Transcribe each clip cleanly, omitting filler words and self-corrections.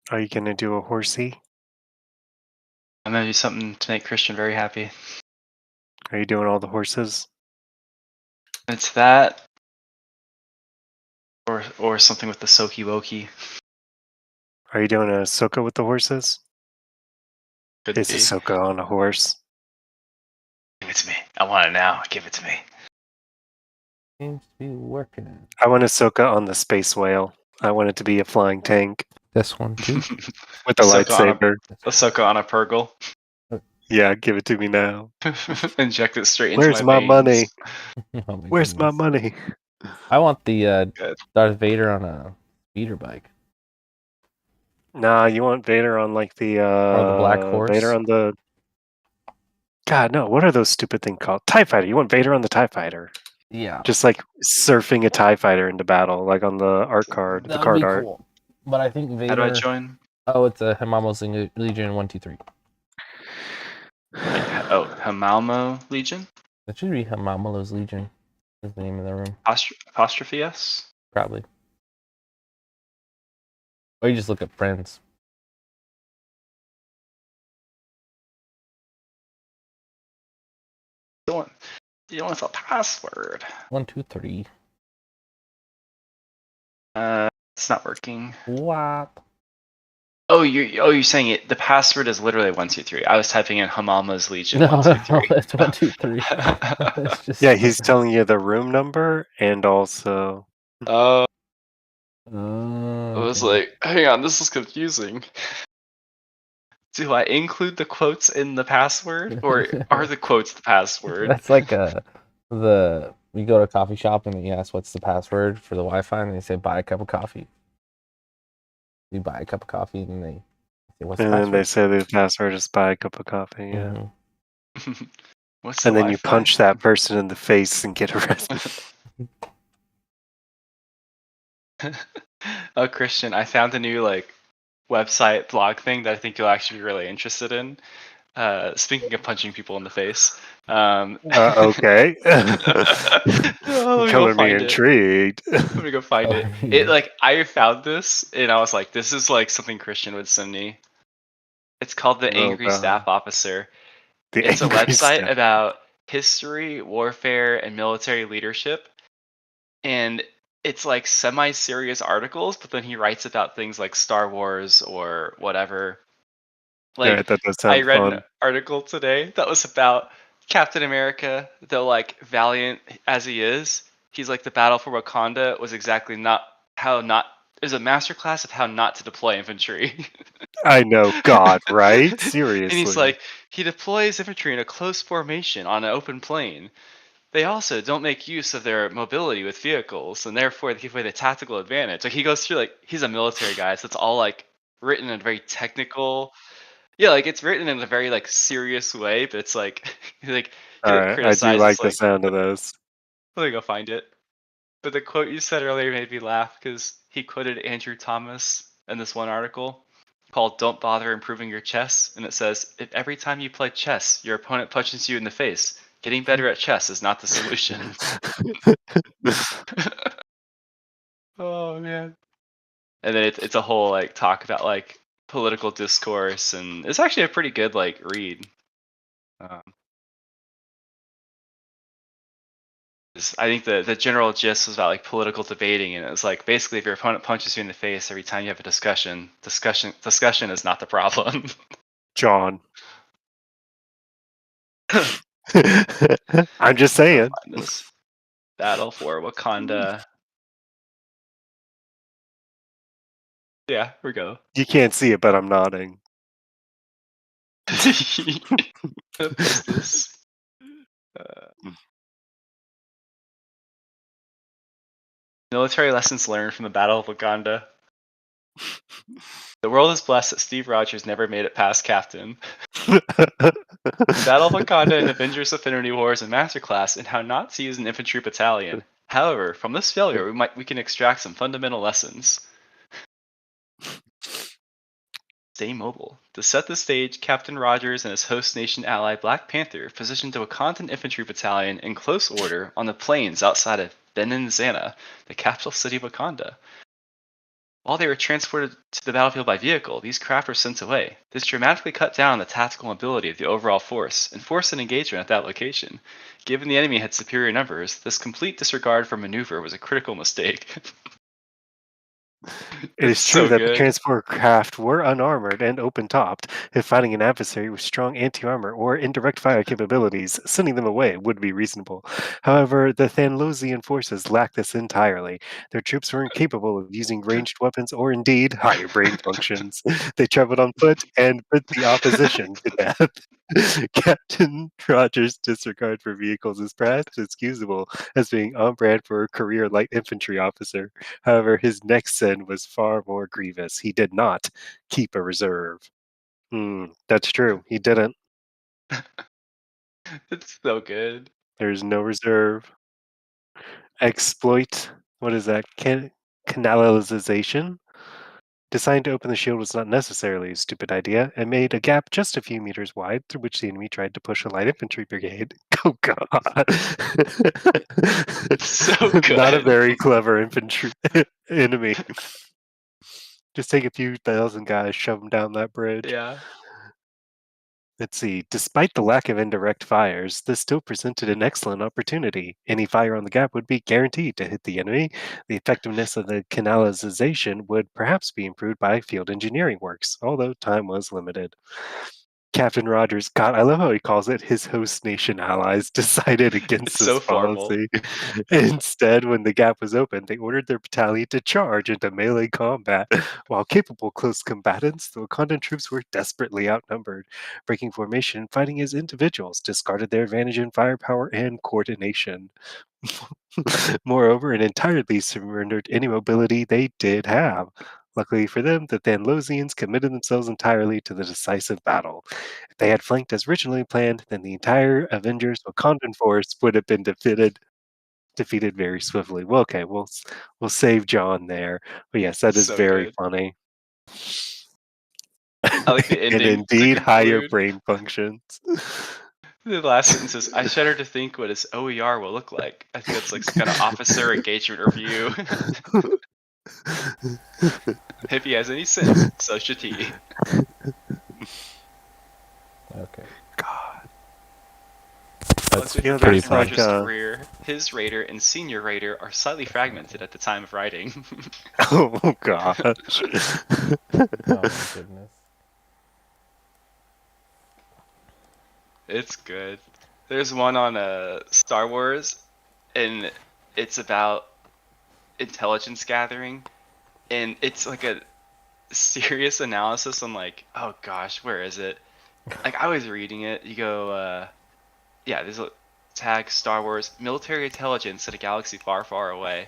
Are you gonna do a horsey? I'm gonna do something to make Christian very happy. Are you doing all the horses? It's that, or something with the Soki Woki. Are you doing a Ahsoka with the horses? Could Is be. Ahsoka on a horse? Give it to me. I want it now. Give it to me. Seems to be working. I want Ahsoka on the space whale. I want it to be a flying tank This one too. with a lightsaber. Ahsoka on a Purgle. Yeah, give it to me now. Inject it straight into Where's my my money? veins. Oh my Where's my goodness. money? I want the Good. Darth Vader on a speeder bike. Nah, you want Vader on like the Black Horse? Vader on the God, no, what are those stupid things called? TIE fighter. You want Vader on the TIE fighter. Yeah. Just like surfing a TIE fighter into battle, like on the art card, the That would card be art. cool. But I think Vader. How do I join? Oh, it's a Hamamo's Legion 123. Oh, Hamalmo Legion? That should be Hamamo's Legion. Is the name of the room. Apostrophe S? Probably. Or you just look at friends. You don't want the password. 123. It's not working. What? Oh, you're saying it. The password is literally 123. I was typing in Hamalma's Legion No, 123. it's 123. It's just Yeah, he's telling you the room number and also. I okay. was like, hang on, this is confusing. Do I include the quotes in the password, or are the quotes the password? That's like you go to a coffee shop and you ask what's the password for the Wi-Fi and they say buy a cup of coffee. You buy a cup of coffee and they say what's the And then password? they say the password is buy a cup of coffee. Yeah. Mhm. What's the And then you Wi-Fi? punch that person in the face and get arrested. Oh, Christian, I found a new website blog thing that I think you'll actually be really interested in. Speaking of punching people in the face. Okay. Color me intrigued. Let me go find it. I found this and I was like, this is like something Christian would send me. It's called The Angry Staff Officer. It's a website about history, warfare, and military leadership. And it's like semi-serious articles, but then he writes about things like Star Wars or whatever. Yeah, that does sound I read fun. an article today that was about Captain America, though like valiant as he is, he's like the battle for Wakanda was exactly not how not is a masterclass of how not to deploy infantry. I know, God, right? Seriously. And he's like, he deploys infantry in a close formation on an open plain. They also don't make use of their mobility with vehicles, and therefore they give away the tactical advantage. Like he goes through he's a military guy, so it's all written in a very technical. Yeah, it's written in a very serious way, but it's he all right, I do like the sound of those. Let me go find it. But the quote you said earlier made me laugh because he quoted Andrew Thomas in this one article called "Don't Bother Improving Your Chess," and it says, "If every time you play chess, your opponent punches you in the face, getting better at chess is not the solution." Oh man! And then it's a whole talk about political discourse, and it's actually a pretty good read. I think the general gist was about political debating, and it was basically if your opponent punches you in the face every time you have a discussion is not the problem. John. I'm just saying. This battle for Wakanda. Yeah, here we go. You can't see it, but I'm nodding. Post this. Military lessons learned from the Battle of Wakanda. The world is blessed that Steve Rogers never made it past Captain. Battle of Wakanda and Avengers Infinity War is a masterclass in how not to use an infantry battalion. However, from this failure, we can extract some fundamental lessons. Stay mobile. To set the stage, Captain Rogers and his host nation ally Black Panther positioned a Wakandan infantry battalion in close order on the plains outside of Benenzana, the capital city of Wakanda. While they were transported to the battlefield by vehicle, these craft were sent away. This dramatically cut down the tactical ability of the overall force and forced an engagement at that location. Given the enemy had superior numbers, this complete disregard for maneuver was a critical mistake. It is true that the transport craft were unarmored and open-topped. If fighting an adversary with strong anti-armor or indirect fire capabilities, sending them away would be reasonable. However, the Thanlosian forces lacked this entirely. Their troops were incapable of using ranged weapons or indeed higher brain functions. They traveled on foot and put the opposition to death. Captain Rogers' disregard for vehicles is perhaps excusable as being on brand for a career light infantry officer. However, his next sin was far more grievous. He did not keep a reserve. That's true. He didn't. It's so good. There's no reserve. Exploit. What is that? Canalization? Deciding to open the shield was not necessarily a stupid idea. It made a gap just a few meters wide through which the enemy tried to push a light infantry brigade. Oh god. So good. Not a very clever infantry enemy. Just take a few thousand guys, shove them down that bridge. Yeah. Let's see. Despite the lack of indirect fires, this still presented an excellent opportunity. Any fire on the gap would be guaranteed to hit the enemy. The effectiveness of the canalization would perhaps be improved by field engineering works, although time was limited. Captain Rogers, God, I love how he calls it his host nation allies decided against this policy. Instead, when the gap was open, they ordered their battalion to charge into melee combat. While capable close combatants, the Wakandan troops were desperately outnumbered. Breaking formation and fighting as individuals discarded their advantage in firepower and coordination. Moreover, it entirely surrendered any mobility they did have. Luckily for them, the Thanlosians committed themselves entirely to the decisive battle. If they had flanked as originally planned, then the entire Avengers Wakandan force would have been defeated very swiftly. Well, okay, we'll save John there. But yes, that is so very good. Funny. I like the ending. And indeed, higher brain functions. The last sentence is, I shudder to think what his OER will look like. I think it's like some kind of officer engagement review. If he has any sense, so should he. Okay. God. That's pretty funny. Career, his Raider and Senior Raider are slightly fragmented at the time of writing. Oh gosh. Oh my goodness. It's good. There's one on Star Wars, and it's about intelligence gathering, and it's like a serious analysis on like, oh gosh, where is it? Like I was reading it, you go, yeah, there's a tag Star Wars military intelligence at a galaxy far, far away.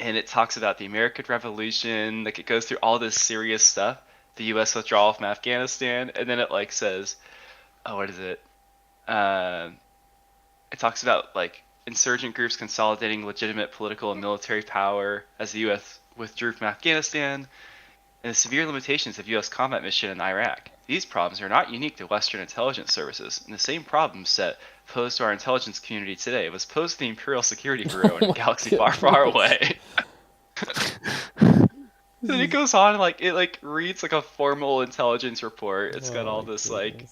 And it talks about the American Revolution, like it goes through all this serious stuff, the US withdrawal from Afghanistan, and then it like says, oh, what is it? It talks about like insurgent groups consolidating legitimate political and military power as the U.S. withdrew from Afghanistan, and the severe limitations of U.S. combat mission in Iraq. These problems are not unique to Western intelligence services, and the same problem set posed to our intelligence community today was posed to the Imperial Security Bureau in a galaxy far, far away. And then it goes on and like it like reads like a formal intelligence report. It's got all this like,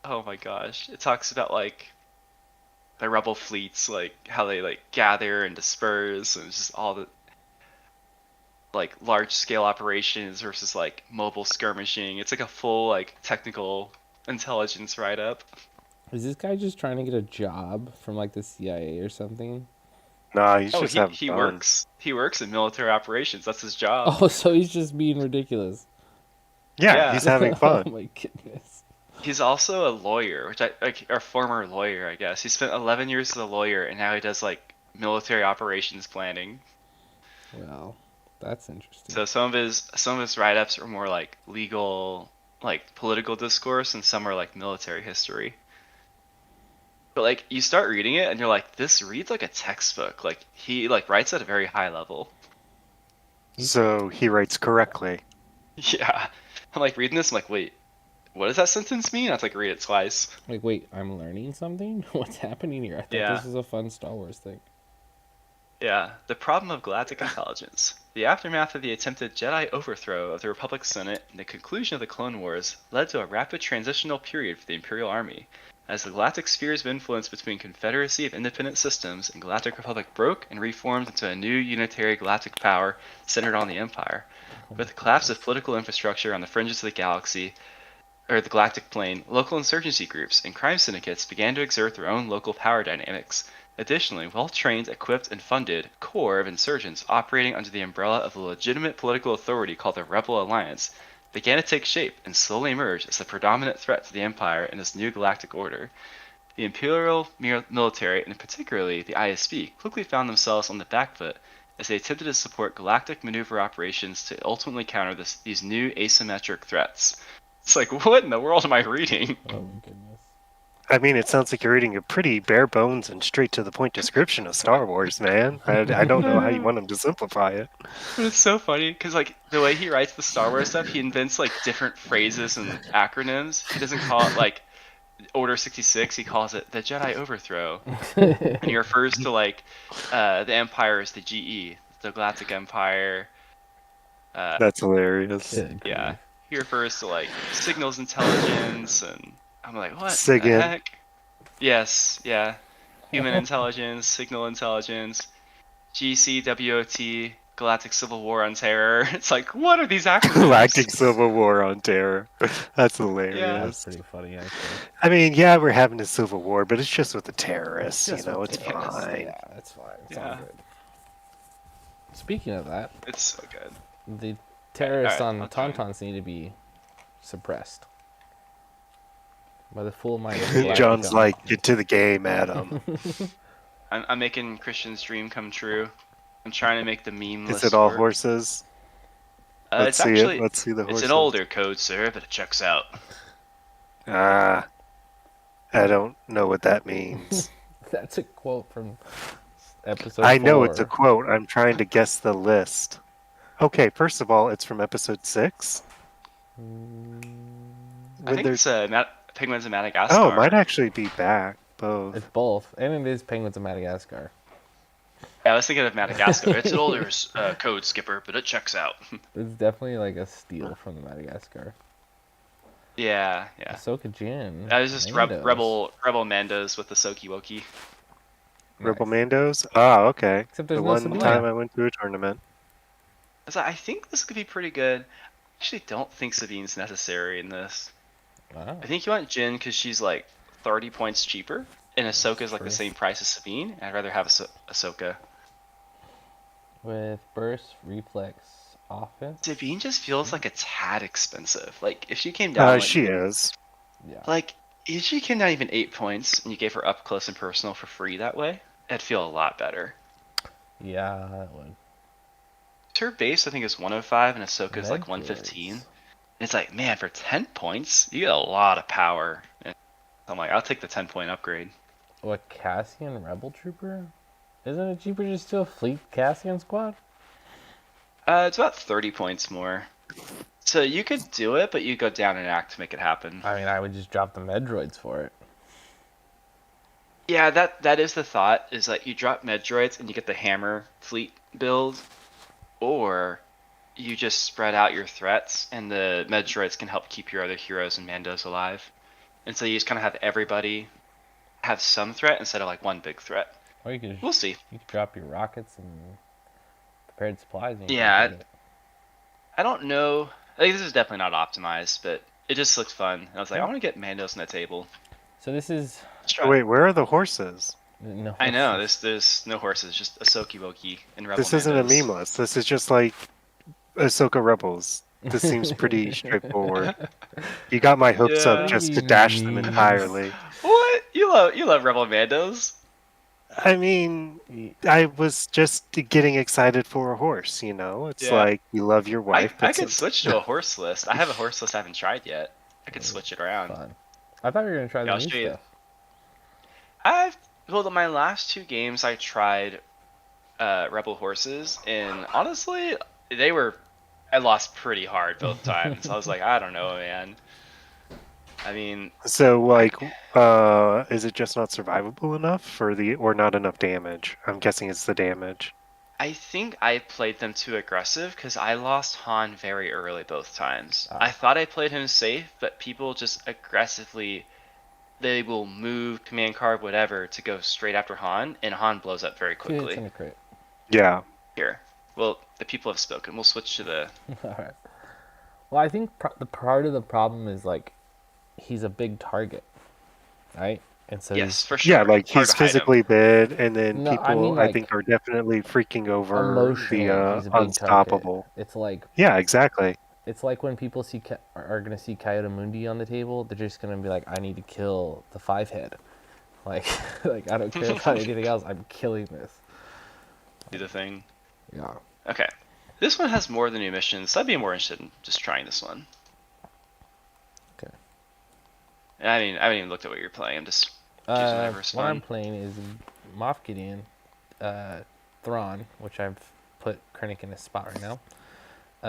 oh my gosh! It talks about like the rebel fleets, like how they like gather and disperse, and just all the like large scale operations versus like mobile skirmishing. It's like a full like technical intelligence write up. Is this guy just trying to get a job from like the CIA or something? Nah, he's just having he fun. works. He works in military operations. That's his job. Oh, so he's just being ridiculous. Yeah, he's having fun. Oh my goodness. He's also a lawyer, which or former lawyer, I guess. He spent 11 years as a lawyer, and now he does like military operations planning. Well, that's interesting. So some of his write-ups are more like legal, like political discourse, and some are like military history. But like you start reading it, and you're like, this reads like a textbook. Like he like writes at a very high level. So he writes correctly. Yeah, I'm like reading this. I'm like, wait. What does that sentence mean? I have to like read it twice. Like, wait, I'm learning something? What's happening here? I thought this was a fun Star Wars thing. Yeah, the problem of galactic intelligence. The aftermath of the attempted Jedi overthrow of the Republic Senate and the conclusion of the Clone Wars led to a rapid transitional period for the Imperial Army. As the galactic spheres of influence between Confederacy of Independent Systems and Galactic Republic broke and reformed into a new unitary galactic power centered on the Empire. With the collapse of political infrastructure on the fringes of the galaxy, or the galactic plane, local insurgency groups and crime syndicates began to exert their own local power dynamics. Additionally, well-trained, equipped, and funded corps of insurgents operating under the umbrella of a legitimate political authority called the Rebel Alliance began to take shape and slowly emerge as the predominant threat to the Empire in this new galactic order. The Imperial military, and particularly the ISB, quickly found themselves on the back foot as they attempted to support galactic maneuver operations to ultimately counter these new asymmetric threats. It's like, what in the world am I reading? Oh my goodness. I mean, it sounds like you're reading a pretty bare bones and straight to the point description of Star Wars, man. I don't know how you want them to simplify it. But it's so funny because like the way he writes the Star Wars stuff, he invents like different phrases and acronyms. He doesn't call it like Order 66. He calls it the Jedi Overthrow, and he refers to like the Empire as the GE, the Galactic Empire. That's hilarious. Yeah, he refers to like signals intelligence, and I'm like, what SIGINT. the heck? Yes, yeah. Human intelligence, signal intelligence, GCWOT, Galactic Civil War on Terror. It's like, what are these acronyms? Galactic Civil War on Terror. That's hilarious. Yeah. That's pretty funny, actually. I mean, yeah, we're having a civil war, but it's just with the terrorists. Just You know, with it's terrorists. fine. Yeah, that's fine. It's Yeah. all good. Speaking of that, It's so good. the terrorists Alright, on I'll try. Tauntauns need to be suppressed by the full might of the Galactic John's Army. like, get to the game, Adam. I'm making Christian's dream come true. I'm trying to make the meme Is list it all work. horses? Let's It's see actually it. Let's see the it's horses. an older code, sir, but it checks out. Ah, I don't know what that means. That's a quote from episode I know it's a 4. quote. I'm trying to guess the list. Okay, first of all, it's from episode 6. I think it's Penguins of Madagascar. Oh, it might actually be back. Both. It's both, and it is Penguins of Madagascar. Yeah, I was thinking of Madagascar. It's an older code, Skipper, but it checks out. It's definitely like a steal from the Madagascar. Yeah. Ahsoka Jin. That was just Mandos. Rebel Mandos with the Soki Woki. Rebel Nice. Mandos? Oh, okay. Except there's The no one Sabine. time I went to a tournament. I think this could be pretty good. I actually don't think Sabine's necessary in this. Wow. I think you want Jin because she's like 30 points cheaper, and Ahsoka's like the True. same price as Sabine. I'd rather have Ahsoka. With burst, reflex, offense. Sabine just feels like a tad expensive. Like if she came down, like, She is. Yeah. like if she came down even 8 points and you gave her up close and personal for free that way, it'd feel a lot better. Yeah, that would. Her base I think is 105 and Ahsoka's like Medroids. 115. And it's like, man, for 10 points, you get a lot of power. And I'm like, I'll take the 10-point upgrade. What, Cassian Rebel Trooper? Isn't it cheaper just to a fleet Cassian squad? It's about 30 points more. So you could do it, but you go down an act to make it happen. I mean, I would just drop the Medroids for it. Yeah, that is the thought, is that you drop Medroids and you get the Hammer fleet build, or you just spread out your threats and the Medroids can help keep your other heroes and Mandos alive. And so you just kind of have everybody have some threat instead of like one big threat. Or you could We'll see. you could drop your rockets and prepared supplies. And you Yeah, can hit it. I don't know. Like, this is definitely not optimized, but it just looks fun. And I was like, I want to get Mandos on the table. So this is Let's try. Oh, wait, where are the horses? no. I know, there's no horses, just Ahsoki Woki and Rebel This isn't a Mandos. meme list. This is just like Ahsoka Rebels. This seems pretty straightforward. You got my hopes Yeah. up just to dash them entirely. What? You love Rebel Mandos? I mean, I was just getting excited for a horse, you know? It's Yeah. like you love your wife. I but could switch to a horse list. I have a horse list I haven't tried yet. I could switch it around. Fun. I thought you were gonna try Yeah, the I'll new show you. stuff. Well, my last 2 games I tried Rebel horses, and honestly, I lost pretty hard both times. I was like, I don't know, man. I mean, So, is it just not survivable enough for or not enough damage? I'm guessing it's the damage. I think I played them too aggressive because I lost Han very early both times. I thought I played him safe, but people just aggressively, they will move, command card, whatever, to go straight after Han, and Han blows up very Two hits quickly. and a crit. Yeah. Here. Well, the people have spoken. We'll switch to the... Alright. Well, I think the part of the problem is, like, he's a big target, right? And so Yes, for sure. Yeah, like Hard he's to hide him. physically big, and then No, I people mean, I like, think are definitely freaking over emotionally, the he's a big target. unstoppable. It's like Yeah, exactly. it's like when people are gonna see Coyote Mundi on the table, they're just gonna be like, I need to kill the 5-head. Like, like I don't care about anything else. I'm killing this. Do the thing. Yeah. Okay. This one has more than new missions, so I'd be more interested in just trying this one. Okay. And I mean, I haven't even looked at what you're playing. I'm just choosing whatever's what I'm fun. playing is Moff Gideon, Thrawn, which I've put Krennic in his spot right now.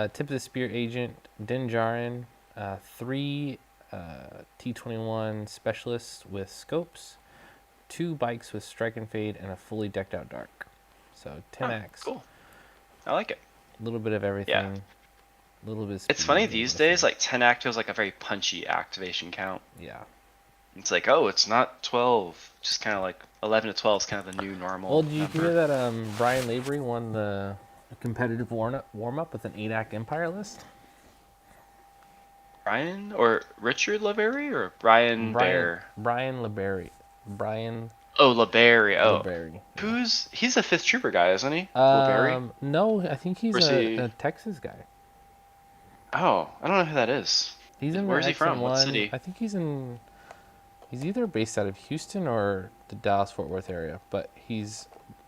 Tip of the Spear Agent, Din Djarin, 3 T-21 specialists with scopes, 2 bikes with strike and fade, and a fully decked out dark. So 10x. Cool. I like it. A little bit of everything. Yeah. A little bit of It's speed, funny a little these bit of days, fun. like 10 act feels like a very punchy activation count. Yeah. It's like, oh, it's not 12. Just kind of like 11 to 12 is kind of the new normal. Well, did you number. hear that Brian Lavery won the competitive warm-up with an 8-act Empire list? Brian or Richard LeBerry or Brian Bear? Brian LeBerry. Oh, LeBerry. Oh, LeBerry. he's a 5th Trooper guy, isn't he? LeBerry? No, I think he's a Texas guy. Oh, I don't know who that is. He's in Where's he from? What XN1. city? I think he's either based out of Houston or the Dallas-Fort Worth area, but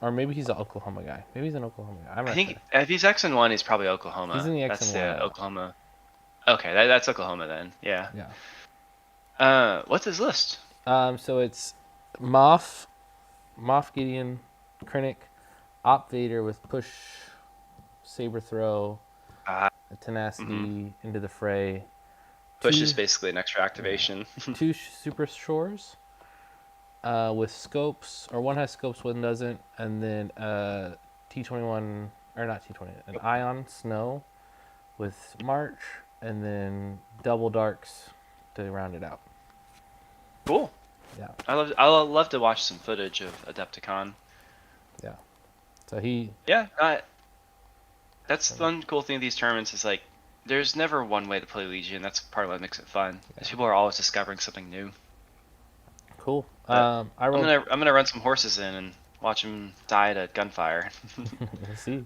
or maybe he's an Oklahoma guy. Maybe he's an Oklahoma guy. I'm not I think sure. if he's XN1, he's probably Oklahoma. He's in the That's XN1. the Oklahoma. Okay, that's Oklahoma then. Yeah. Yeah. What's his list? So it's Moff Gideon, Krennic, Op Vader with push, saber throw, tenacity into the fray. Push is basically an extra activation. 2 super shores with scopes, or one has scopes, one doesn't, and then T-21, or not T-20, an Ion Snow with march, and then double darks to round it out. Cool. Yeah. I love to watch some footage of Adepticon. Yeah. So he. Yeah. That's the one cool thing of these tournaments is like, there's never one way to play Legion. That's part of what makes it fun. Yeah. People are always discovering something new. Cool. I'm gonna run some horses in and watch them die to gunfire. We'll see.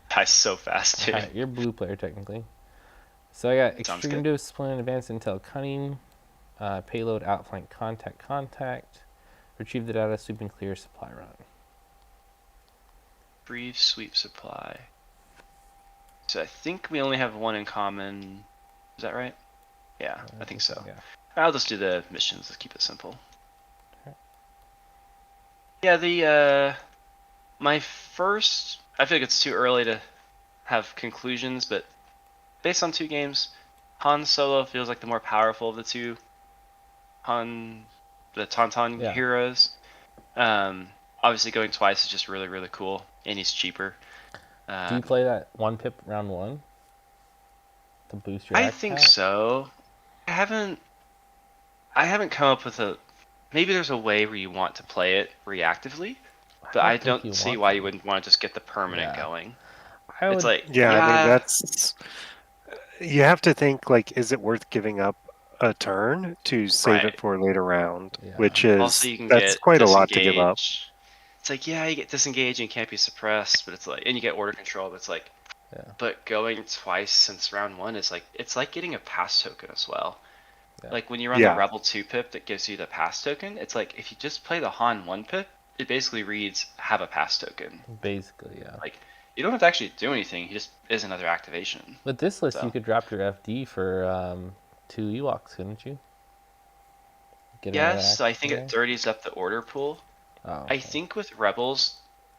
Die so fast, dude. Alright, you're blue player technically. So I got extreme discipline, advanced intel, cunning, payload, outflank, contact, retrieve the data, sweep and clear, supply run. Brief sweep supply. So I think we only have one in common. Is that right? Yeah, I think so. Yeah. I'll just do the missions. Let's keep it simple. Okay. Yeah, my first. I feel like it's too early to have conclusions, but based on 2 games, Han Solo feels like the more powerful of the 2. The Tauntaun heroes. Obviously, going twice is just really, really cool, and he's cheaper. Do you play that 1 pip round 1 to boost your? I think so. I haven't come up with a. Maybe there's a way where you want to play it reactively, but I don't see why you wouldn't want to just get the permanent going. It's like I mean that's. You have to think like, is it worth giving up a turn to save it for a later round? Yeah. Which is also you can that's get quite a lot to give up. It's like, yeah, you get disengaged and you can't be suppressed, but it's like, and you get order control, but it's like, but going twice since round 1 is like, it's like getting a pass token as well. Yeah. Like when you run the Rebel 2 pip that gives you the pass token, it's like if you just play the Han 1 pip, it basically reads have a pass token. Basically, yeah. Like you don't have to actually do anything. He just is another activation. With this list, you could drop your FD for 2 Ewoks, couldn't you? Yes, I think it 30s up the order pool. Oh, okay. I think with Rebels,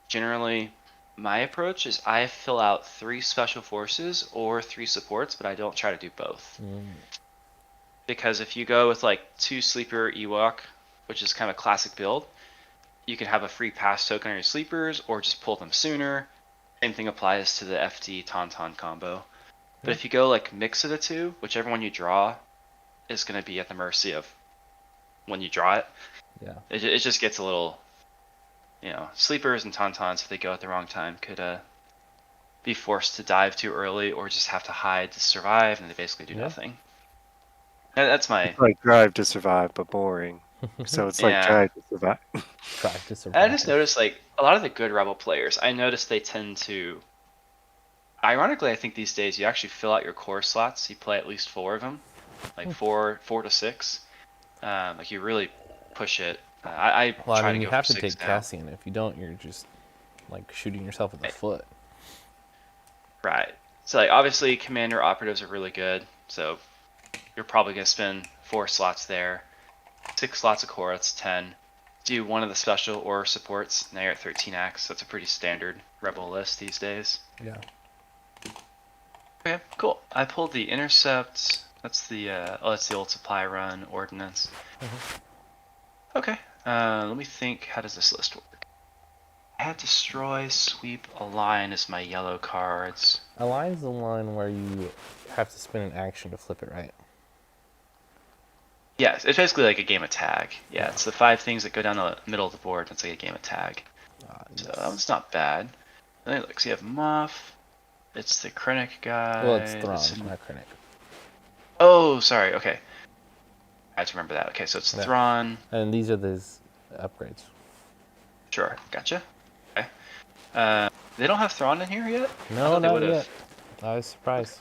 generally, my approach is I fill out 3 special forces or 3 supports, but I don't try to do both. because if you go with like 2 sleeper Ewok, which is kind of a classic build, you can have a free pass token on your sleepers or just pull them sooner. Same thing applies to the FD Tauntaun combo. But if you go like mix of the two, whichever one you draw is going to be at the mercy of when you draw it. Yeah. It just gets a little, sleepers and Tauntauns, if they go at the wrong time, could be forced to dive too early or just have to hide to survive, and they basically do nothing. That's my... It's like Drive to Survive, but boring. So it's like Drive to Survive. Drive to Survive. I just noticed, like, a lot of the good Rebel players, I noticed they tend to... Ironically, I think these days you actually fill out your core slots. You play at least 4 of them, like 4 to 6. Like you really push it. I try to go you have for to 6 take now. Cassian. If you don't, you're just like shooting yourself in the foot. Right. So like obviously commander operatives are really good. So you're probably gonna spend 4 slots there. 6 slots of core, that's 10. Do one of the special or supports. Now you're at 13 acts. That's a pretty standard Rebel list these days. Yeah. Okay, cool. I pulled the intercept. That's the that's the old supply run ordinance. Okay. Let me think. How does this list work? Add, destroy, sweep, align is my yellow cards. Align's the one where you have to spend an action to flip it, right? Yes, it's basically like a game of tag. Yeah, it's the 5 things that go down the middle of the board. It's like a game of tag. Yes. So that one's not bad. And then, so you have Muff. It's the Krennic guy. Well, it's Thrawn, not Krennic. Oh, sorry. Okay. I have to remember that. Okay, so it's Thrawn. And these are these upgrades. Sure, gotcha. Okay. They don't have Thrawn in here yet? No, not yet. I was surprised.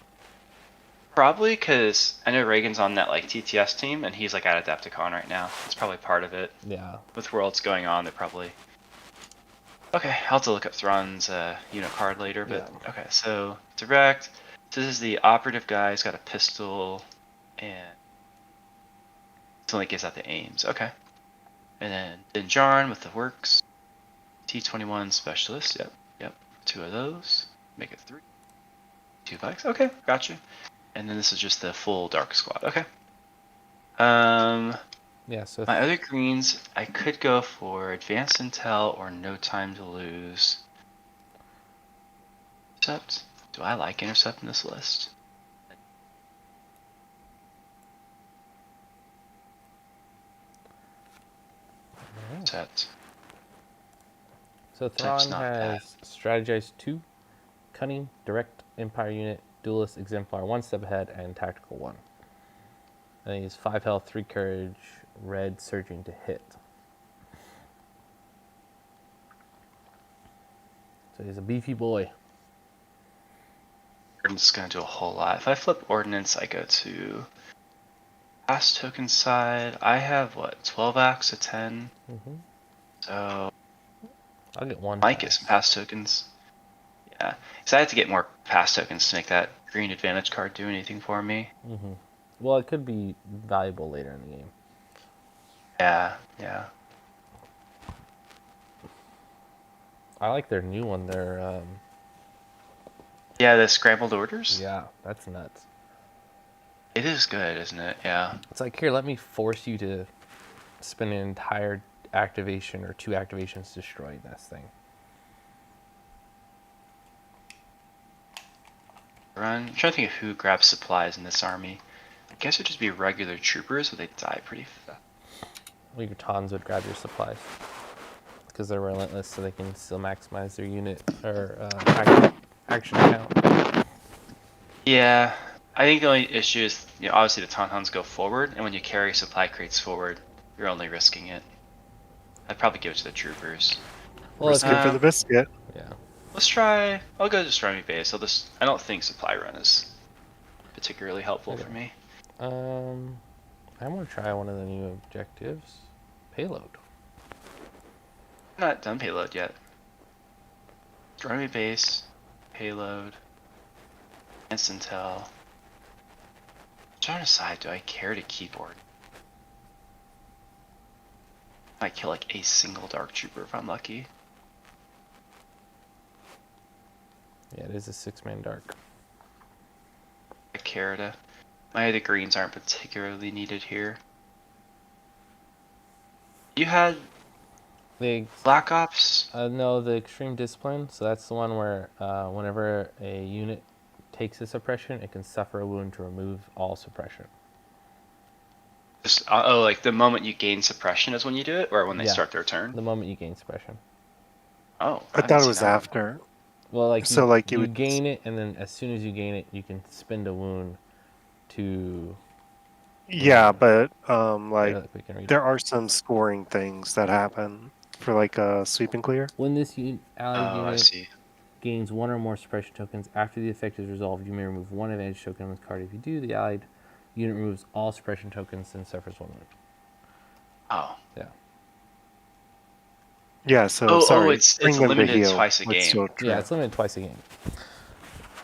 Probably because I know Reagan's on that like TTS team, and he's like at Adepticon right now. It's probably part of it. Yeah. With Worlds going on, they're probably... Okay, I'll have to look up Thrawn's unit card later, but okay, so direct. So this is the operative guy. He's got a pistol, and it only gives out the aims. Okay. And then Din Djarin with the works. T21 specialist. Yep. 2 of those. Make it 3. 2 bikes. Okay, gotcha. And then this is just the full dark squad. Okay. Yeah, so my other greens, I could go for advanced intel or no time to lose. Intercept. Do I like intercept in this list? Intercept. So Thrawn has strategize 2, cunning, direct, empire unit, duelist, exemplar 1 step ahead, and tactical 1. And he's 5 health, 3 courage, red, surging to hit. So he's a beefy boy. Ordnance is going to do a whole lot. If I flip ordnance, I go to pass token side. I have what, 12 acts of 10. So I'll get 1. Might get some pass tokens. Yeah, because I have to get more pass tokens to make that green advantage card do anything for me. Well, it could be valuable later in the game. Yeah. I like their new one. Their yeah, the scrambled orders. Yeah, that's nuts. It is good, isn't it? Yeah. It's like, here, let me force you to spend an entire activation or 2 activations destroying this thing. I'm trying to think of who grabs supplies in this army. I guess it'd just be regular troopers, but they die pretty fast. Well, your Tons would grab your supplies because they're relentless, so they can still maximize their unit or action count. Yeah, I think the only issue is, obviously the Tauntauns go forward, and when you carry supply crates forward, you're only risking it. I'd probably give it to the troopers. Well, risking for the biscuit. Yeah. Let's try. I'll go to Stormy Base. I don't think supply run is particularly helpful for me. I'm gonna try one of the new objectives. Payload. I'm not done payload yet. Stormy Base, payload, instant intel. I'm trying to decide, do I care to keep or I might kill like a single dark trooper if I'm lucky. Yeah, it is a 6-man dark. I care to My other greens aren't particularly needed here. You had The Black Ops? no, the Extreme Discipline. So that's the one where whenever a unit takes a suppression, it can suffer a wound to remove all suppression. Just, oh, like the moment you gain suppression is when you do it, or when they start their turn? The moment you gain suppression. Oh, I thought it was after. Well, like so, like you gain it, and then as soon as you gain it, you can spend a wound to. Yeah, but like there it. are some scoring things that happen for like a sweep and clear. When this allied unit I see. gains one or more suppression tokens after the effect is resolved, you may remove one advantage token on this card. If you do, the allied unit removes all suppression tokens and suffers one wound. Oh. Yeah. Yeah, so sorry. It's limited twice a game. Yeah, it's limited twice a game.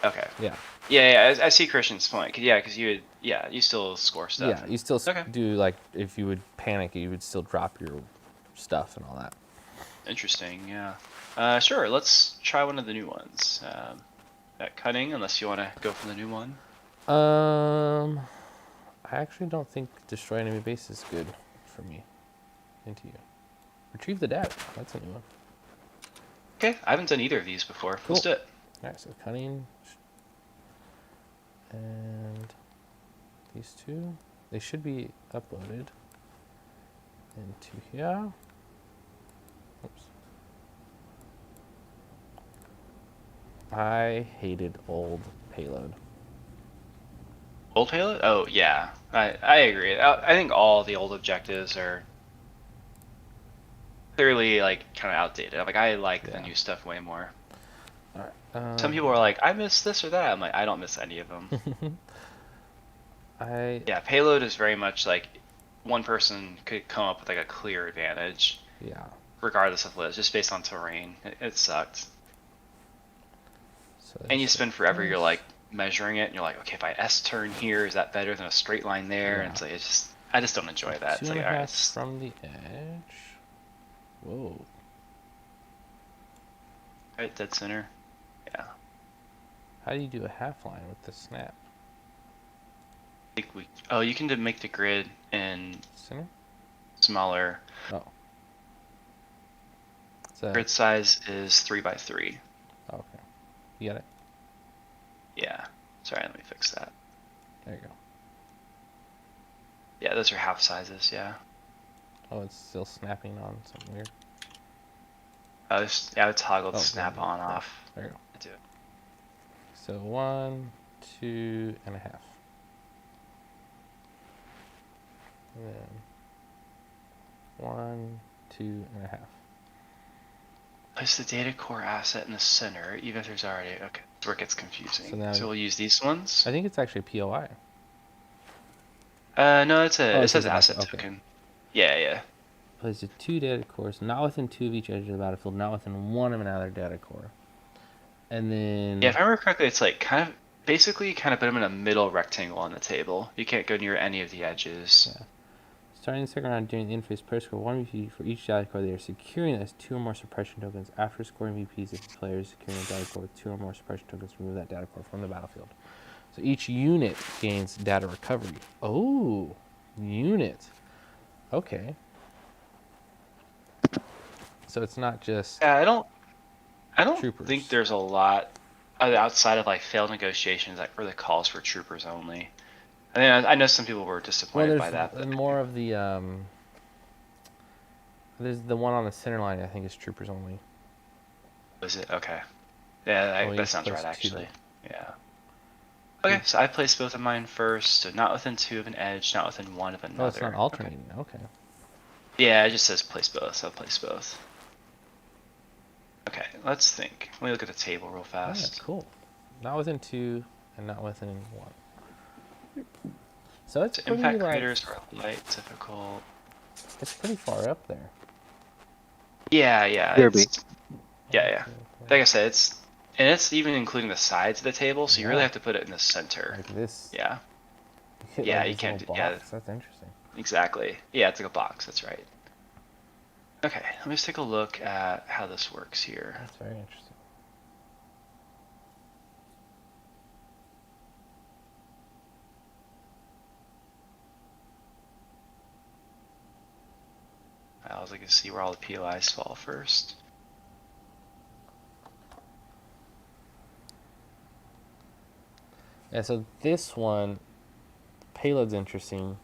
Okay. Yeah. Yeah, I see Christian's point. Yeah, because you still score stuff. Yeah, you still do, like, if you would panic, you would still drop your stuff and all that. Interesting, yeah. Sure, let's try one of the new ones. That cunning, unless you want to go for the new one. I actually don't think destroy enemy base is good for me. Into you. Retrieve the data. That's a new one. Okay, I haven't done either of these before. Cool. Let's do it. Alright, so cunning. And these two, they should be uploaded into here. Oops. I hated old payload. Old payload? Oh yeah, I agree. I think all the old objectives are clearly like kind of outdated. Like I like the new stuff way more. All right. Some people are like, I miss this or that. I'm like, I don't miss any of them. Yeah, payload is very much like one person could come up with like a clear advantage. Yeah. Regardless of what, just based on terrain, it sucked. So and you spend forever. You're like measuring it, and you're like, okay, if I S turn here, is that better than a straight line there? And it's like I just don't enjoy that. It's like, all right, from the edge. Whoa. Right, dead center. Yeah. How do you do a half line with the snap? I think you can make the grid in center smaller. Oh. Grid size is 3x3. Okay. You got it? Yeah. Sorry, let me fix that. There you go. Yeah, those are half sizes, yeah. Oh, it's still snapping on something weird. I would toggle the snap on off. There you go. I do it. So 1, 2.5. And then 1, 2.5. Place the data core asset in the center, even if there's already okay. That's where it gets confusing. So we'll use these ones. I think it's actually POI. No, it says asset token. Yeah. Place the 2 data cores not within 2 of each edge of the battlefield, not within 1 of another data core. And then if I remember correctly, it's like kind of put them in a middle rectangle on the table. You can't go near any of the edges. Yeah. Starting the second round during the interface, players score 1 VP for each data core they are securing that has 2 or more suppression tokens. After scoring VPs, if the player is securing a data core with 2 or more suppression tokens, remove that data core from the battlefield. So each unit gains data recovery. Oh, unit. Okay. So it's not just. Yeah, I don't think there's a lot outside of like failed negotiations that really calls for troopers only. I mean, I know some people were disappointed by that. But more of the there's the one on the center line. I think is troopers only. Was it okay? Yeah, that sounds right actually. Yeah. Okay, so I placed both of mine first, so not within 2 of an edge, not within 1 of another. Oh, it's not alternating. Okay. Yeah, it just says place both, so I'll place both. Okay, let's think. Let me look at the table real fast. Yeah, cool. Not within 2 and not within 1. So it's pretty, impact craters are light, difficult. It's pretty far up there. Yeah. Yeah. Like I said, it's even including the sides of the table, so you really have to put it in the center. Like this. Yeah. Yeah, you can't do. Yeah, that's interesting. Exactly. Yeah, it's like a box. That's right. Okay, let me just take a look at how this works here. That's very interesting. tiles. I can see where all the POIs fall first. Yeah, so this one, payload's interesting.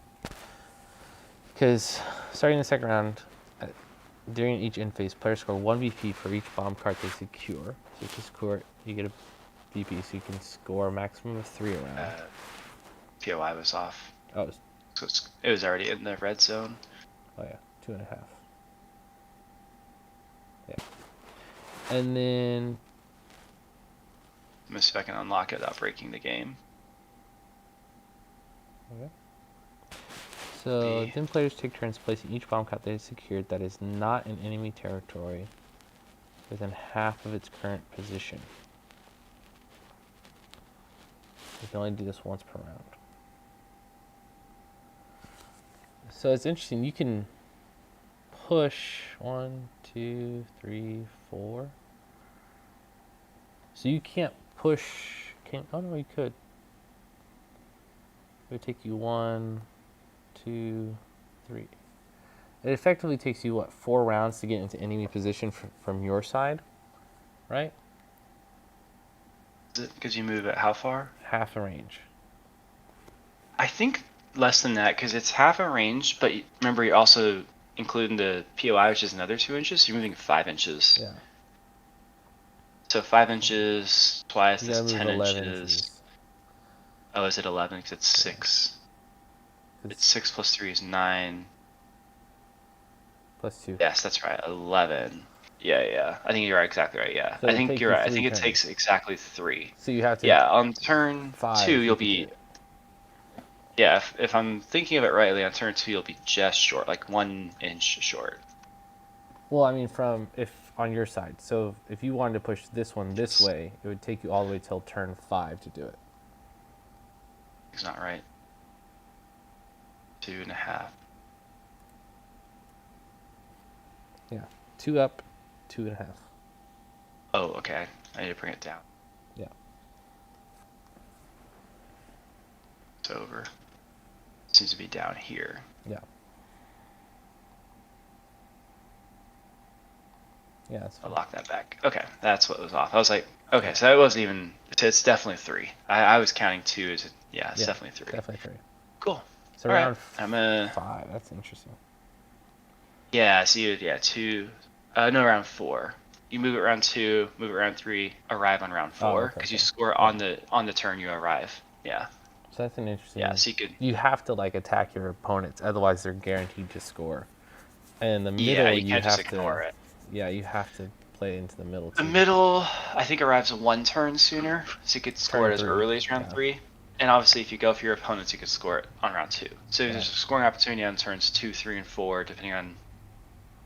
Because starting the second round, during each end phase, players score 1 BP for each bomb card they secure. So if you score it, you get a BP, so you can score a maximum of 3 around. POI was off. Oh, So it was already in the red zone. Oh yeah, 2.5. Yeah. And then... Let me see if I can unlock it without breaking the game. Okay. So then players take turns placing each bomb card they secured that is not in enemy territory within half of its current position. You can only do this once per round. So it's interesting. You can push 1, 2, 3, 4. So you can't push. Oh no, you could. It would take you 1, 2, 3. It effectively takes you, what, 4 rounds to get into enemy position from your side, right? Is it because you move at how far? Half a range. I think less than that, because it's half a range, but remember you're also including the POI, which is another 2 inches, so you're moving 5 inches. Yeah. So 5 inches twice, You that's 10 inches. inches. Oh, is it 11? Because it's 6. It's 6 plus 3 is 9. Plus 2. Yes, that's right. 11. Yeah. I think you're right, exactly right. Yeah, So I think you're right. I think it turns. takes exactly 3. So you have to. Yeah, on turn 5, 2 you'll be. Yeah, if I'm thinking of it rightly, on turn 2 you'll be just short, like 1 inch short. Well, I mean, if on your side. So if you wanted to push this one this way, it would take you all the way till turn 5 to do it. It's not right. 2.5. Yeah, 2 up, 2.5. Oh, okay. I need to bring it down. Yeah. It's over. Seems to be down here. Yeah. Yeah, I'll lock that back. Okay, that's what was off. I was like, okay, so that wasn't even. It's definitely 3. I was counting 2 as it's definitely 3. Definitely 3. Cool. So All round right. I'm 5. That's interesting. Yeah. So 2. No, round 4. You move it round 2, move it round 3, arrive on round 4 because you score on the turn you arrive. Yeah. So that's an interesting. Yeah. So you could. You have to attack your opponents, otherwise they're guaranteed to score. And in the middle, Yeah, you can't have just ignore it. Yeah, you have to play into the middle. The middle, I think, arrives 1 turn sooner, so you could score it as early as round 3. And obviously, if you go for your opponents, you could score it on round 2. So there's a scoring opportunity on turns 2, 3, and 4, depending on.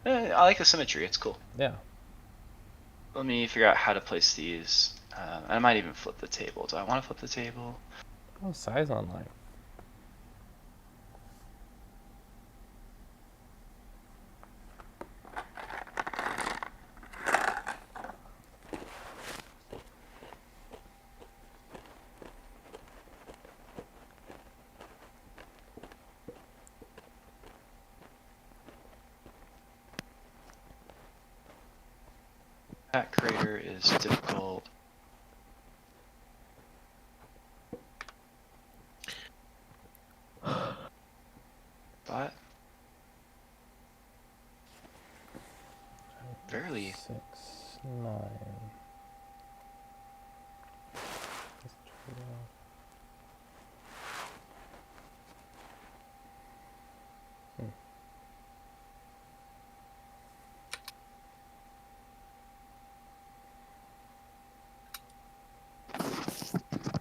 I like the symmetry. It's cool. Yeah. Let me figure out how to place these. I might even flip the table. Do I want to flip the table? Oh, size online. That crater is difficult. But barely. 6, 9.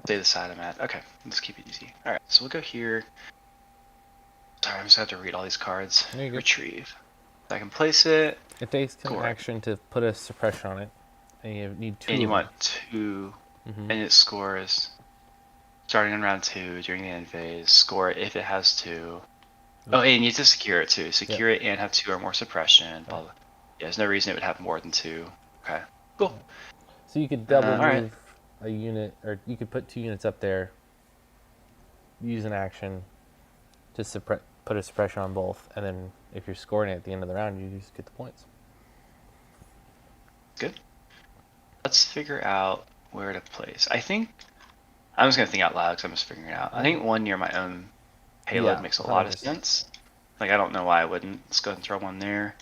Stay the side I'm at. Okay, let's keep it easy. Alright, so we'll go here. Sorry, I'm just gonna have to read all these cards. Retrieve. I can place it. It takes an action to put a suppression on it. And you need 2. And you want 2. And its score is starting on round 2 during the end phase. Score it if it has 2. Oh, and you need to secure it too. Secure it and have 2 or more suppression. Blah, blah. Yeah, there's no reason it would have more than 2. Okay, cool. So you could double move a unit, or you could put 2 units up there, use an action to suppress, put a suppression on both, and then if you're scoring it at the end of the round, you just get the points. Good. Let's figure out where to place. I think I'm just gonna think out loud because I'm just figuring it out. I think one near my own payload makes a lot of sense. Like, I don't know why I wouldn't. Let's go ahead and throw one there.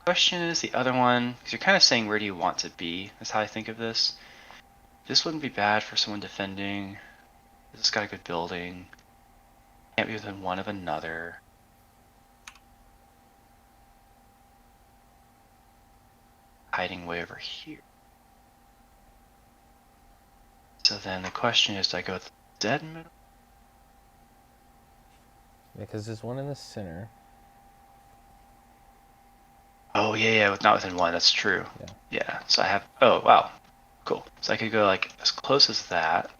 Question is the other one, because you're kind of saying where do you want to be? That's how I think of this. This wouldn't be bad for someone defending. This has got a good building. Can't be within one of another. Hiding way over here. So then the question is, do I go with the dead middle? Yeah, because there's one in the center. Oh yeah, not within one. That's true. Yeah. So I have. Oh wow, cool. So I could go like as close as that.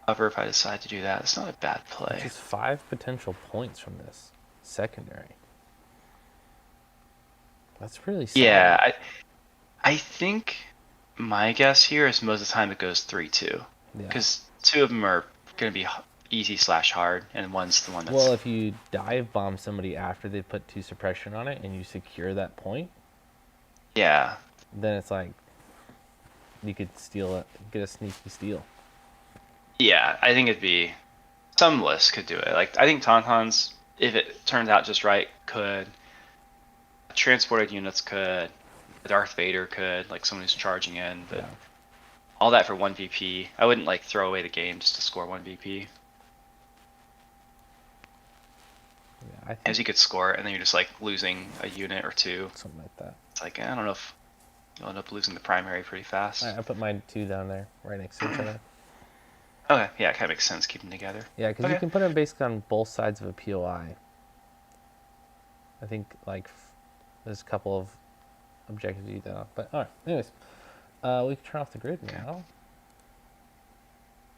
However, if I decide to do that, it's not a bad play. Just 5 potential points from this secondary. That's really solid. Yeah, I think my guess here is most of the time it goes 3-2. Because 2 of them are going to be easy/hard, and one's the one that's... Well, if you dive bomb somebody after they put 2 suppression on it and you secure that point, yeah, then it's like you could steal it, get a sneaky steal. Yeah, I think it'd be... Some lists could do it. Like, I think Tauntauns, if it turns out just right, could. Transported units could. Darth Vader could, like someone who's charging in, but all that for 1 VP. I wouldn't like throw away the game just to score 1 VP. Yeah, as you could score it, and then you're just like losing a unit or 2. Something like that. It's like, I don't know if you'll end up losing the primary pretty fast. I put my 2 down there, right next to each other. Okay, yeah, it kind of makes sense keeping them together. Yeah, because you can put them basically on both sides of a POI. I think like there's a couple of objectives you do, but all right. Anyways, we can turn off the grid now.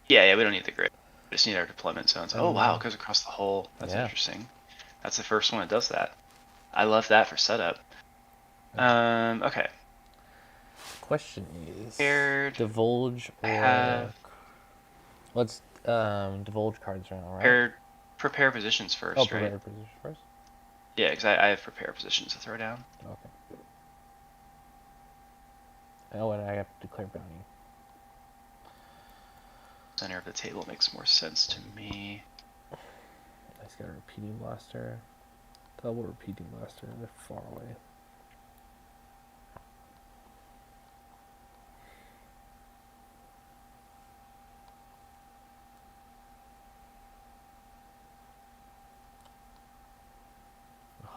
Yeah, we don't need the grid. We just need our deployment zones. Oh wow, it goes across the whole. That's interesting. That's the first one that does that. I love that for setup. Okay. Question is, Paired, divulge or let's divulge cards right now, right? Prepare positions first, right? Prepare positions first? Yeah, because I have prepare positions to throw down. Okay. Oh, and I have to declare bounty. Center of the table makes more sense to me. I just got a repeating blaster. Double repeating blaster. They're far away.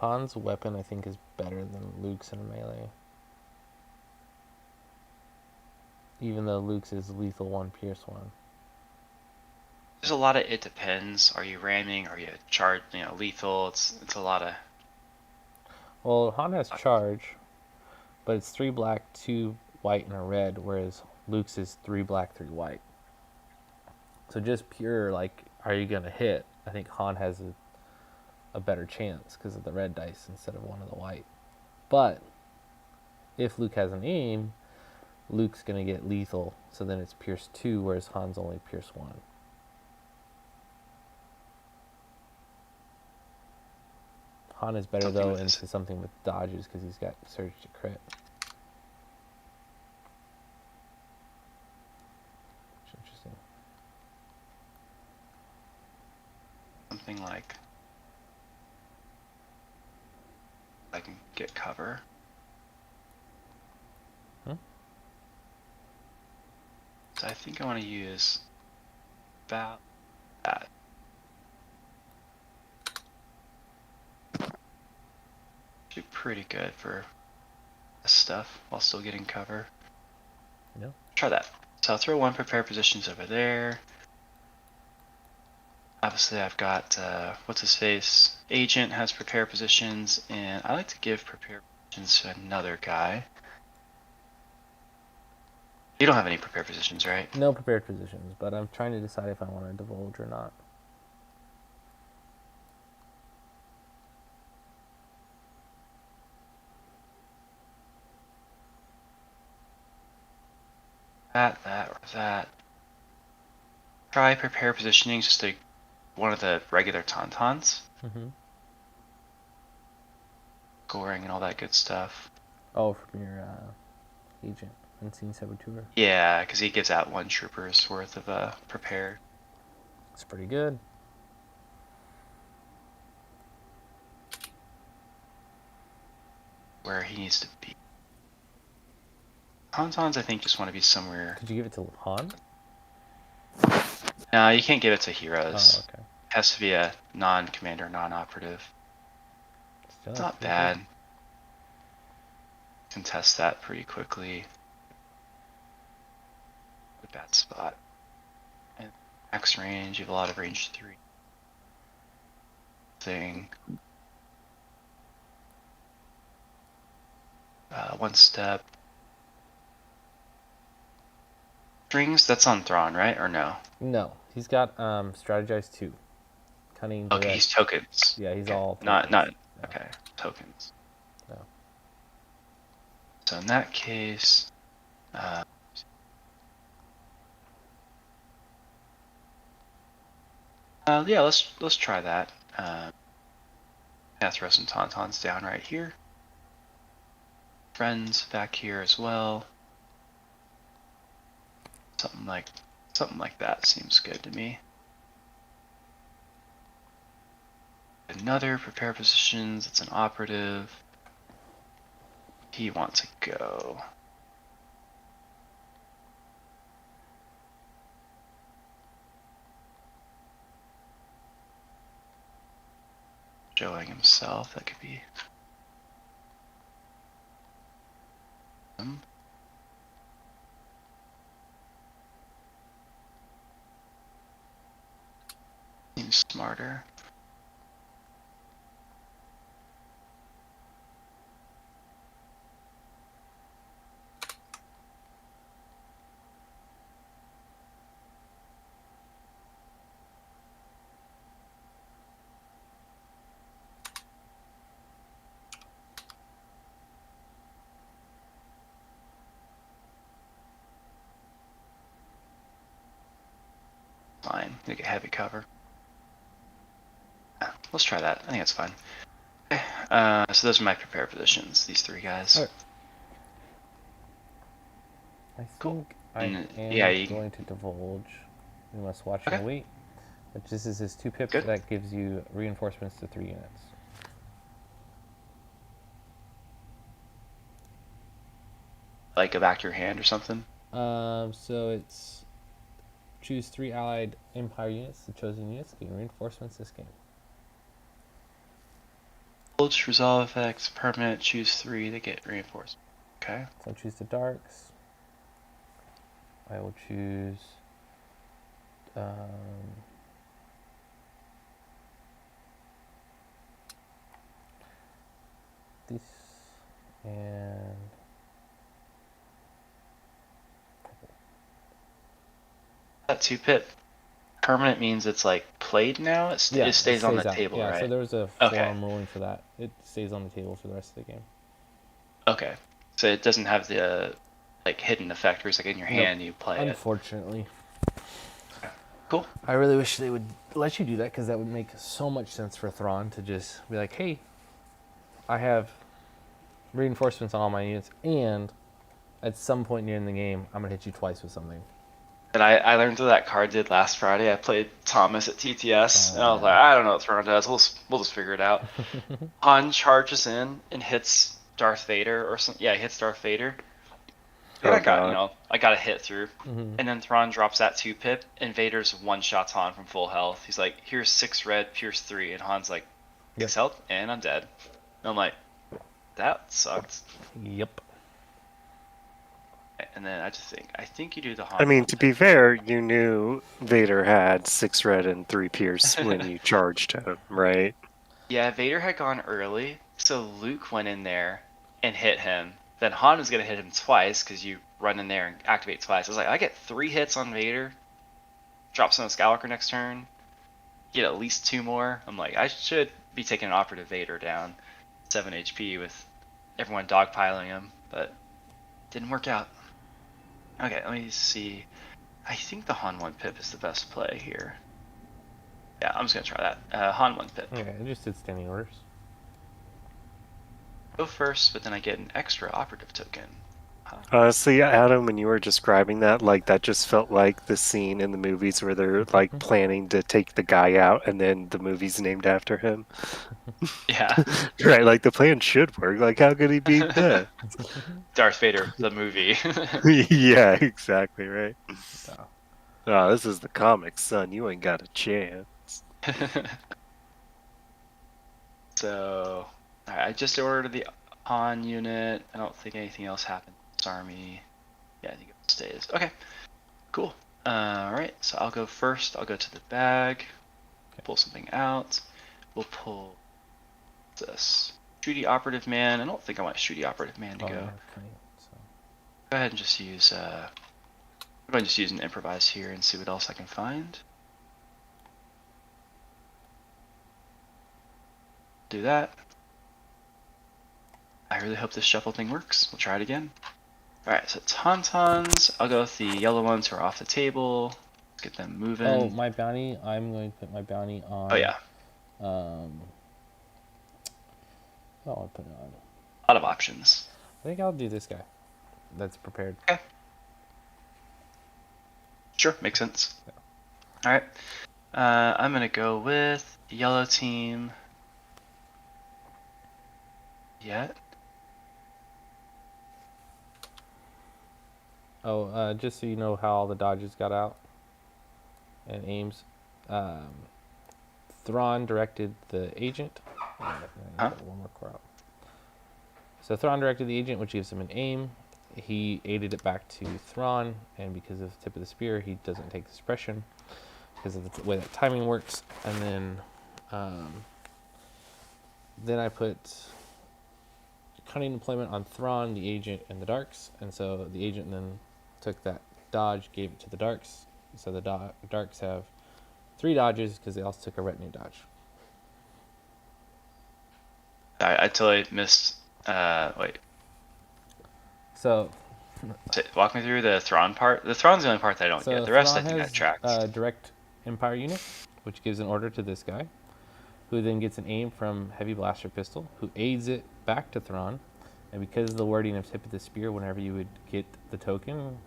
Han's weapon, I think, is better than Luke's in a melee. Even though Luke's is lethal 1, pierce 1. There's a lot of it depends. Are you ramming? Are you charged? Lethal. It's a lot of. Well, Han has charge, but it's 3 black, 2 white, and a red, whereas Luke's is 3 black, 3 white. So just pure, like, are you gonna hit? I think Han has a better chance because of the red dice instead of one of the white. But if Luke has an aim, Luke's gonna get lethal, so then it's pierce 2, whereas Han's only pierce 1. Han is better though into something with dodges because he's got surge to crit. Which is interesting. Something like I can get cover. So I think I want to use about that. Should be pretty good for this stuff while still getting cover. Yeah. Try that. So I'll throw 1 prepare positions over there. Obviously I've got, what's his face? Agent has prepare positions, and I like to give prepare positions to another guy. You don't have any prepared positions, right? No prepared positions, but I'm trying to decide if I want to divulge or not. That, or that. Try prepare positioning just to one of the regular Tauntauns. Mm-hmm. Goring and all that good stuff. Oh, from your agent, Unseen Saboteur. Yeah, because he gives out 1 trooper's worth of prepared. It's pretty good. Where he needs to be. Tauntauns, I think, just want to be somewhere. Could you give it to Han? No, you can't give it to heroes. Oh, okay. It has to be a non-commander, non-operative. Still, It's not bad. Can test that pretty quickly. A bad spot. And max range, you have a lot of range 3. Thing. 1 step. Strings, that's on Thrawn, right? Or no? No, he's got strategize 2. Cunning. Okay, direct. he's tokens. Yeah, he's okay. all tokens. Not yeah. Okay, tokens. No. So in that case, yeah, let's try that. Throw some Tauntauns down right here. Friends back here as well. Something like that seems good to me. Another prepare positions. It's an operative. He wants to go. Showing himself. That could be. Seems smarter. Fine, they get heavy cover. Let's try that. I think that's fine. Okay. So those are my prepare positions. These 3 guys. Right. I think I am going to divulge. You must watch and wait. But this is his 2 pips that gives you reinforcements to 3 units. Like go back to your hand or something? So it's choose 3 allied Empire units, the chosen units, gain reinforcements this game. Resolve effects, permanent, choose 3, they get reinforced. Okay. So I'll choose the darks. I will choose this and that 2 pip. Permanent means it's like played now? It stays on the table, right? Yeah, so there was a forum ruling for that. It stays on the table for the rest of the game. Okay. So it doesn't have the like hidden effect where it's like in your hand you play Unfortunately. Cool. I really wish they would let you do that because that would make so much sense for Thrawn to just be like, hey, I have reinforcements on all my units and at some point near in the game, I'm going to hit you twice with something. And I learned what that card did last Friday. I played Thomas at TTS, and I was like, I don't know what Thrawn does. We'll just figure it out. Han charges in and hits Darth Vader or something. Yeah, he hits Darth Vader. And I got a hit through. Mm-hmm. And then Thrawn drops that 2 pip, and Vader's one-shots Han from full health. He's like, here's 6 red, pierce 3, and Han's like, 6 health, and I'm dead. And I'm like, that sucked. Yep. And then I think you do the Han. I mean, to be fair, you knew Vader had 6 red and 3 pierce when you charged him, right? Yeah, Vader had gone early, so Luke went in there and hit him. Then Han was going to hit him twice because you run in there and activate twice. I was like, I get 3 hits on Vader, drops on the Skywalker next turn, get at least 2 more. I'm like, I should be taking an operative Vader down 7 HP with everyone dogpiling him, but didn't work out. Okay, let me see. I think the Han 1 pip is the best play here. Yeah, I'm just gonna try that. Han 1 pip. Okay, I just did standing orders. Go first, but then I get an extra operative token. See, Adam, when you were describing that, like that just felt like the scene in the movies where they're like planning to take the guy out, and then the movie's named after him. Yeah. Right, like the plan should work. Like, how could he beat that? Darth Vader, the movie. Yeah, exactly right. Oh. Oh, this is the comics, son. You ain't got a chance. So, alright, I just ordered the Han unit. I don't think anything else happened to this army. Yeah, I think it stays. Okay, cool. Alright, so I'll go first. I'll go to the bag, pull something out. We'll pull this. Shooty Operative Man. I don't think I want Shooty Operative Man to go. Yeah, okay, so. Go ahead and just use, I'm going to just use an improvise here and see what else I can find. Do that. I really hope this shuffle thing works. We'll try it again. Alright, so Tauntauns. I'll go with the yellow ones who are off the table. Let's get them moving. Oh, my bounty. I'm going to put my bounty on. Oh, yeah. Oh, I'll put it on. A lot of options. I think I'll do this guy. That's prepared. Okay. Sure, makes sense. Yeah. Alright. I'm going to go with the yellow team. Yet. Oh, just so you know how all the dodges got out and aims. Thrawn directed the agent. Huh? One more core out. So Thrawn directed the agent, which gives him an aim. He aided it back to Thrawn, and because of the tip of the spear, he doesn't take the suppression because of the way that timing works. And then I put cunning deployment on Thrawn, the agent, and the darks, and so the agent then took that dodge, gave it to the darks. So the darks have 3 dodges because they also took a retinue dodge. I totally missed. Wait. So Walk me through the Thrawn part. The Thrawn's the only part that I don't get. The rest Thrawn I think I tracked. Direct Empire unit, which gives an order to this guy, who then gets an aim from Heavy Blaster Pistol, who aids it back to Thrawn. And because of the wording of Tip of the Spear, whenever you would get the token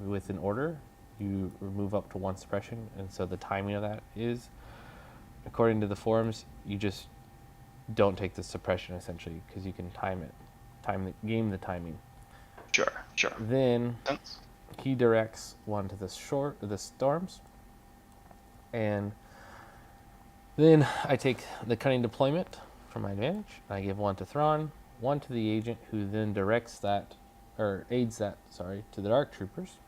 with an order, you remove up to 1 suppression. And so the timing of that is, according to the forums, you just don't take the suppression essentially because you can game the timing. Sure. Then he directs one to the storms, and then I take the cunning deployment for my advantage. I give 1 to Thrawn, 1 to the agent, who then directs that, or aids that, sorry, to the dark troopers,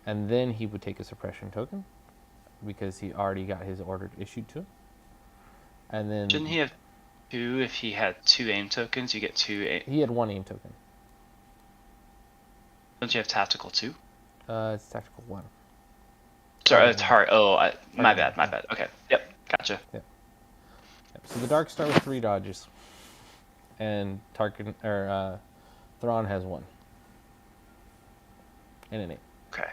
and then he would take a suppression token because he already got his order issued to him. And then Didn't he have 2? If he had 2 aim tokens, you get 2 aim. He had 1 aim token. Don't you have tactical 2? It's tactical 1. Sorry, it's hard. Oh, my bad. Okay, yep, gotcha. Yep. So the darks start with 3 dodges, and Thrawn has 1 and an 8. Okay.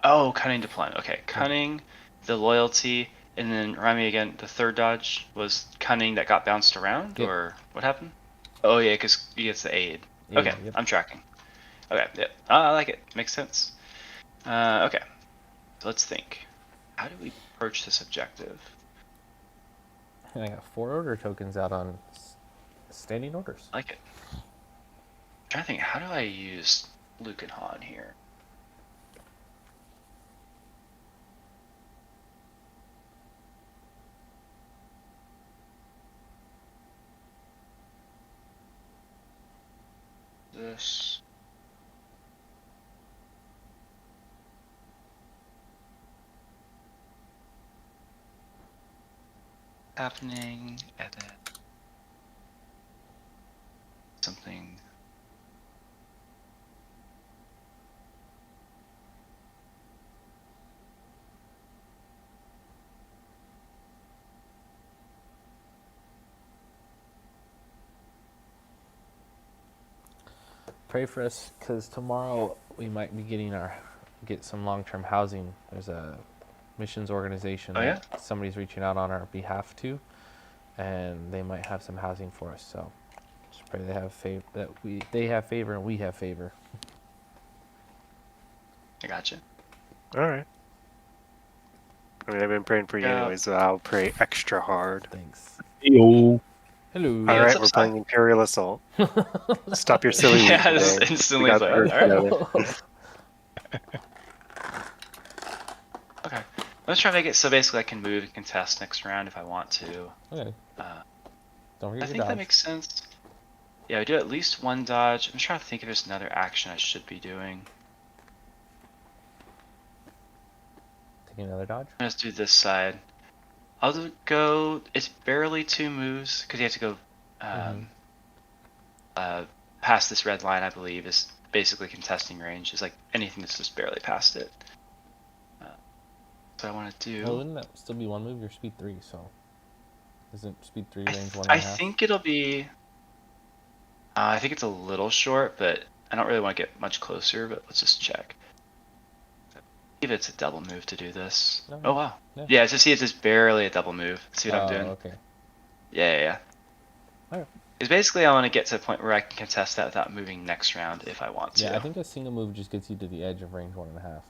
Oh, cunning deployment. Okay, cunning, the loyalty, and then remind me again. The third dodge was cunning that got bounced around, or what happened? Oh yeah, because he gets the aid. Okay, yep. I'm tracking. Okay, yeah, I like it. Makes sense. Okay, so let's think. How do we approach this objective? And I got 4 order tokens out on standing orders. I like it. I'm trying to think. How do I use Luke and Han here? This. Happening, and then something. Pray for us, because tomorrow we might be get some long-term housing. There's a missions organization Oh, that somebody's reaching out on our behalf to, and they might have some housing for us. So just pray they have they have favor and we have favor. I gotcha. All right. I mean, I've been praying for you anyways, so I'll pray extra hard. Thanks. Yo. Hello. All right, we're playing Imperial Assault. Stop your silly yeah, weaving just game. instantly We like, got all right. Okay. Let's try to make it so basically I can move and contest next round if I want to. Okay. Don't forget I think that makes sense. Yeah, we do at least one dodge. I'm trying to think if there's another action I should be doing. Taking another dodge? Let's do this side. I'll go, it's barely 2 moves, because you have to go past this red line, I believe, is basically contesting range. It's like anything that's just barely past it. So I want to do... Well, wouldn't that still be 1 move? You're speed 3, so... Isn't speed 3 range 1.5? I think it'll be... I think it's a little short, but I don't really want to get much closer, but let's just check. I believe it's a double move to do this. No. Oh, wow. Yeah. Yeah, to see it's just barely a double move. See what I'm doing? Okay. Yeah. Okay. Because basically I want to get to a point where I can contest that without moving next round if I want to. Yeah, I think a single move just gets you to the edge of range 1.5.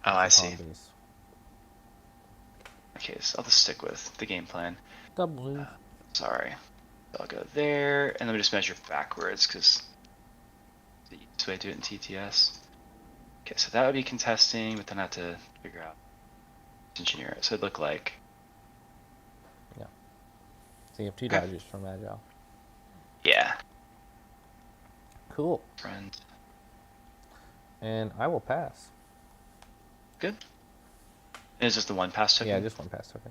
Oh, I see. Base. Okay, so I'll just stick with the game plan. Double move. Sorry. I'll go there, and let me just measure backwards, because the easiest way to do it in TTS. Okay, so that would be contesting, but then I have to figure out engineer it. So it'd look like... Yeah. So you have 2 dodges from Agile. Yeah. Cool. Friend. And I will pass. Good. And it's just the 1 pass token? Yeah, just 1 pass token.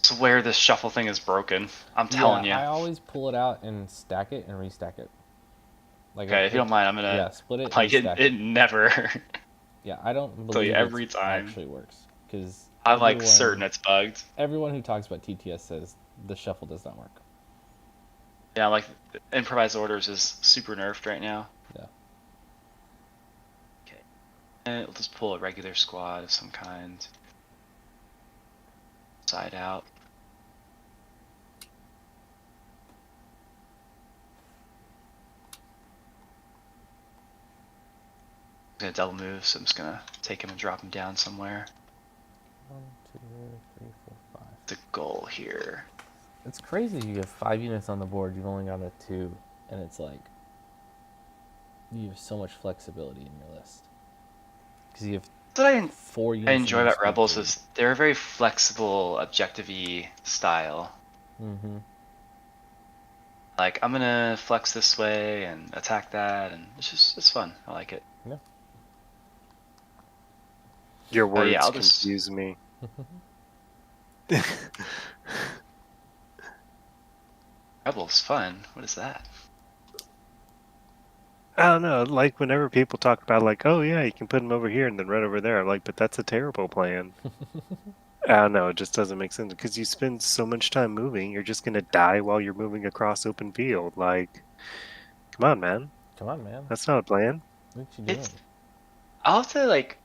So where this shuffle thing is broken, I'm telling you. I always pull it out and stack it and restack it. Like Okay, if you don't mind, I'm gonna... Yeah, split it like, and stack it never... Yeah, I don't So believe every it time. actually works. Because I'm like certain it's bugged. Everyone who talks about TTS says the shuffle does not work. Yeah, like improvised orders is super nerfed right now. Yeah. Okay. And we'll just pull a regular squad of some kind. Side out. I'm gonna double move, so I'm just gonna take him and drop him down somewhere. 1, 2, 3, 4, 5. The goal here. It's crazy. You have 5 units on the board. You've only got a 2, and it's like you have so much flexibility in your list because you have what 4 units. I enjoy about Rebels is they're a very flexible, objective-y style. Mm-hmm. Like I'm gonna flex this way and attack that, and it's fun. I like it. Yeah. Your words yeah, confuse me. Rebels fun. What is that? I don't know. Like whenever people talk about like, oh yeah, you can put them over here and then right over there. I'm like, but that's a terrible plan. I don't know. It just doesn't make sense because you spend so much time moving. You're just gonna die while you're moving across open field. Like, come on, man. Come on, man. That's not a plan. What you doing? I'll have to like.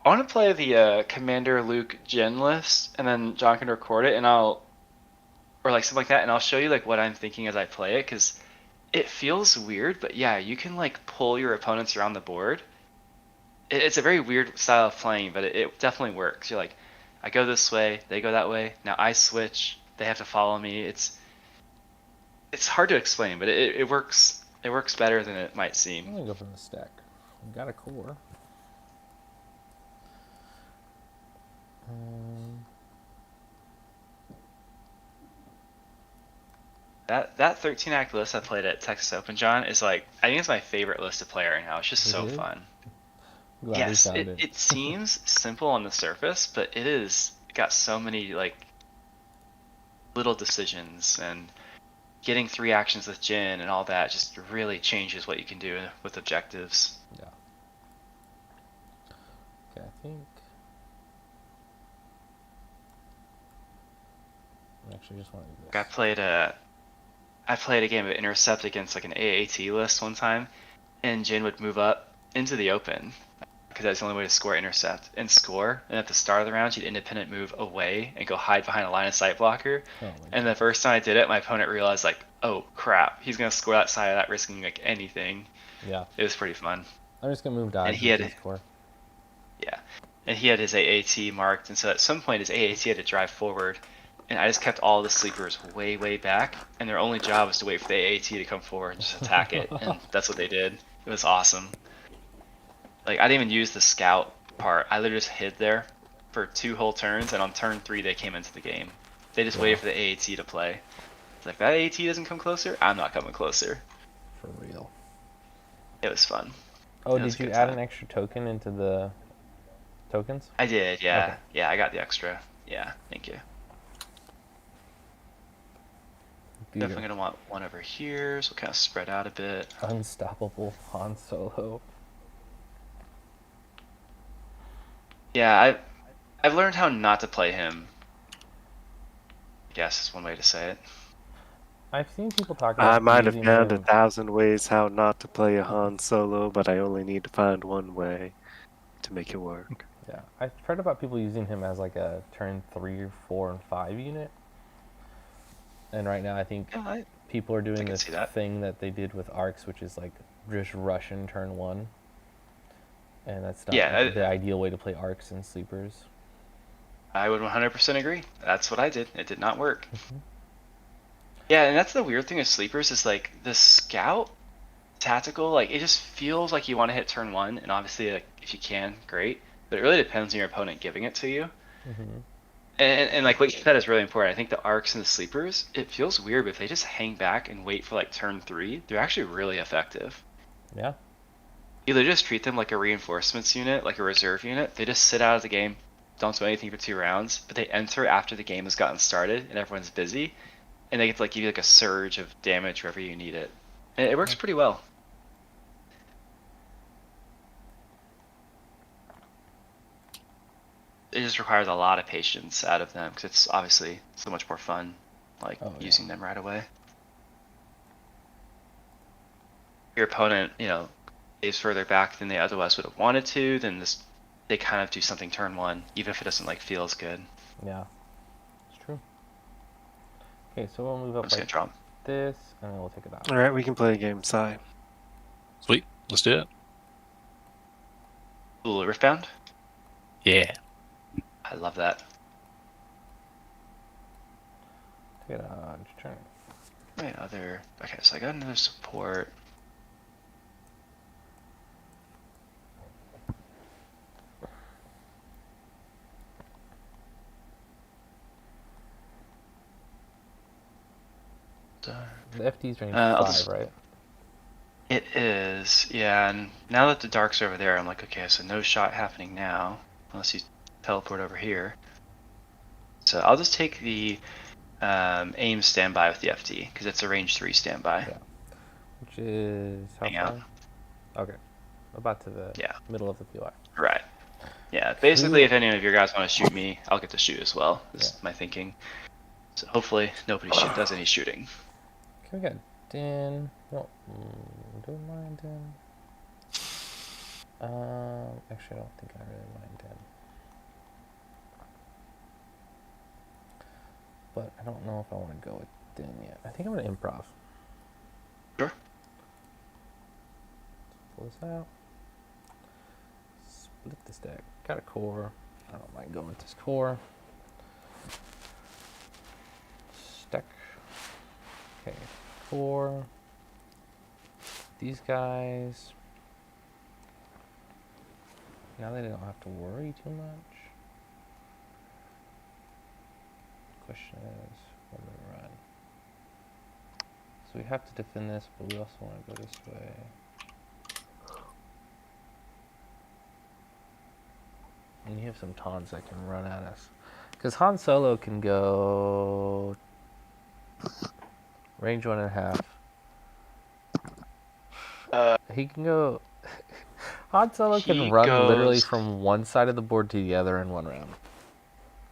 I want to play the Commander Luke Gen list, and then John can record it, and or like something like that, and I'll show you like what I'm thinking as I play it, because it feels weird, but yeah, you can like pull your opponents around the board. It's a very weird style of playing, but it definitely works. You're like, I go this way, they go that way. Now I switch, they have to follow me. It's hard to explain, but it works. It works better than it might I'm seem. gonna go from the stack. I've got a core. That 13 act list I played at Texas Open, John, is like, I think it's my favorite list to play right now. It's just so fun. Yes, it seems simple on the surface, but it is got so many like little decisions, and getting 3 actions with Jin and all that just really changes what you can do with objectives. Yeah. Okay, I think I actually just want to do this. I played a game of Intercept against like an AAT list one time, and Jin would move up into the open. because that's the only way to score intercept and score. And at the start of the round, you'd independent move away and go hide behind a line of sight blocker. And the first time I did it, my opponent realized like, oh crap, he's gonna score that side without risking like anything. Yeah. It was pretty fun. I'm just gonna move dodge. And he had score. Yeah, and he had his AAT marked, and so at some point his AAT had to drive forward. And I just kept all the sleepers way, way back, and their only job was to wait for the AAT to come forward and just attack it, and that's what they did. It was awesome. Like, I didn't even use the scout part. I literally just hid there for 2 whole turns, and on turn 3 they came into the game. They just waited for the AAT to play. It's like, that AAT doesn't come closer? I'm not coming closer. For real. It was fun. Oh, did you add an extra token into the tokens? I did, yeah. Okay. Yeah, I got the extra. Yeah, thank you. Definitely gonna want one over here, so we'll kind of spread out a bit. Unstoppable Han Solo. Yeah, I've learned how not to play him. I guess is one way to say it. I've seen people talk about. I might have found 1,000 ways how not to play a Han Solo, but I only need to find one way to make it work. Yeah, I've heard about people using him as like a turn 3, 4, and 5 unit. And right now, I think people are doing this thing that they did with arcs, which is like just Russian turn 1. And that's not the ideal way to play arcs and sleepers. I would 100% agree. That's what I did. It did not work. Yeah, and that's the weird thing with sleepers is like the scout tactical, like it just feels like you want to hit turn 1, and obviously like if you can, great. But it really depends on your opponent giving it to you. And like what you said is really important. I think the arcs and the sleepers, it feels weird, but if they just hang back and wait for like turn 3, they're actually really effective. Yeah. Either just treat them like a reinforcements unit, like a reserve unit. They just sit out of the game, don't do anything for 2 rounds, but they enter after the game has gotten started and everyone's busy, and they get to like give you like a surge of damage wherever you need it. And it works pretty well. It just requires a lot of patience out of them because it's obviously so much more fun, like using them right away. Your opponent, you know, is further back than they otherwise would have wanted to, then they kind of do something turn 1, even if it doesn't like feel as good. Yeah, it's true. Okay, so we'll move up like this, and then we'll take it out. All right, we can play a game, Sai. Sweet, let's do it. Ooh, Riftbound? Yeah. I love that. Take it out, turn. Wait, okay, so I got another support. The FD's range 5, right? It is, yeah, and now that the darks are over there, I'm like, okay, so no shot happening now, unless you teleport over here. So I'll just take the aim standby with the FD, because it's a range 3 standby. Yeah. Which is how far? Okay. About to the middle of the POI. Right. Yeah, basically if any of your guys want to shoot me, I'll get to shoot as well, is my thinking. So hopefully nobody does any shooting. Okay, we got Din. No, don't mind Din. Actually, I don't think I really mind Din. But I don't know if I want to go with Din yet. I think I'm going to improv. Sure. Pull this out. Split this deck. Got a core. I don't mind going with this core. Stack. Okay. 4. These guys. Now they don't have to worry too much. Question is, what do we run? So we have to defend this, but we also want to go this way. And you have some taunts that can run at us. Because Han Solo can go range 1.5. He can go. Han Solo can run literally from one side of the board to the other in 1 round.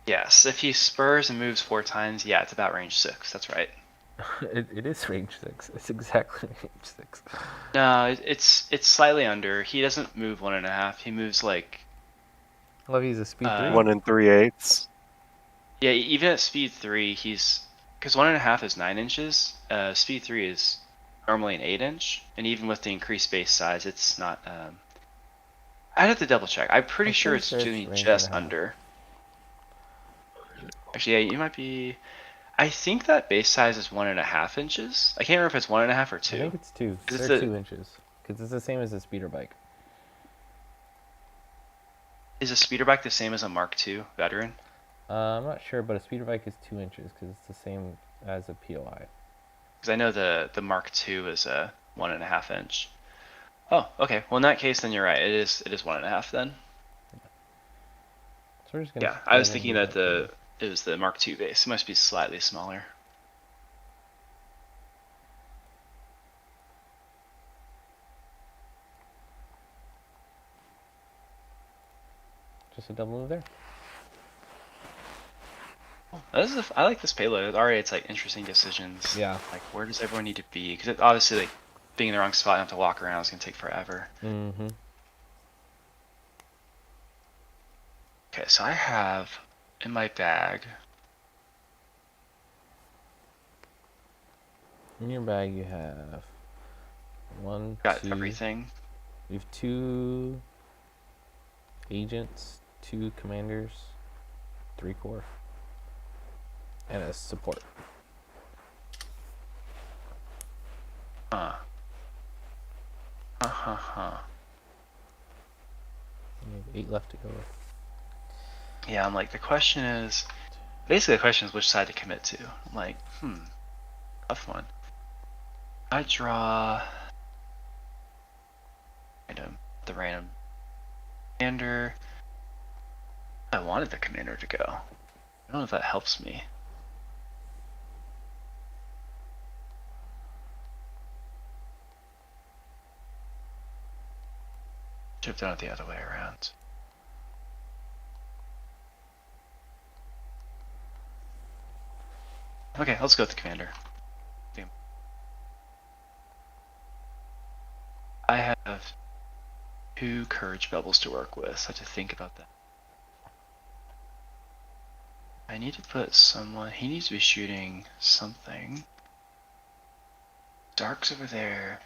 Yes, if he spurs and moves 4 times, yeah, it's about range 6. That's right. It is range 6. It's exactly range 6. No, it's slightly under. He doesn't move 1.5. He moves like. Well, he's a speed 3. 1 3/8. Yeah, even at speed 3, he's because 1.5 is 9 inches. Speed 3 is normally an 8-inch, and even with the increased base size, it's not. I'd have to double check. I'm pretty sure it's doing just under. Actually, yeah, you might be. I think that base size is 1.5 inches. I can't remember if it's 1.5 or 2. I think it's 2. It's They're 2 inches. Because it's the same as a speeder bike. Is a speeder bike the same as a Mark II veteran? I'm not sure, but a speeder bike is 2 inches because it's the same as a POI. Because I know the Mark II is a 1.5 inch. Oh, okay. Well, in that case, then you're right. It is 1.5 then. So we're just gonna. Yeah, I was thinking that it was the Mark II base. It must be slightly smaller. Just a double move there. I like this payload. Already, it's like interesting decisions. Yeah. Like, where does everyone need to be? Because obviously, like, being in the wrong spot and have to walk around is gonna take forever. Mm-hmm. Okay, so I have in my bag. In your bag, you have Got 2. everything. You have 2 agents, 2 commanders, 3 core, and a support. Huh. Huh. And you have 8 left to go. Yeah, I'm like, the question is, basically the question is which side to commit to. I'm like, tough one. I draw the random commander. I wanted the commander to go. I don't know if that helps me. Should have done it the other way around. Okay, let's go with the commander. Damn. I have 2 courage bubbles to work with, so I have to think about that. I need to put someone. He needs to be shooting something. Dark's over there.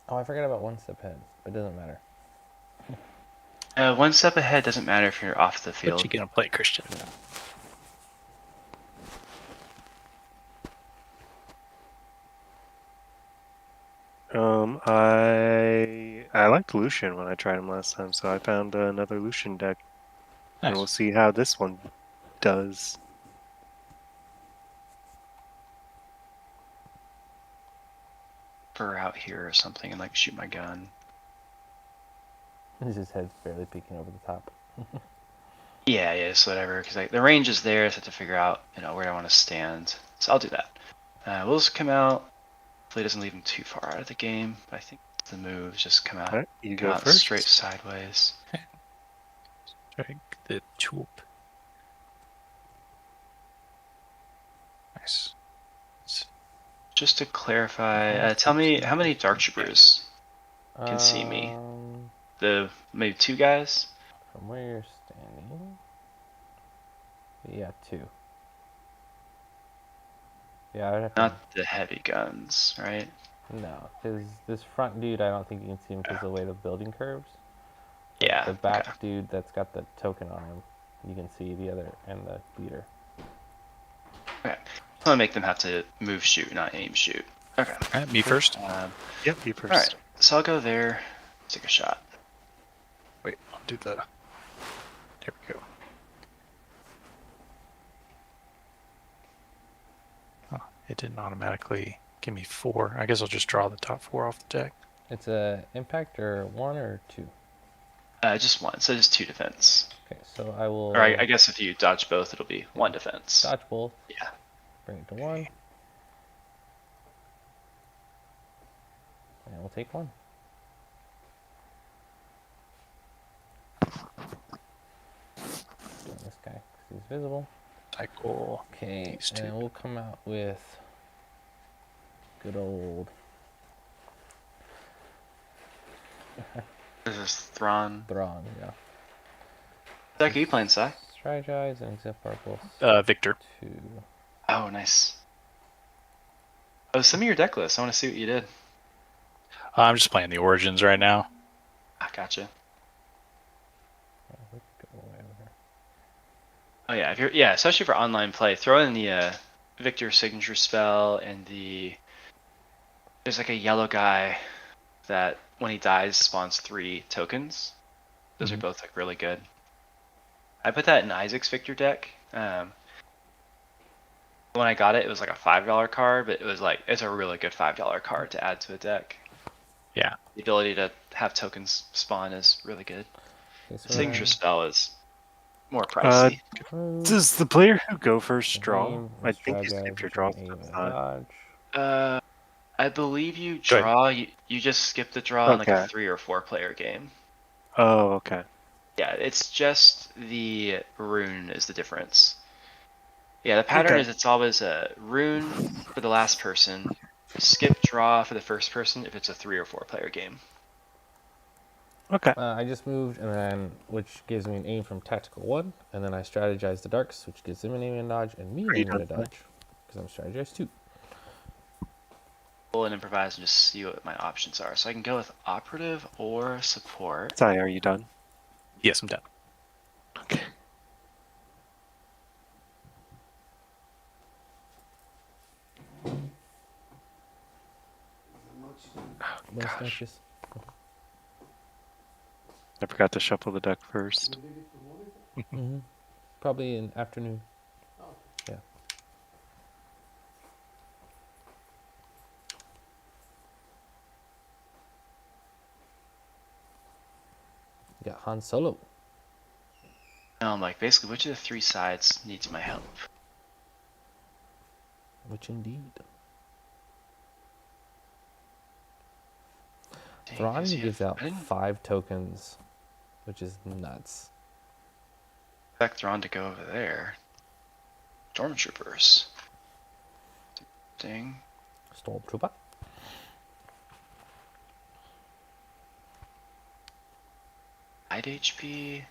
Oh, I forgot about 1 step ahead, but it doesn't matter. 1 step ahead doesn't matter if you're off the field. What you gonna play, Christian? I liked Lucian when I tried him last time, so I found another Lucian deck, Nice. and we'll see how this one does. For out here or something and like shoot my gun. His head's barely peeking over the top. Yeah, so whatever. Because like the range is there, so I have to figure out where I want to stand. So I'll do that. We'll just come out. Hopefully, it doesn't leave him too far out of the game. But I think the moves just come out. All right, you come go out first. Straight sideways. Strike the tulip. Nice. Just to clarify, tell me how many Dark Troopers can see me. Maybe 2 guys. From where you're standing. Yeah, 2. Yeah, I'd have to. Not the heavy guns, right? No, because this front dude, I don't think you can see him because of the way the building curves. But Yeah. the back dude that's got the token on him, you can see the other and the leader. Okay. I want to make them have to move shoot, not aim shoot. Okay. All right, me first. Yep, you first. All right. So I'll go there. Take a shot. Wait, I'll do the. There we go. Oh, it didn't automatically give me 4. I guess I'll just draw the top 4 off the deck. It's a impact or 1 or 2. Just 1. So just 2 defense. Okay, so I will. Or I guess if you dodge both, it'll be 1 defense. Dodge both. Yeah. Bring it to 1. And we'll take 1. This guy, because he's visible. cycle. Okay, These two. and we'll come out with good old This is Thrawn. Thrawn, yeah. Zach, are you playing Zach? Strategize and accept purple. Victor. 2. Oh, nice. Oh, send me your deck list. I want to see what you did. I'm just playing the Origins right now. I gotcha. Go away over here. Oh yeah, if you're especially for online play, throw in the Victor signature spell and there's like a yellow guy that when he dies spawns 3 tokens. Those are both like really good. I put that in Isaac's Victor deck. When I got it, it was like a $5 card, but it's a really good $5 card to add to a deck. Yeah. The ability to have tokens spawn is really good. Okay, The signature spell is more pricey. Does the player who go first draw? Aim, I think you strategize, skip your which one draws. aim to the and side. dodge. I believe you Go ahead. draw. You just skip the draw in like a Okay. 3 or 4 player game. Oh, okay. Yeah, it's just the rune is the difference. Yeah, the pattern Okay. is it's always a rune for the last person, skip draw for the first person if it's a 3 or 4 player game. Okay. I just moved, and then which gives me an aim from tactical 1, and then I strategize the darks, which gives them an aim and dodge, and me an you aim and a done? dodge, because I'm strategized 2. Pull and improvise and just see what my options are. So I can go with operative or support. Ty, are you done? Yes, I'm done. Okay. Oh, gosh. I forgot to shuffle the deck first. Probably in afternoon. Yeah. You got Han Solo. Now I'm like, basically, which of the 3 sides needs my help? Which indeed. Dang, Thrawn 'cause you gives have- out I didn't 5 tokens, which is nuts. expect Thrawn to go over there. Stormtroopers. Dang. Stormtrooper. Light HP.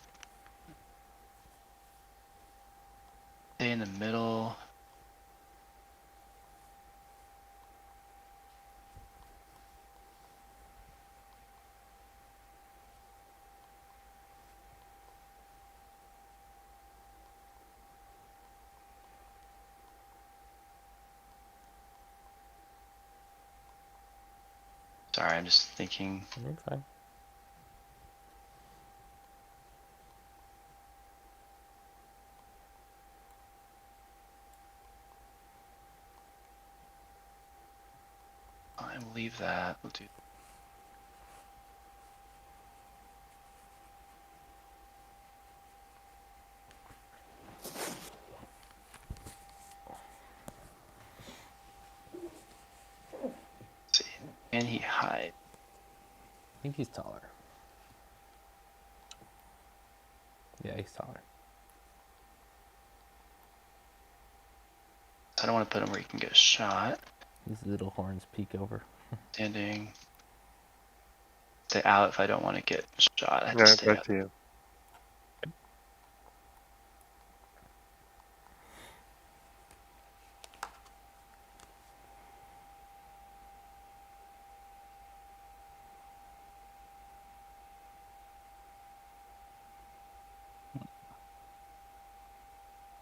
Stay in the middle. Sorry, I'm just thinking. You're fine. I will leave that. We'll do. Let's see. Can he hide? I think he's taller. Yeah, he's taller. I don't want to put him where he can get a shot. His little horns peek over. Standing. Stay out if I don't want to get shot. I have to Alright, stay back out. to you.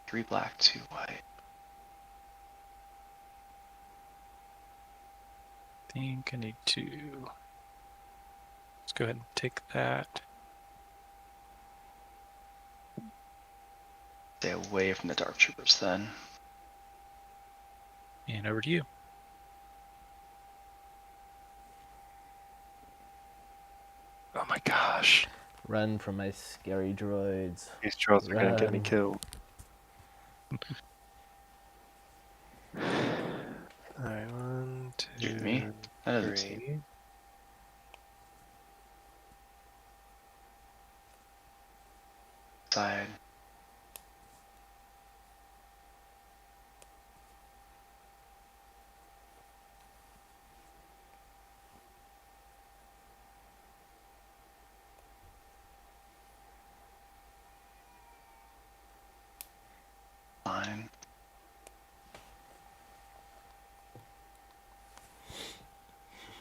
Three black, 2 white. I think I need to. Let's go ahead and take that. Stay away from the dark troopers then. And over to you. Oh my gosh. Run from my scary droids. These trolls are gonna get me Run. killed. Alright, 1, 2, Shoot me? That doesn't seem. 3. Side.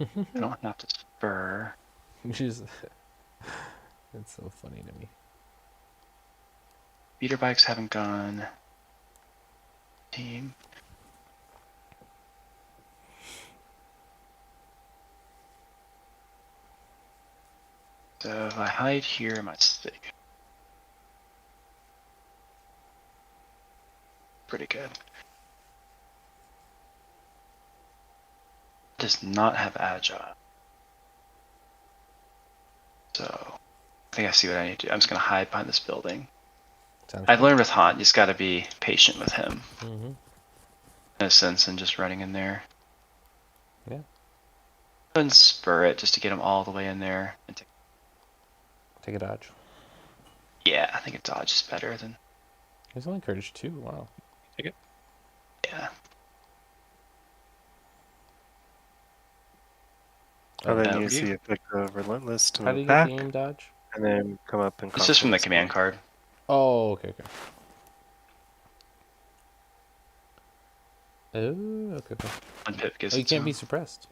I don't have to spur. It's so funny to me. Beater bikes haven't gone. Team. So if I hide here, am I safe? Pretty good. Does not have agile. So I think I see what I need to do. I'm just gonna hide behind this building. I've learned with Haunt, you just gotta be patient with him. Mm-hmm. No sense in just running in there. Yeah. And spur it just to get him all the way in there and take a dodge. Yeah, I think a dodge is better than. He's only courage 2. Wow. Take it. Yeah. And then over use to the you. effect of Relentless to How do move you back, get the aim dodge? and then come up and It's just from the conquer command card. Oh, okay. Oh, okay. One pip gives Oh, you it to can't be him. suppressed.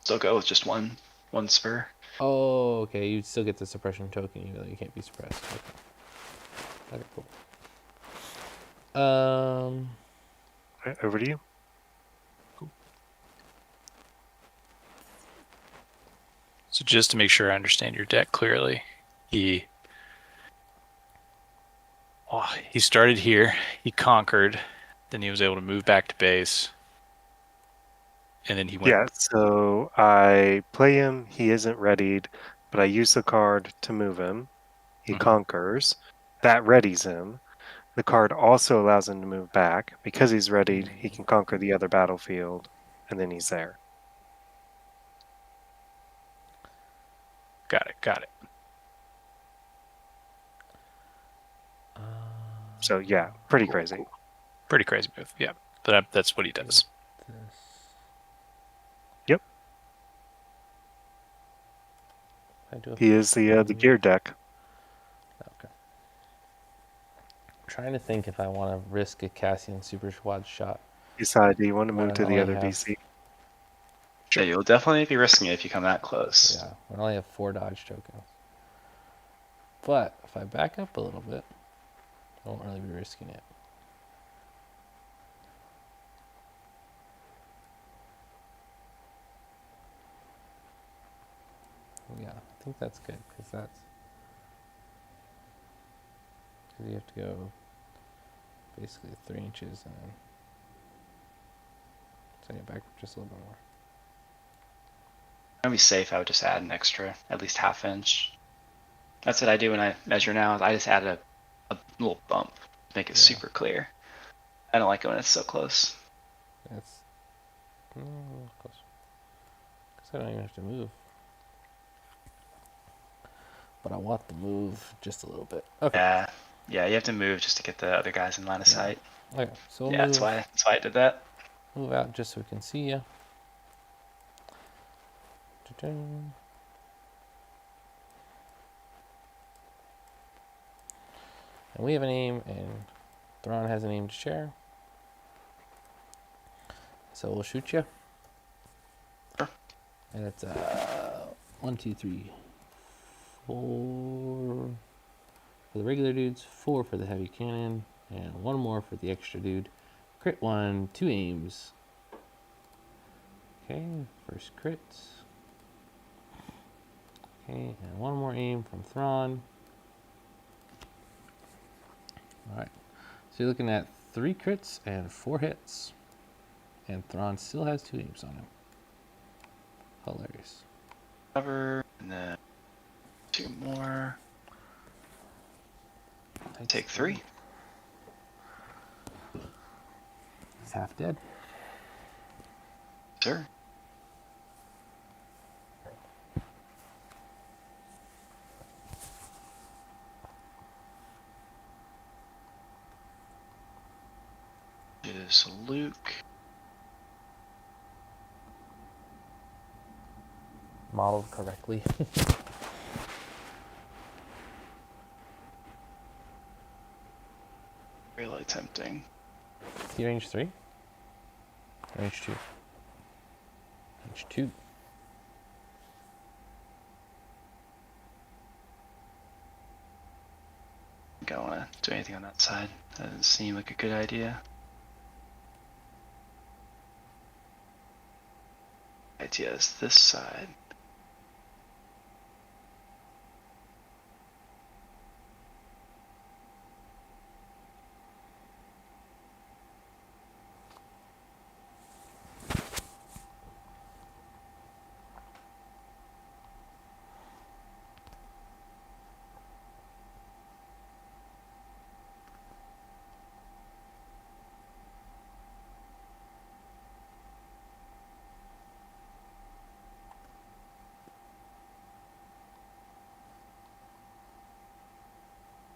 So go with just one spur. Oh, okay. You still get the suppression token, even though you can't be suppressed. Okay, cool. Right, over to you. So just to make sure I understand your deck clearly, he started here, he conquered, then he was able to move back to base, and then he went. Yeah, so I play him, he isn't readied, but I use the card to move him. He conquers. That readies him. The card also allows him to move back. Because he's readied, he can conquer the other battlefield, and then he's there. Got it. So yeah, pretty crazy. Cool. Pretty crazy move. Yeah, but that's what he does. Yep. He is the gear deck. Okay. I'm trying to think if I want to risk a Cassian Super Squad shot. Decide, do you want to When move I to the only other have- DC? Yeah, you'll definitely be risking it if you come that close. Yeah, I only have 4 dodge tokens. But if I back up a little bit, I won't really be risking it. Yeah, I think that's good because you have to go basically 3 inches and then send it back just a little bit more. To be safe, I would just add an extra, at least ½ inch. That's what I do when I measure now. I just add a little bump to make it super clear. I don't like it when it's so close. It's close. Because I don't even have to move. But I want the move just a little bit. Okay. Yeah, you have to move just to get the other guys in line of sight. Okay, so we'll Yeah, move, that's why I did that. move out just so we can see you. And we have an aim, and Thrawn has an aim to share. So we'll shoot you. Sure. And it's 1, 2, 3, 4 for the regular dudes, 4 for the heavy cannon, and 1 more for the extra dude. Crit 1, 2 aims. Okay, first crit. Okay, and 1 more aim from Thrawn. Alright, so you're looking at 3 crits and 4 hits. And Thrawn still has 2 aims on him. Hilarious. Cover, and then 2 more. Take 3. He's half dead. Sir. Is Luke. Modeled correctly. Really tempting. He range 3? Range 2. Range 2. I don't want to do anything on that side. That doesn't seem like a good idea. Idea is this side.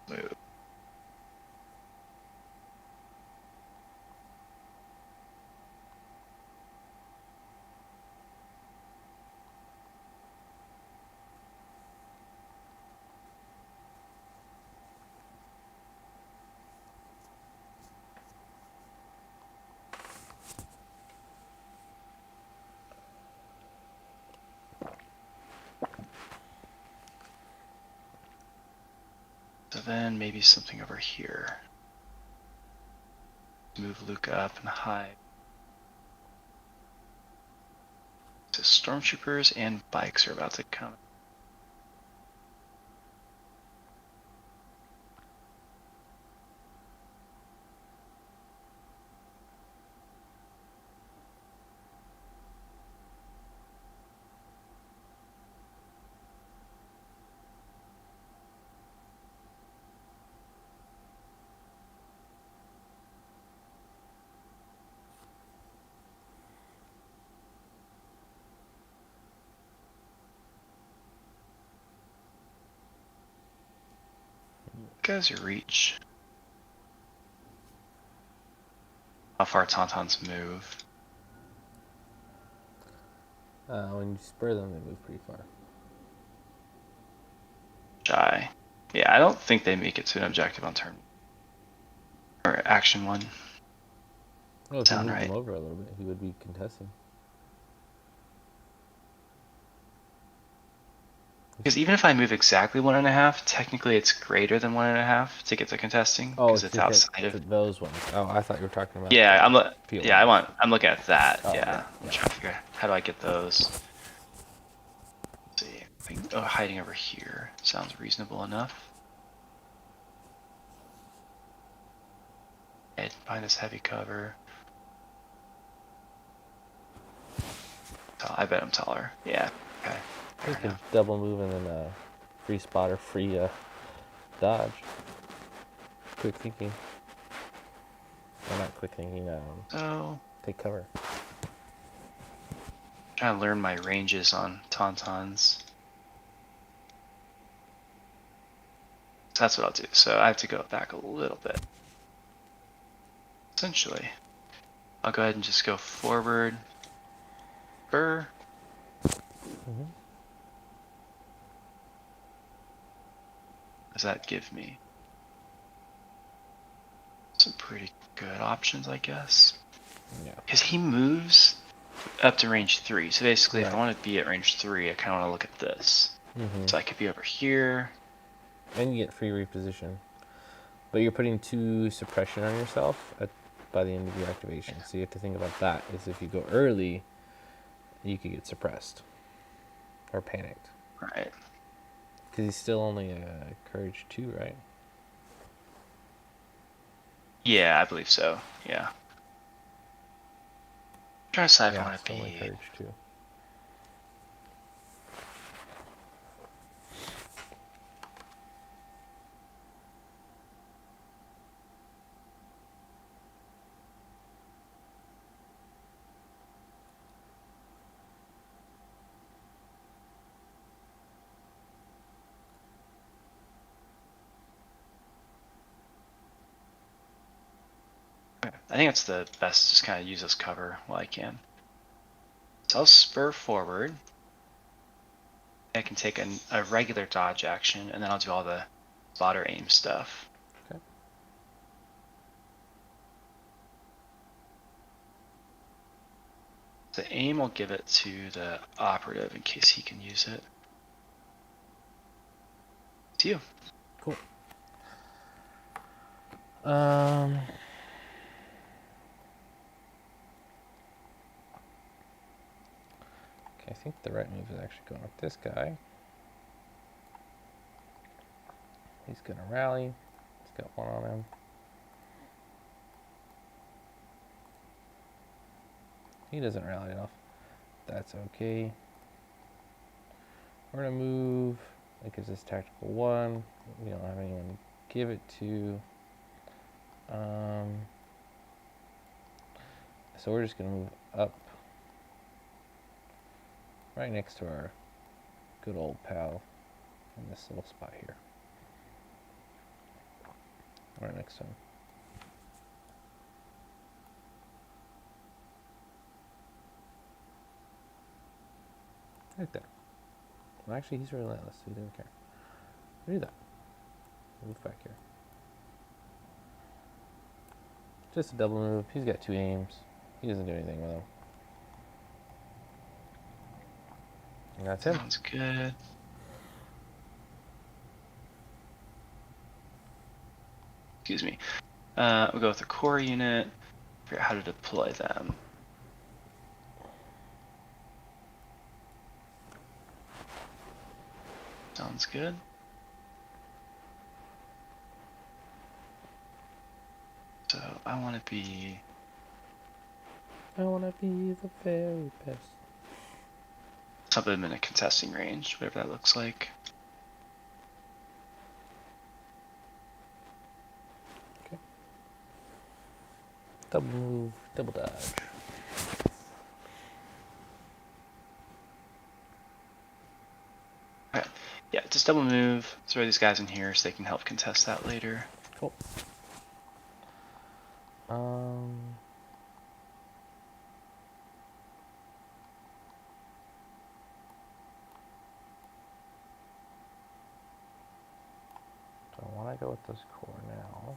Move. So then maybe something over here. Move Luke up and hide. So stormtroopers and bikes are about to come. Guys, your reach. How far Tauntauns move. When you spur them, they move pretty far. Shy. Yeah, I don't think they make it to an objective on turn. Or action 1. Well, if you Sound move right. him over a little bit, he would be contesting. Because even if I move exactly 1.5, technically it's greater than 1.5 to get to contesting. Because it's outside of those ones. Oh, I thought you were talking about. Yeah, I'm POI. looking at that. Oh, yeah. I'm yeah. trying to figure out how do I get those. Let's see. I think, hiding over here sounds reasonable enough. And find this heavy cover. I bet I'm taller. Yeah. Okay. You Fair can enough. double move and then free spot or free dodge. Quick thinking. Well, not quick thinking. So Take cover. trying to learn my ranges on Tauntauns. So that's what I'll do. So I have to go back a little bit. Essentially, I'll go ahead and just go forward. Burr. Mm-hmm. What does that give me? Some pretty good options, I guess. Yeah. Because he moves up to range 3. So basically, if I Right. want to be at range 3, I kind of want to look at this. Mm-hmm. So I could be over here. And you get free reposition. But you're putting 2 suppression on yourself by the end of your activation. So you have to think about that. Is if you go early, you could get suppressed. Or panicked. Right. Because he's still only a Courage 2, right? Yeah, I believe so. Yeah. I'm trying to decide if I want to still only be. Courage 2. I think it's the best. Just kind of use this cover while I can. So I'll spur forward. I can take a regular dodge action, and then I'll do all the spotter aim stuff. The aim will give it to the operative in case he can use it. It's you. Cool. Okay, I think the right move is actually going with this guy. He's gonna rally. He's got one on him. He doesn't rally enough. That's okay. We're gonna move. That gives us tactical 1. We don't have anyone to give it to. So we're just gonna move up right next to our good old pal in this little spot here. Right next to him. Right there. Well, actually, he's relentless, so he doesn't care. Do that. Move back here. Just a double move. He's got 2 aims. He doesn't do anything with them. And that's him. Sounds good. Excuse me. We'll go with the core unit. Figure out how to deploy them. Sounds good. So I want to be the very best. something in a contesting range, whatever that looks like. Okay. Double move, double dodge. Okay. Yeah, just double move. Throw these guys in here so they can help contest that later. Cool. So I want to go with this core now,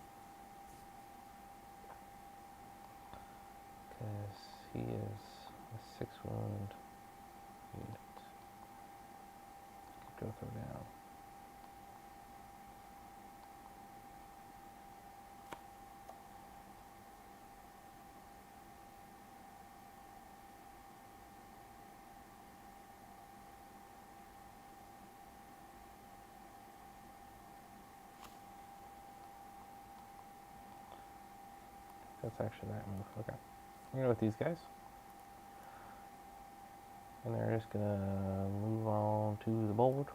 because he is a 6 wound unit. Go throw down. That's actually that move. Okay. I'm gonna go with these guys. And they're just gonna move on to the board.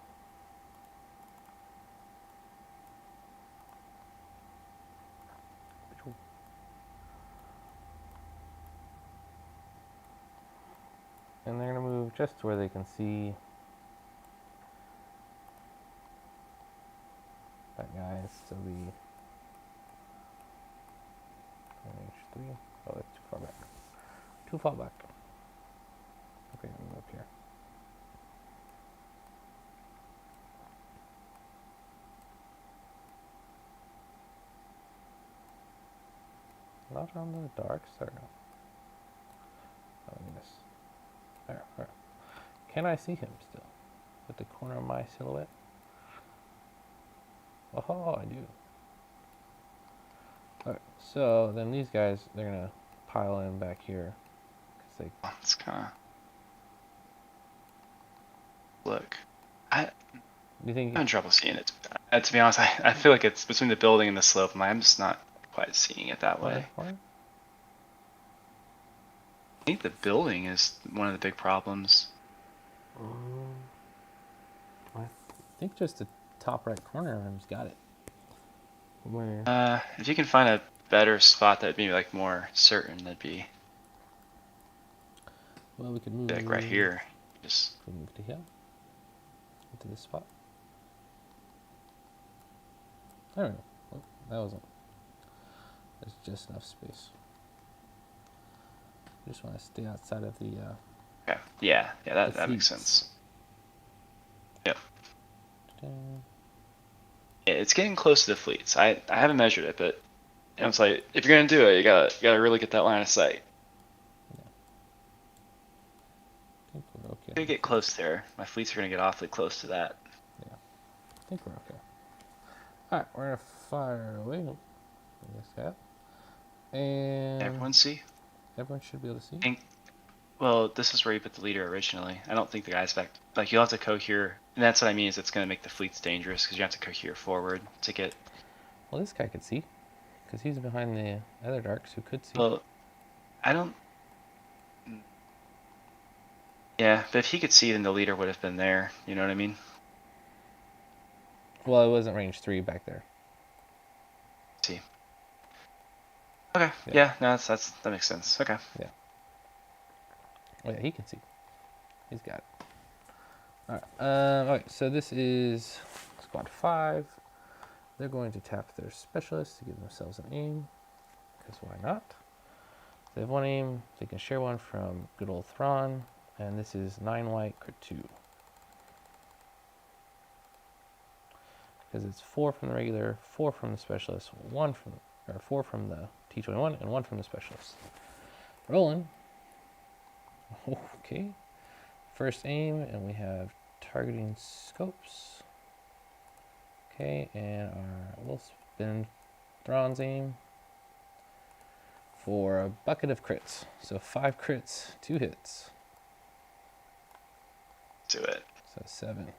And they're gonna move just to where they can see that guy is still the H3. Oh, that's too far back. Too far back. Okay, I'm gonna move up here. Not on the dark side. Oh, yes. There. Can I see him still? With the corner of my silhouette? Oh, I do. Alright, so then these guys, they're gonna pile in back here. Cause they... It's kind of... Look. I'm having trouble seeing it. To be honest, I feel like it's between the building and the slope. I'm just not quite seeing it that way. Corner? I think the building is one of the big problems. I think just the top right corner of him's got it. Where? If you can find a better spot that'd be like more certain, that'd be Well, we could move like right here. Just move to here. Into this spot. I don't know. Well, that wasn't. There's just enough space. I just want to stay outside of the. okay. Yeah, that makes sense. Yep. Yeah, it's getting close to the fleets. I haven't measured it, but it's like if you're gonna do it, you gotta really get that line of sight. Gonna get close there. My fleets are gonna get awfully close to that. I think we're okay. Alright, we're gonna fire away. Nope. This guy. And Everyone see? everyone should be able to see. Well, this is where you put the leader originally. I don't think the guy's back. Like, you'll have to cohere. And that's what I mean, is it's going to make the fleets dangerous, because you have to cohere forward to get... Well, this guy could see, because he's behind the other darks who could see. Well, I don't... Yeah, but if he could see, then the leader would have been there. You know what I mean? Well, it wasn't range 3 back there. See. Okay, yeah, no, that makes sense. Okay. Yeah. Oh yeah, he can see. He's got it. Alright, alright, so this is squad 5. They're going to tap their specialist to give themselves an aim, because why not? They have 1 aim, they can share 1 from good old Thrawn, and this is 9 white, crit 2. Because it's 4 from the regular, 4 from the specialist, 4 from the T21, and 1 from the specialist. Rolling. Okay. First aim, and we have targeting scopes. Okay, and we'll spin Thrawn's aim for a bucket of crits. So 5 crits, 2 hits. Do it. So 7.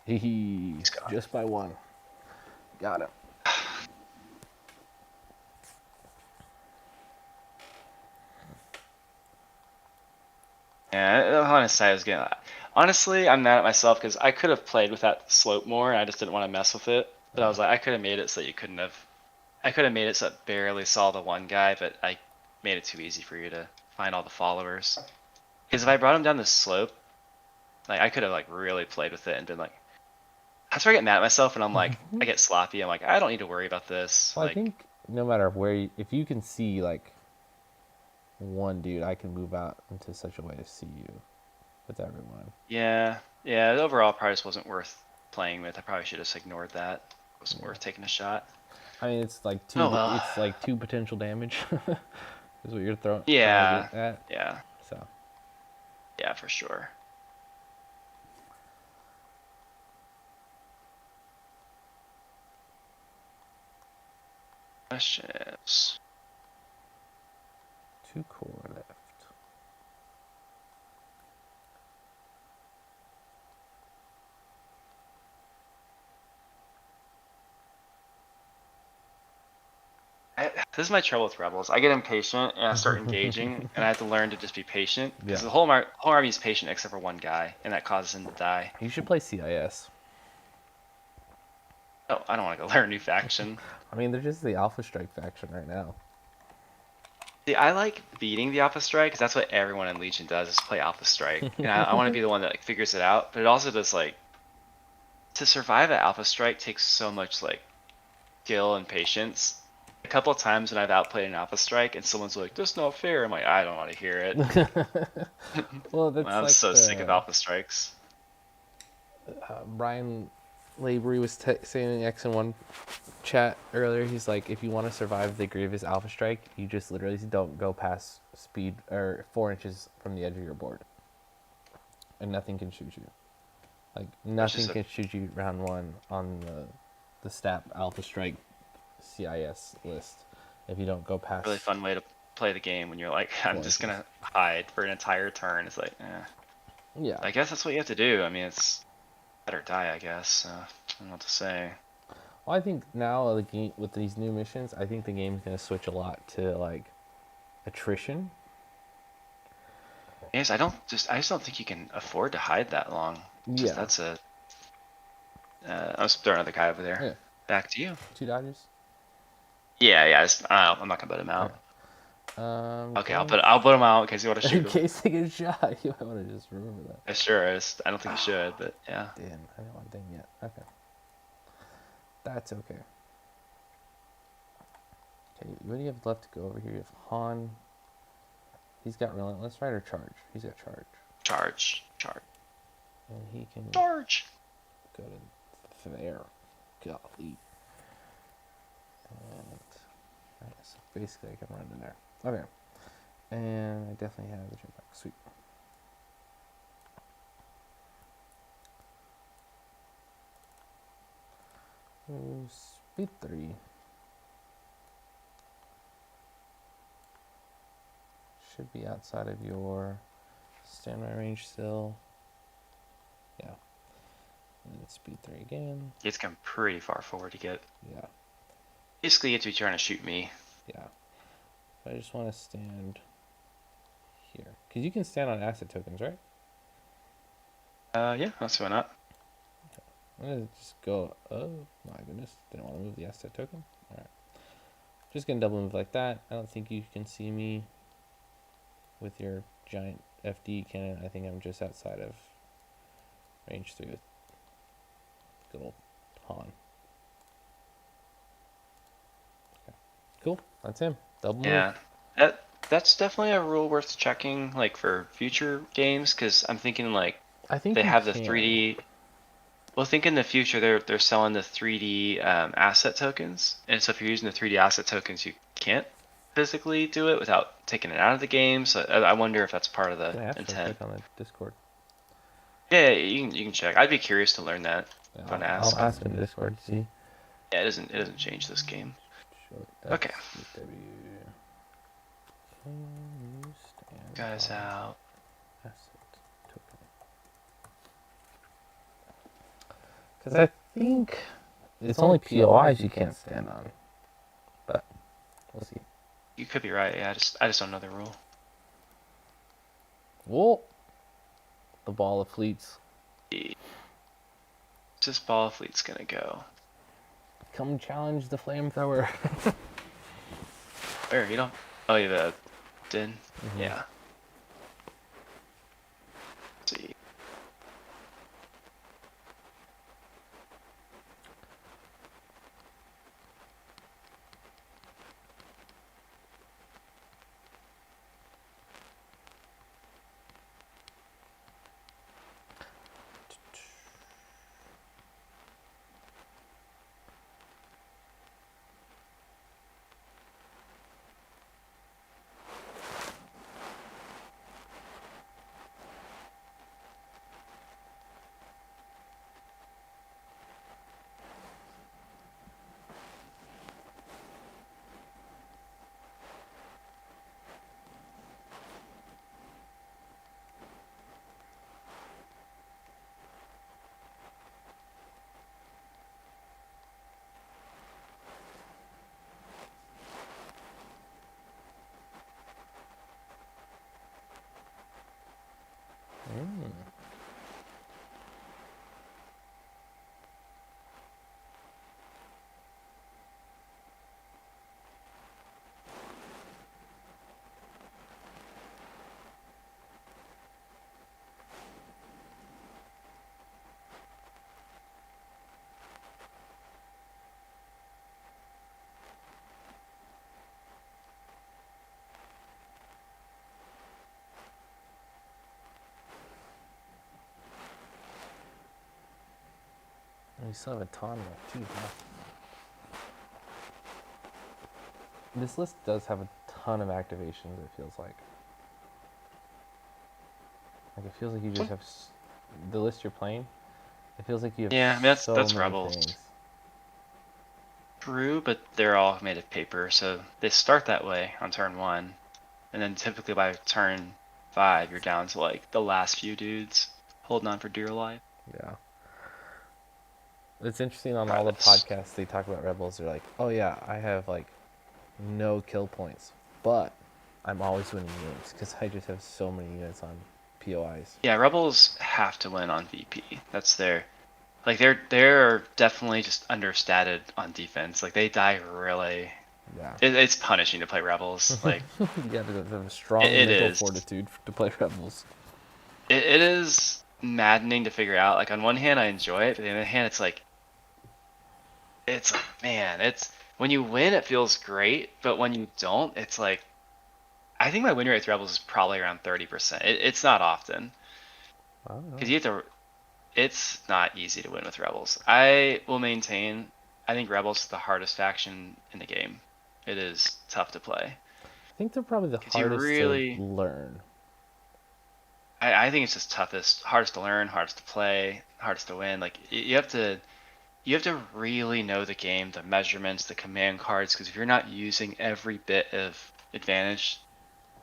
He's just by 1. Got him. Yeah, honestly, I'm mad at myself because I could have played with that slope more, and I just didn't want to mess with it. But I was like, I could have made it so you couldn't have. I could have made it so it barely saw the one guy, but I made it too easy for you to find all the followers. Because if I brought him down the slope, like I could have like really played with it and been like, that's where I get mad at myself, and I'm like, I get sloppy. I'm like, I don't need to worry about this. Well, like, I think no matter where, if you can see like one dude, I can move out into such a way to see you with everyone. yeah, the overall price wasn't worth playing with. I probably should have just ignored that. It wasn't worth taking a shot. I mean, it's like 2. Oh, well. It's like 2 potential damage. Is what you're throwing. Yeah. At. Yeah. So. Yeah, for sure. Questions. 2 core left. This is my trouble with Rebels. I get impatient and I start engaging, and I have to learn to just be patient. Because Yeah. the whole army is patient except for one guy, and that causes him to die. You should play CIS. Oh, I don't want to go learn a new faction. I mean, they're just the Alpha Strike faction right now. See, I like beating the Alpha Strike because that's what everyone in Legion does, is play Alpha Strike. And I want to be the one that like figures it out. But it also does like, to survive at Alpha Strike takes so much like skill and patience. A couple of times when I've outplayed an Alpha Strike and someone's like, "That's not fair," I'm like, I don't want to hear it. Well, that's I'm like so sick of Alpha Strikes. Brian Labory was saying in X and 1 chat earlier. He's like, if you want to survive the Grievous Alpha Strike, you just literally don't go past speed or 4 inches from the edge of your board, and nothing can shoot you. Like nothing can shoot you round 1 on the stat Alpha Strike CIS list if you don't go past. Really fun way to play the game when you're like, I'm just gonna hide for an entire turn. It's like, Yeah. I guess that's what you have to do. I mean, it's better die, I guess. I don't know what to say. Well, I think now the game, with these new missions, I think the game's gonna switch a lot to like attrition. Yes, I just don't think you can afford to hide that long. Yeah. That's a. I'm just throwing another guy over there. Yeah. Back to you. 2 dodges. Yeah. I'm not gonna put him out. Okay, Okay. I'll put him out in case you want to shoot In him. case they get shot, you might want to just remember that. Yeah, sure. I don't think you should, but yeah. Damn, I didn't want to ding yet. Okay. That's okay. Okay, what do you have left to go over here? You have Han. He's got Relentless, right? Or Charge? He's got Charge. Charge. And he can Charge. go to there. Golly. And right, so basically I can run to there. Okay. And I definitely have the jetpack. Sweet. Speed 3. Should be outside of your standby range still. Yeah. And then speed 3 again. It's come pretty far forward to get. Yeah. Basically, you have to be trying to shoot me. Yeah. I just want to stand here. Because you can stand on asset tokens, right? Yeah, that's why not. I'm going to just go, oh my goodness. Didn't want to move the asset token. Alright. Just going to double move like that. I don't think you can see me with your giant FD cannon. I think I'm just outside of range 3 with good old Han. Okay. Cool. That's him. Double move. Yeah, that's definitely a rule worth checking, like for future games, because I'm thinking like I think they you have the can. 3D. Well, think in the future they're selling the 3D asset tokens, and so if you're using the 3D asset tokens, you can't physically do it without taking it out of the game. So I wonder if that's part of the Can I ask real intent. quick on the Discord? Yeah, you can check. I'd be curious to learn that. Yeah, Fun to I'll ask. ask in Discord to see. Yeah, it doesn't change this game. Okay. Guys out. Because I think it's only POIs you can't stand on, but we'll see. You could be right. Yeah, I just don't know the rule. Whoa! The ball of fleets. This ball of fleet's gonna go. Come challenge the flamethrower. Where you don't? Oh, yeah, the Din. Mhm. Yeah. Let's see. We still have a ton left too, huh? This list does have a ton of activations, it feels like. Like, it feels like you just have... the list you're playing, it feels like you have Yeah, I mean, that's so many Rebels. things. True, but they're all made of paper, so they start that way on turn 1, and then typically by turn 5, you're down to like the last few dudes holding on for dear life. Yeah. It's interesting on all the podcasts they talk about Rebels. They're like, oh yeah, I have like no kill points, but I'm always winning units because I just have so many units on POIs. Yeah, Rebels have to win on VP. That's their, like they're definitely just understated on defense. Like they die really. Yeah. It's punishing to play Rebels. Like you got to have a strong mental fortitude to play Rebels. It is maddening to figure out. Like on one hand, I enjoy it, but on the other hand, it's like, man, it's when you win, it feels great, but when you don't, it's like, I think my win rate with Rebels is probably around 30%. It's not often because you have to. It's not easy to win with Rebels. I will maintain. I think Rebels is the hardest faction in the game. It is tough to play. I think they're probably the hardest to learn. I think it's just hardest to learn, hardest to play, hardest to win. Like you have to you have to really know the game, the measurements, the command cards, because if you're not using every bit of advantage,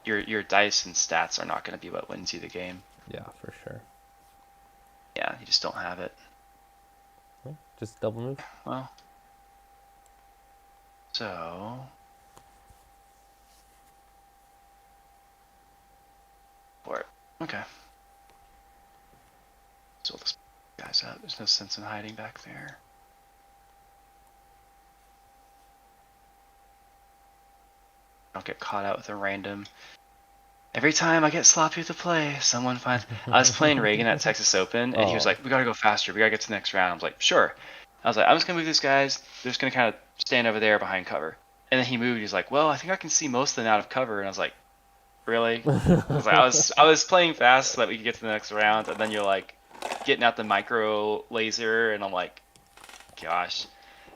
your dice and stats are not going to be what wins you the game. Yeah, for sure. Yeah, you just don't have it. Well, just double move. Well, so for it. Okay. So we'll just guys up. There's no sense in hiding back there. Don't get caught out with a random. Every time I get sloppy with the play, someone finds. I was playing Reagan at Texas Open, and he was like, "We gotta go faster. We gotta get to the next round." I was like, "Sure." I was like, "I'm just gonna move these guys. They're just gonna kind of stand over there behind cover." And then he moved. He's like, "Well, I think I can see most of them out of cover." And I was like, "Really?" I was playing fast so that we could get to the next round, and then you're like getting out the micro laser, and I'm like, "Gosh."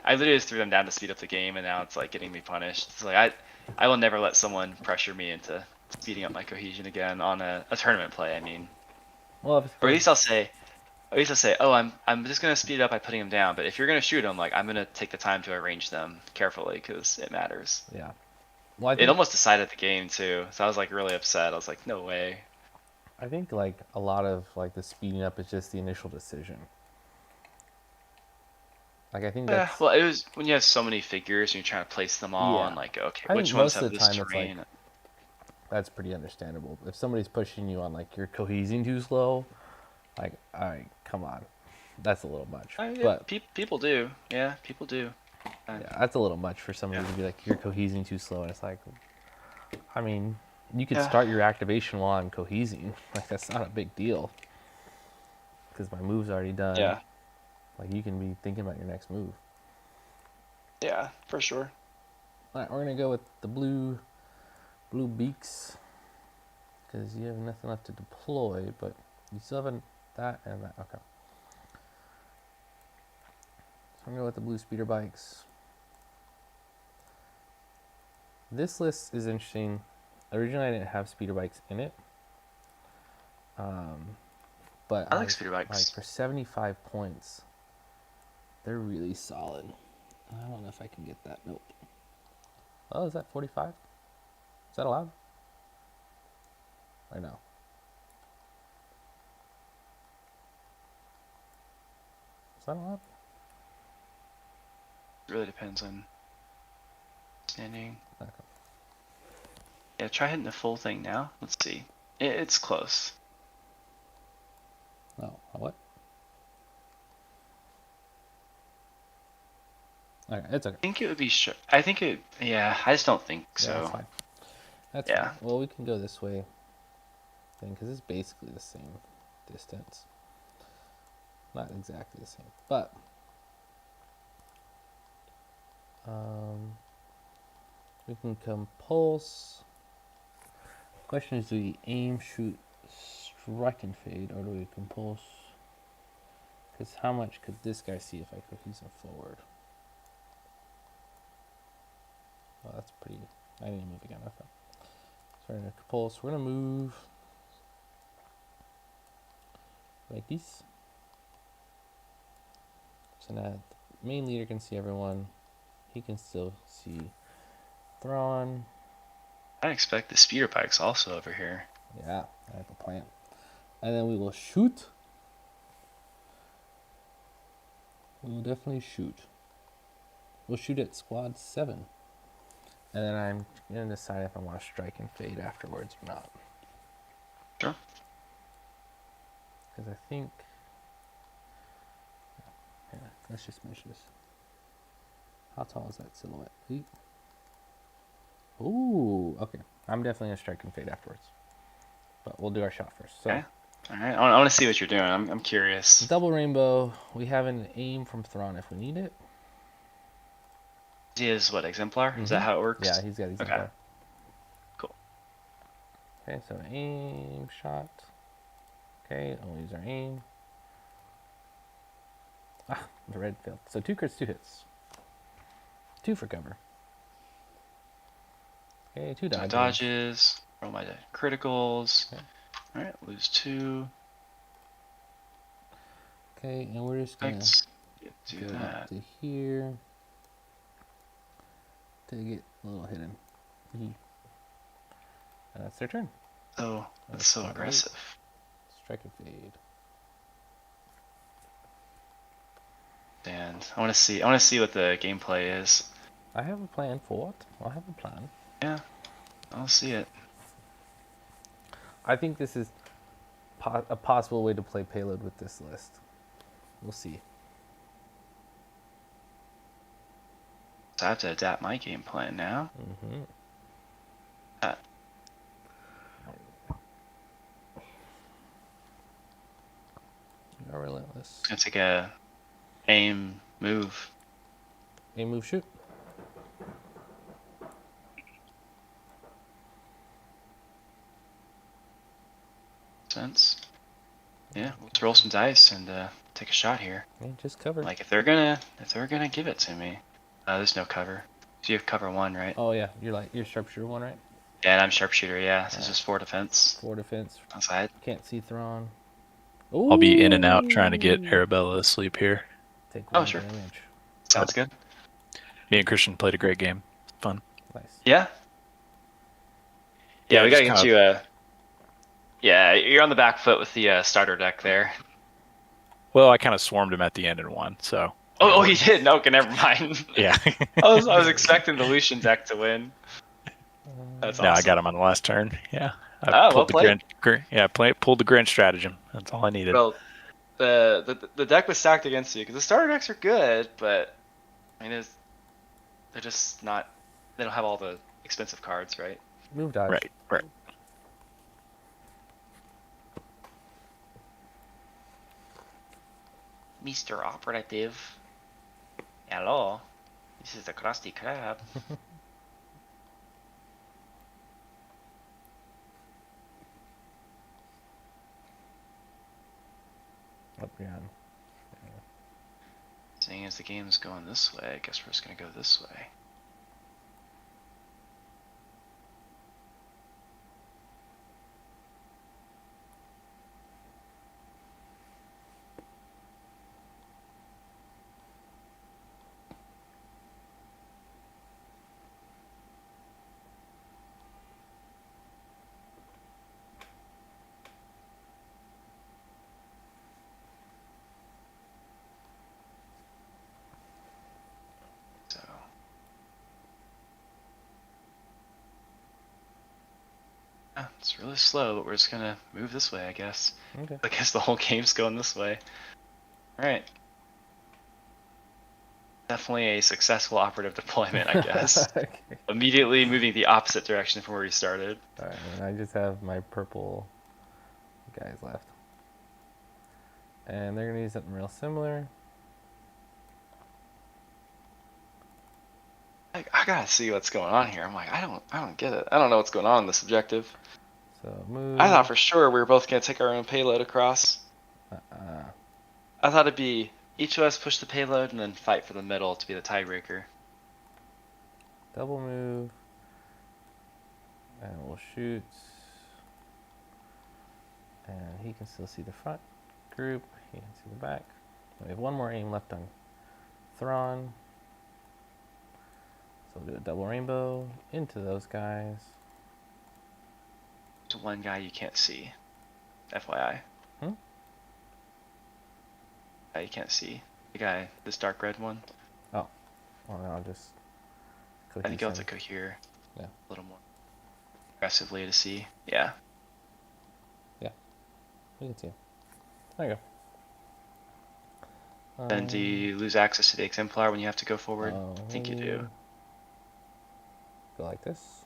I literally just threw them down to speed up the game, and now it's like getting me punished. It's like I will never let someone pressure me into speeding up my cohesion again on a tournament play. I mean, Well, or at least I'll say, oh, I'm just gonna speed it up by putting them down. But if you're gonna shoot them, like I'm gonna take the time to arrange them carefully because it matters. yeah. Well, It almost decided the game too, so I was like really upset. I was like, no way. I think like a lot of like the speeding up is just the initial decision. Like I think Yeah, that's well, it was when you have so many figures and you're trying to place them all, Yeah. and like, okay, I which think ones most of have the this time it's like terrain? that's pretty understandable. If somebody's pushing you on like you're cohesing too slow, like all right, come on, that's a little much. Yeah, But people do. Yeah, people do. yeah, that's a little much for somebody to be like you're cohesing too slow, and it's like, I mean, you could Yeah. start your activation while I'm cohesing. Like that's not a big deal because my move's already done. Yeah. Like you can be thinking about your next move. Yeah, for sure. All right, we're gonna go with the blue beaks because you have nothing left to deploy, but you still have that and that. Okay. So I'm going to go with the blue speeder bikes. This list is interesting. Originally, I didn't have speeder bikes in it. But I like speeder bikes. Like for 75 points, they're really solid. I don't know if I can get that. Nope. Oh, is that 45? Is that allowed? Or no? Is that allowed? It really depends on standing. Okay. Yeah, try hitting the full thing now. Let's see. It's close. Oh, what? Okay, it's okay. I think it would be sure. I think it. Yeah, I just don't think Yeah, so. that's fine. That's Yeah. fine. Well, we can go this way then because it's basically the same distance. Not exactly the same, but we can compulse. Question is, do we aim, shoot, strike, and fade, or do we compulse? Because how much could this guy see if I cohese him forward? Oh, that's pretty. I need to move again. Okay. So we're gonna compulse. We're gonna move like this. So now the main leader can see everyone. He can still see Thrawn. I expect the speeder bikes also over here. Yeah, I have a plan. And then we will shoot. We will definitely shoot. We'll shoot at squad 7. And then I'm going to decide if I want to strike and fade afterwards or not. Sure. Because I think... Yeah, let's just measure this. How tall is that silhouette? 8? Ooh, okay. I'm definitely going to strike and fade afterwards. But we'll do our shot first. So, Okay. All right. I want to see what you're doing. I'm curious. double rainbow. We have an aim from Thrawn if we need it. He is what, exemplar? Is that how it works? Yeah, he's got exemplar. Okay. Cool. Okay, so aim, shot. Okay, I'll use our aim. Ah, the red failed. So 2 crits, 2 hits. 2 for cover. Okay, 2 dodges. Dodges. Roll my criticals. Okay. Alright, lose 2. Okay, and we're just gonna Do Go that. up to here. Take it a little hidden. And that's their turn. Oh, that's so aggressive. Strike and fade. And I want to see what the gameplay is. I have a plan for it. I have a plan. Yeah, I'll see it. I think this is a possible way to play Payload with this list. We'll see. So I have to adapt my game plan now. Mm-hmm. You're relentless. Gonna take a aim move. Aim, move, shoot. Sense. Yeah, let's roll some dice and take a shot here. Yeah, just cover. Like if they're gonna give it to me. There's no cover. So you have cover 1, right? Oh yeah, you're sharpshooter 1, right? Yeah, and I'm sharpshooter. Yeah, so it's just 4 defense. 4 defense. Outside. Can't see Thrawn. I'll be in and out trying to get Arabella asleep here. Take 1 sure. damage. Sounds good. Me and Christian played a great game. Fun. Nice. Yeah. Yeah, we gotta just get you a. Yeah, you're on the back foot with the starter deck there. Well, I kind of swarmed him at the end and won, so. Oh, you did? No, okay, never mind. Yeah. I was expecting the Lucian deck to win. That's awesome. No, I got him on the last turn. Yeah. Well played. Pulled the grand stratagem. That's all I needed. Well, the deck was stacked against you because the starter decks are good, but I mean, they're just not. They don't have all the expensive cards, right? Move dodge. Right. Mr. Operative. Hello. This is the Krusty Krab. Up beyond. Seeing as the game's going this way, I guess we're just gonna go this way. So. Yeah, it's really slow, but we're just gonna move this way, I guess. Okay. I guess the whole game's going this way. Alright. Definitely a successful operative deployment, I guess. Okay. Immediately moving the opposite direction from where we started. Alright, and I just have my purple guys left. And they're gonna use something real similar. I gotta see what's going on here. I'm like, I don't get it. I don't know what's going on in this objective. So move. I thought for sure we were both gonna take our own payload across. I thought it'd be each of us push the payload and then fight for the middle to be the tiebreaker. Double move. And we'll shoot. And he can still see the front group. He can see the back. We have 1 more aim left on Thrawn. So we'll do a double rainbow into those guys. There's one guy you can't see. FYI. You can't see. The guy, this dark red one. Oh. Well, then I'll just... I think you'll have to cohere Yeah. a little more aggressively to see. Yeah. You can see him. There you go. And do you lose access to the exemplar when you have to go forward? Oh, I think you do. Go like this.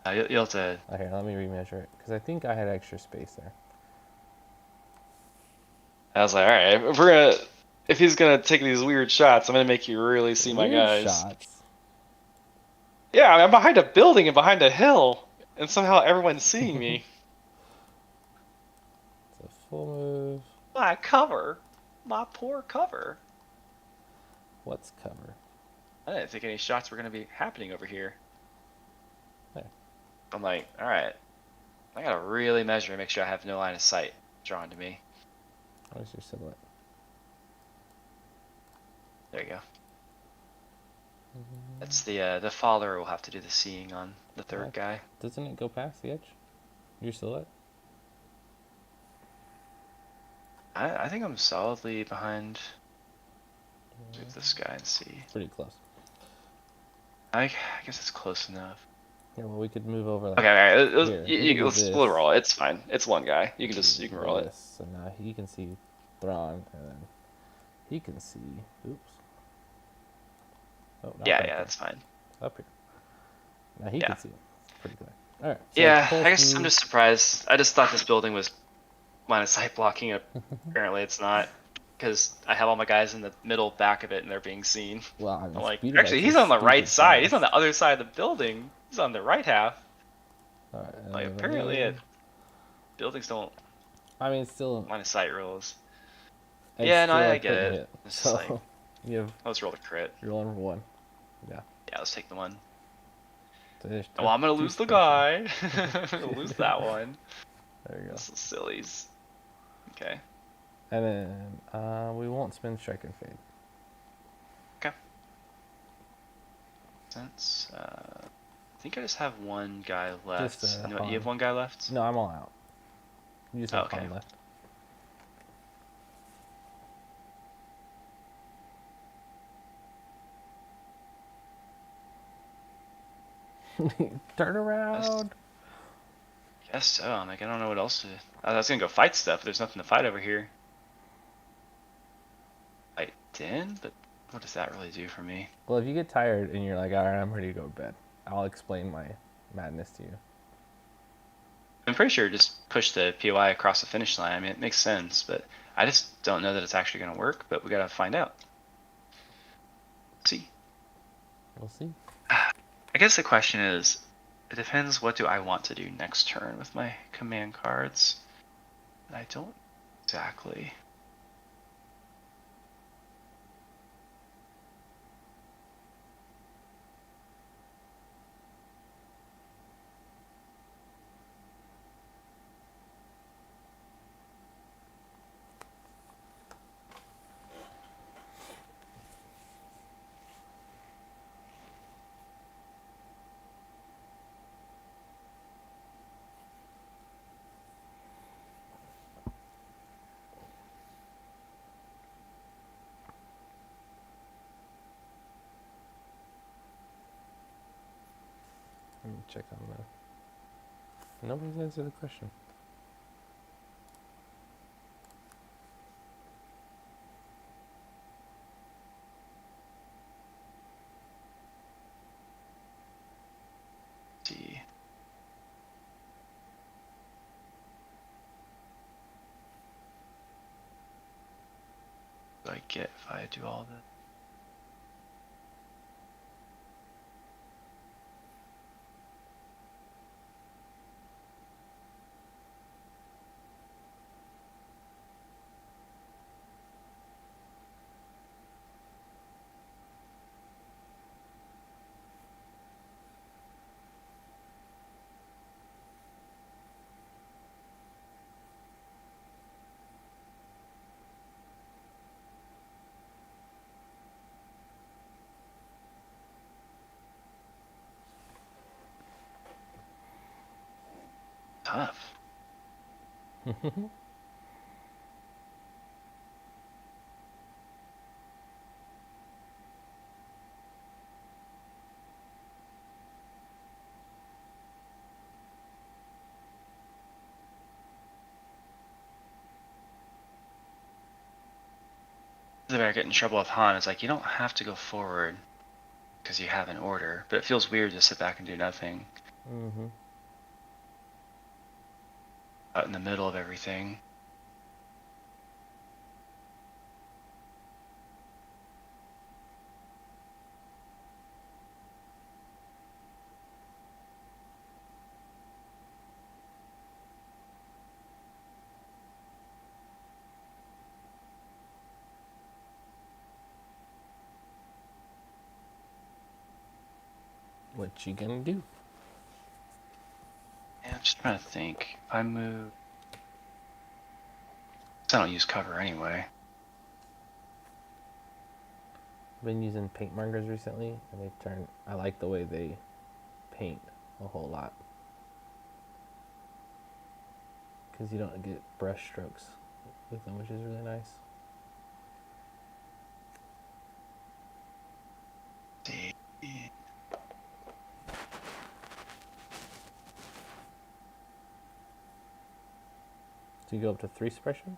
You'll have to. Okay, let me remeasure it because I think I had extra space there. I was like, all right, if he's gonna take these weird shots, I'm gonna make you really see my Weird guys. shots. Yeah, I'm behind a building and behind a hill, and somehow everyone's seeing me. It's a full move. My cover, my poor cover. What's cover? I didn't think any shots were gonna be happening over here. There. I'm like, all right, I gotta really measure and make sure I have no line of sight drawn to me. Where's your silhouette? There you go. That's the follower will have to do the seeing on the third What? guy. Doesn't it go past the edge? You're still at? I think I'm solidly behind. Move this guy and see. Pretty close. I guess it's close enough. Yeah, well, we could move over. Like, Okay. here. We'll roll. It's fine. It's one guy. You can roll it. So now he can see Thrawn, and then he can see. Oops. Oh, not Yeah, back yeah, there. that's fine. Up here. Now he Yeah. can see it. It's pretty clear. All right. So Yeah, pull I guess I'm through- just surprised. I just thought this building was line of sight blocking. Apparently, it's not, because I have all my guys in the middle back of it, and they're being seen. Well, I mean, I'm like, speed actually, bikes he's are on the right stupid side. He's fast. on the other side of the building. He's on the right half. All right, Like, over apparently, here. buildings don't I mean, it's still. line of sight rules. it's Yeah, no, still I a get crit it. hit. It's So just like, you have let's roll the crit. you're rolling for one. Yeah, let's take the one. So there's Well, I'm gonna two lose the special. guy. Lose that one. There you go. This is sillies. Okay. And then we won't spin strike and fade. Sense. I think I just have one guy left. Just, you Han. have one guy left? No, I'm all out. You just have Okay. Han left. Turn around. Guess so. I'm like, I don't know what else to. I was gonna go fight stuff. But there's nothing to fight over here. Fight Din, but what does that really do for me? Well, if you get tired and you're like, all right, I'm ready to go to bed, I'll explain my madness to you. I'm pretty sure just push the POI across the finish line. I mean, it makes sense, but I just don't know that it's actually gonna work. But we gotta find out. See. We'll see. I guess the question is, it depends what do I want to do next turn with my command cards. And I don't exactly. Let me check on the. Nobody's answered the question. See. What do I get if I do all this? Tough. If I get in trouble with Han, it's like you don't have to go forward because you have an order, but it feels weird to sit back and do nothing Mm-hmm. out in the middle of everything. What you gonna do? Yeah, I'm just trying to think. If I move, 'cause I don't use cover anyway. Been using paint markers recently, and I like the way they paint a whole lot. Because you don't get brush strokes with them, which is really nice. So you go up to 3 suppression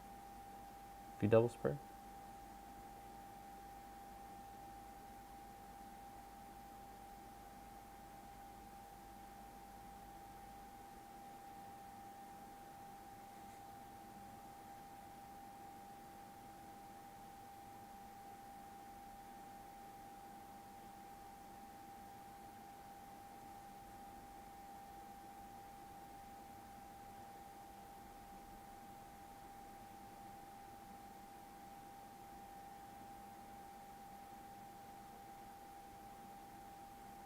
if you double spray.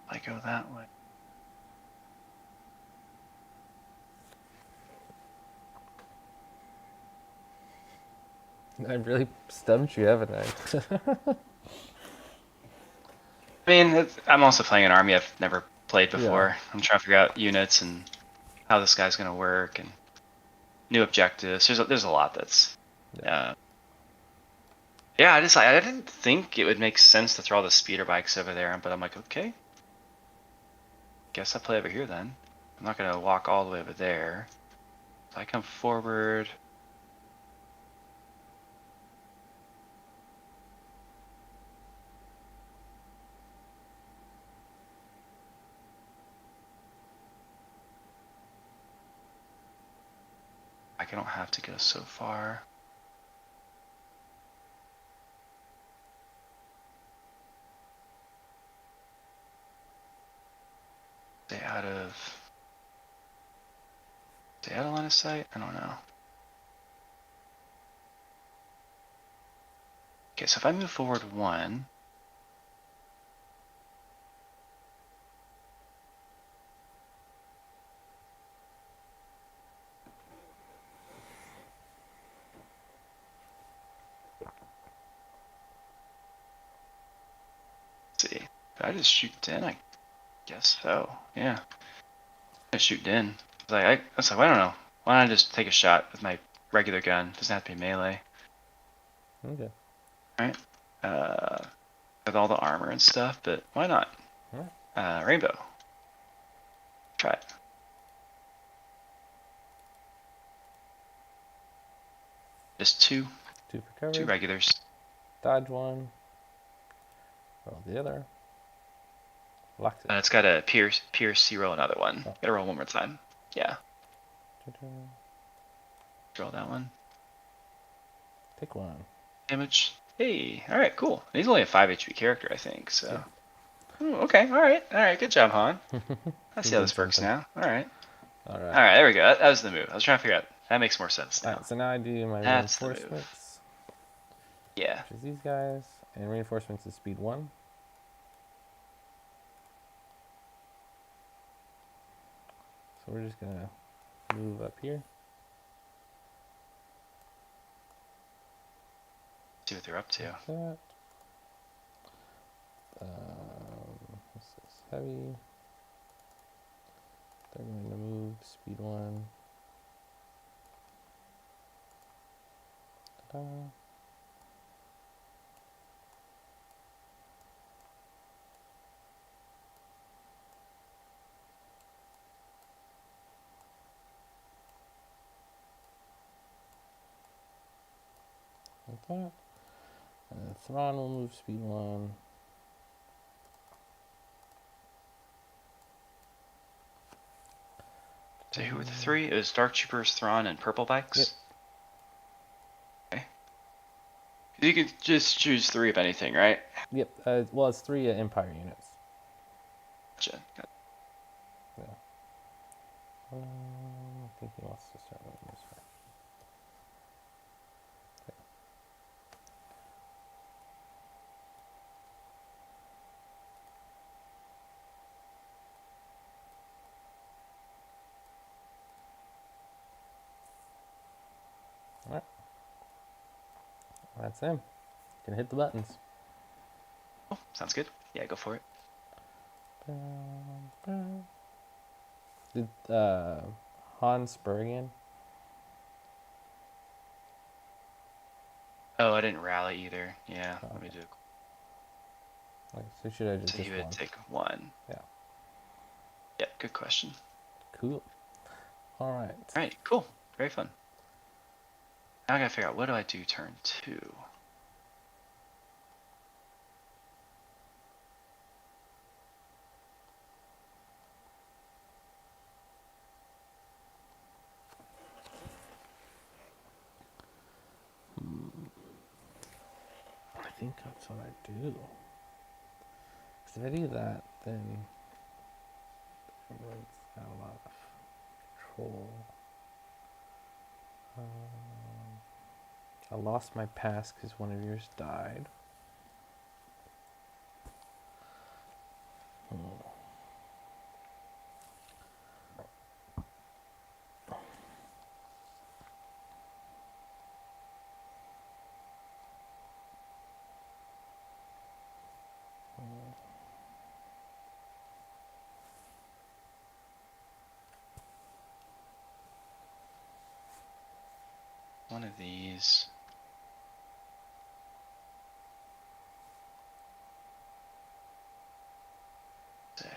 I go that way. I really stumped you, haven't I? I mean, I'm also playing an army I've never played before. Yeah. I'm trying to figure out units and how this guy's gonna work and new objectives. There's a lot that's. Yeah, I didn't think it would make sense to throw all the speeder bikes over there, but I'm like, okay. Guess I'll play over here then. I'm not gonna walk all the way over there. So I come forward. I don't have to go so far. Stay out of line of sight? I don't know. Okay, so if I move forward 1. Let's see. Did I just shoot in? I guess so. Yeah. I shoot in. I was like, I don't know. Why don't I just take a shot with my regular gun? Doesn't have to be melee. Okay. Right? With all the armor and stuff, but why not? Rainbow. Try it. Just 2. 2 for cover. 2 regulars. Dodge 1. Roll the other. Locked it. It's got a pierce. You roll another one. Oh. Gotta roll one more time. Yeah. Roll that one. Take 1. Damage. Hey, alright, cool. He's only a 5 HP character, I think, so. Yeah. Ooh, okay, alright, good job, Han. I see how this works now. Alright, there we go. That was the move. I was trying to figure out. That makes more sense now. Alright, so now I do my reinforcements. Yeah. Which is these guys. And reinforcements is speed 1. So we're just gonna move up here. See what they're up to. Like this is heavy. They're going to move speed 1. Ta-da. Like that. And then Thrawn will move speed 1. So who were the 3? It was Dark Troopers, Thrawn, and Purple Bikes? Yep. Okay. You can just choose 3 of anything, right? Yep. Well, it's 3 Empire units. Gotcha. Yeah. I think he wants to start moving this way. Alright. That's him. Can hit the buttons. sounds good. Yeah, go for it. Did Hans Bergen? Oh, I didn't rally either. Yeah, let me do it. So should I just So he would one? take 1. Yeah. Yeah, good question. Cool. All right. All right, cool. Very fun. Now I gotta figure out what do I do turn 2. I think that's what I do. Because if I do that, then everyone's got a lot of control. I lost my pass because one of yours died. One of these. Say.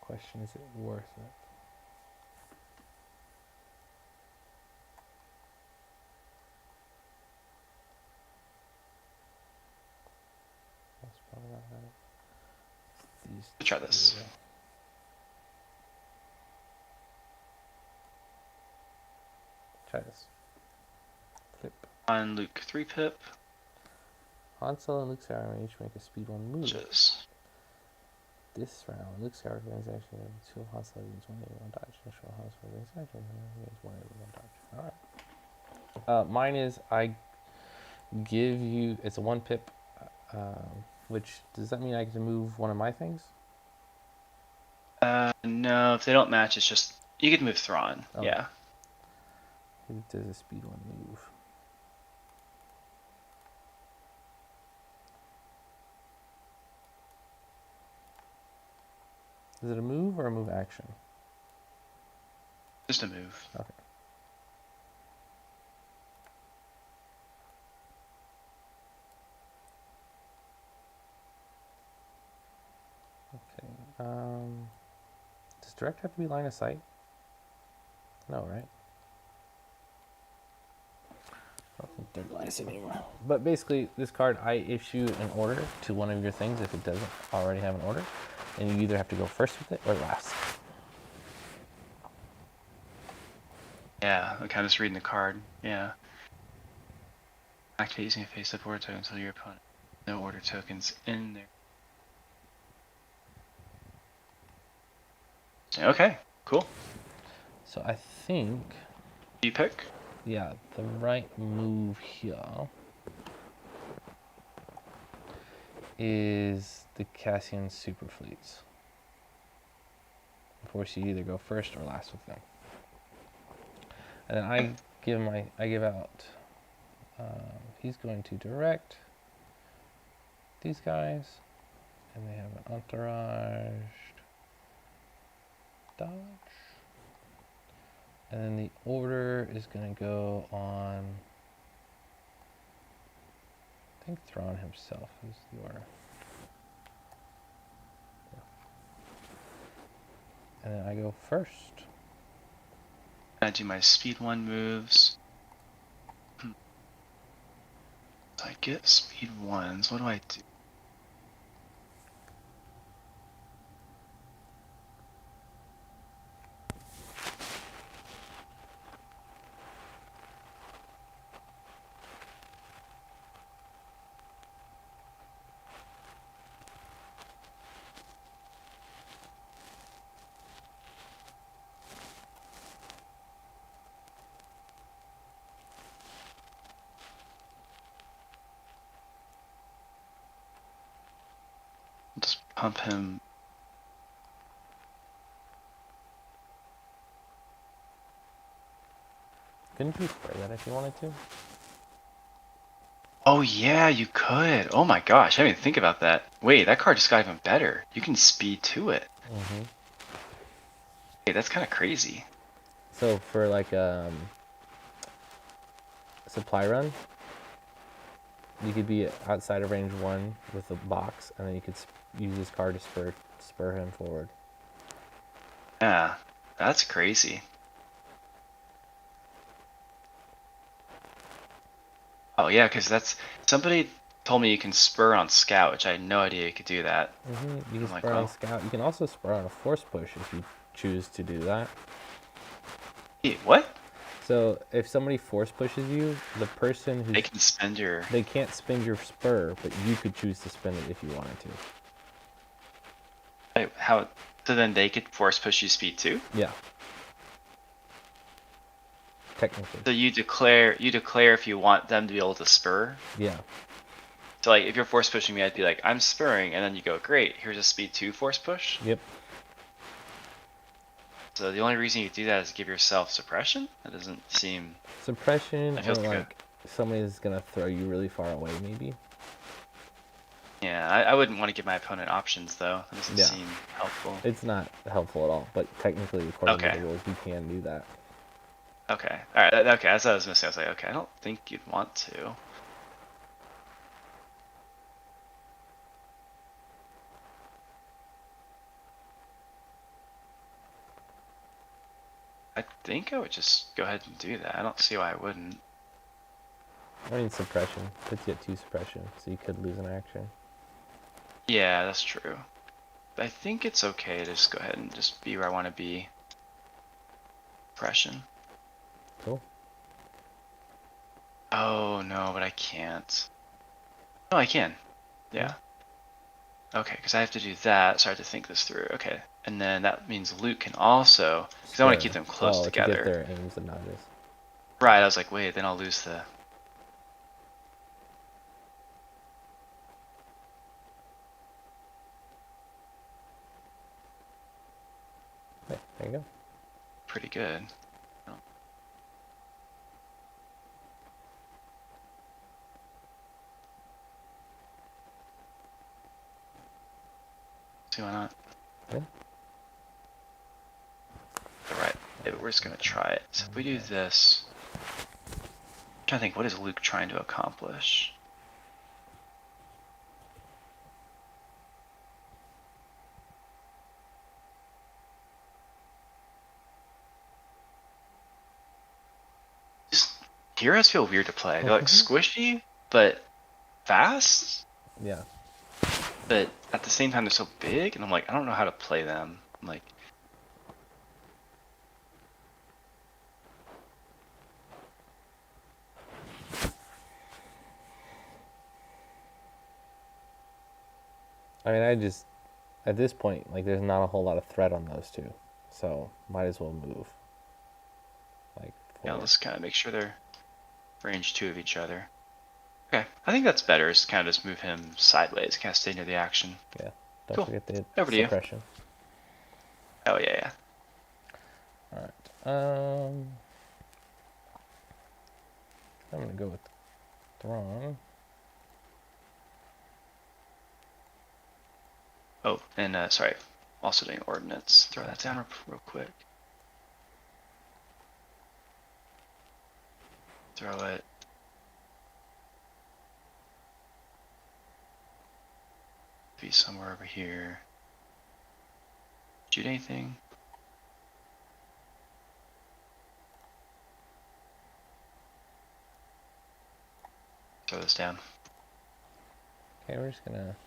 Question, is it worth it? That's probably not right. These Let's try this. Try this. Flip. On Luke 3 pip. Han Solo and Luke Skywalker each make a speed 1 move. Just This round, Luke Skywalker gains action and 2 Han Solo gains 1 1 dodge. Initial Han Solo gains action and gains 1 1 dodge. Alright. Mine is I give you, it's a 1 pip, which, does that mean I get to move one of my things? no, if they don't match, it's just you get to move Thrawn. Okay. Yeah. It does a speed 1 move. Is it a move or a move action? Just a move. Okay. Okay. Does direct have to be line of sight? No, right? I don't think they're line of sight anymore. But basically, this card, I issue an order to one of your things if it doesn't already have an order. And you either have to go first with it or last. Yeah, I'm kind of just reading the card. Yeah. Activate using a face-up order token until your opponent. No order tokens in there. Okay, cool. So I think, You pick? yeah, the right move here is the Cassian super fleets. Force you to either go first or last with them. And then I give out, he's going to direct these guys, and they have an entourage dodge. And then the order is going to go on, I think Thrawn himself is the order. Yeah. And then I go first. I do my speed 1 moves. So I get speed 1s. What do I do? pump him. Couldn't you spray that if you wanted to? Oh yeah, you could. Oh my gosh, I didn't even think about that. Wait, that card just got even better. You can speed to it. Mm-hmm. Hey, that's kind of crazy. So for like supply run, you could be outside of range 1 with a box, and then you could use this card to spur him forward. Yeah, that's crazy. Oh yeah, because that's somebody told me you can spur on scout, which I had no idea you could do that. Mm-hmm. You can I'm like, spur on well, scout. You can also spur on a force push if you choose to do that. wait, what? So if somebody force pushes you, the person They can spend your. they can't spin your spur, but you could choose to spin it if you wanted to. Wait, how? So then they could force push you speed too? Yeah. Technically. So you declare if you want them to be able to spur. Yeah. So like if you're force pushing me, I'd be like, I'm spurring, and then you go, great, here's a speed 2 force push. Yep. So the only reason you do that is give yourself suppression? That doesn't seem. Suppression, That or feels like somebody's gonna throw you really far away, maybe. Yeah, I wouldn't want to give my opponent options though. That doesn't Yeah. seem helpful. It's not helpful at all, but technically, according Okay. to the rules, you can do that. Okay. Alright, okay, that's what I was missing. I was like, okay, I don't think you'd want to. I think I would just go ahead and do that. I don't see why I wouldn't. I mean, suppression puts you at 2 suppression, so you could lose an action. Yeah, that's true. I think it's okay to just go ahead and just be where I want to be. Suppression. Cool. Oh no, but I can't. No, I can. Yeah. Okay, because I have to do that, so I have to think this through. Okay, and then that means Luke can also, because I want to keep them close together. To get their aims and nudges. Right, I was like, wait, then I'll lose the. Okay, there you go. Pretty good. Oh. See why not? Yeah. Alright, we're just gonna try it. So if we do this, I'm trying to think, what is Luke trying to accomplish? Just heroes feel weird to play. They're like squishy, but fast. Yeah. But at the same time, they're so big, and I'm like, I don't know how to play them. I'm like, I mean, at this point, like, there's not a whole lot of threat on those two, so might as well move. Like, yeah, let's kind of make sure they're range 2 of each other. Okay, I think that's better. Is kind of just move him sideways, kind of stay near the action. Yeah. Don't Cool. forget the Over to you. suppression. Oh yeah, yeah. All right. I'm gonna go with Thrawn. Oh, and sorry, also doing ordnance. Throw that down real quick. Throw it. Be somewhere over here. Shoot anything? Throw this down. Okay, we're just gonna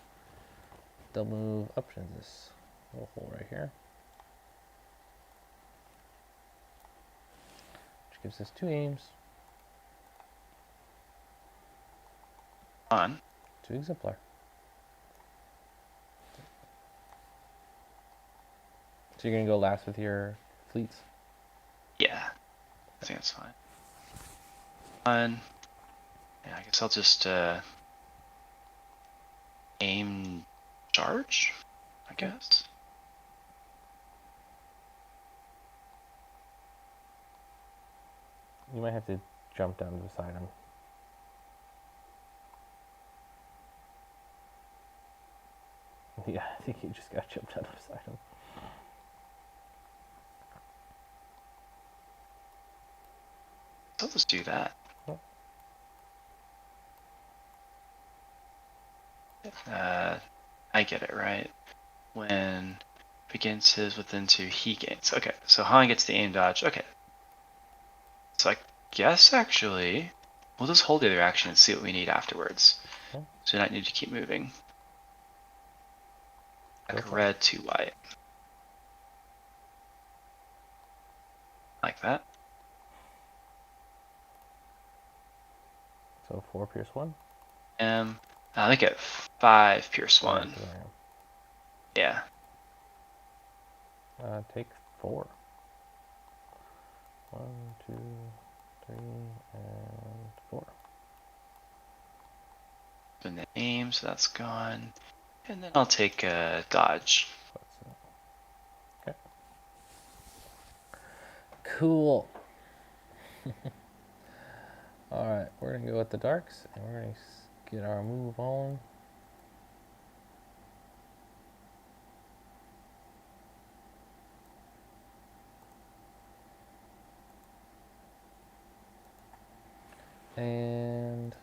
double move up into this little hole right here, which gives us 2 aims, On. 2 exemplar. So you're gonna go last with your fleets? Yeah, I think that's fine. Fine. Yeah, I guess I'll just aim charge. guess. You might have to jump down beside him. Yeah, I think you just got jumped out beside him. So let's do that. I get it, right? When begins his within 2, he gains. Okay, so Han gets the aim dodge. Okay. So I guess actually, we'll just hold the other action and see what we need afterwards. Okay. So we don't need to keep moving. Go Like for red, 2 white. Like that. So 4 pierce 1. I think at 5 pierce 1. Right, Yeah. Take 4. 1, 2, 3, and 4. And the aim, so that's gone. And then I'll take a dodge. Okay. Cool. Alright, we're going to go with the darks, and we're going to get our move on. And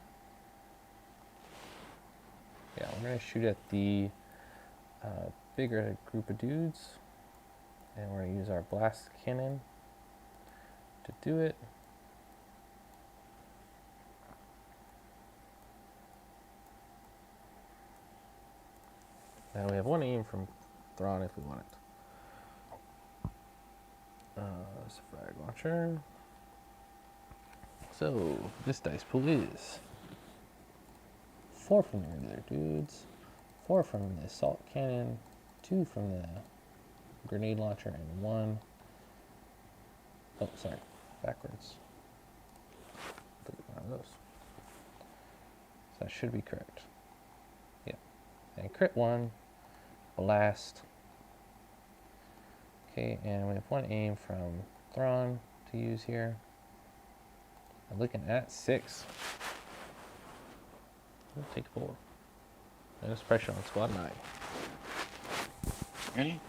yeah, we're going to shoot at the bigger group of dudes, and we're going to use our blast cannon to do it. Now we have 1 aim from Thrawn if we want it. It's a frag launcher. So this dice pool is 4 from the regular dudes, 4 from the assault cannon, 2 from the grenade launcher, and 1. Oh, sorry, backwards. Look at one of those. So that should be correct. Yeah. And crit 1, blast. Okay, and we have 1 aim from Thrawn to use here. I'm looking at 6. We'll take 4. There's pressure on squad 9. Ready?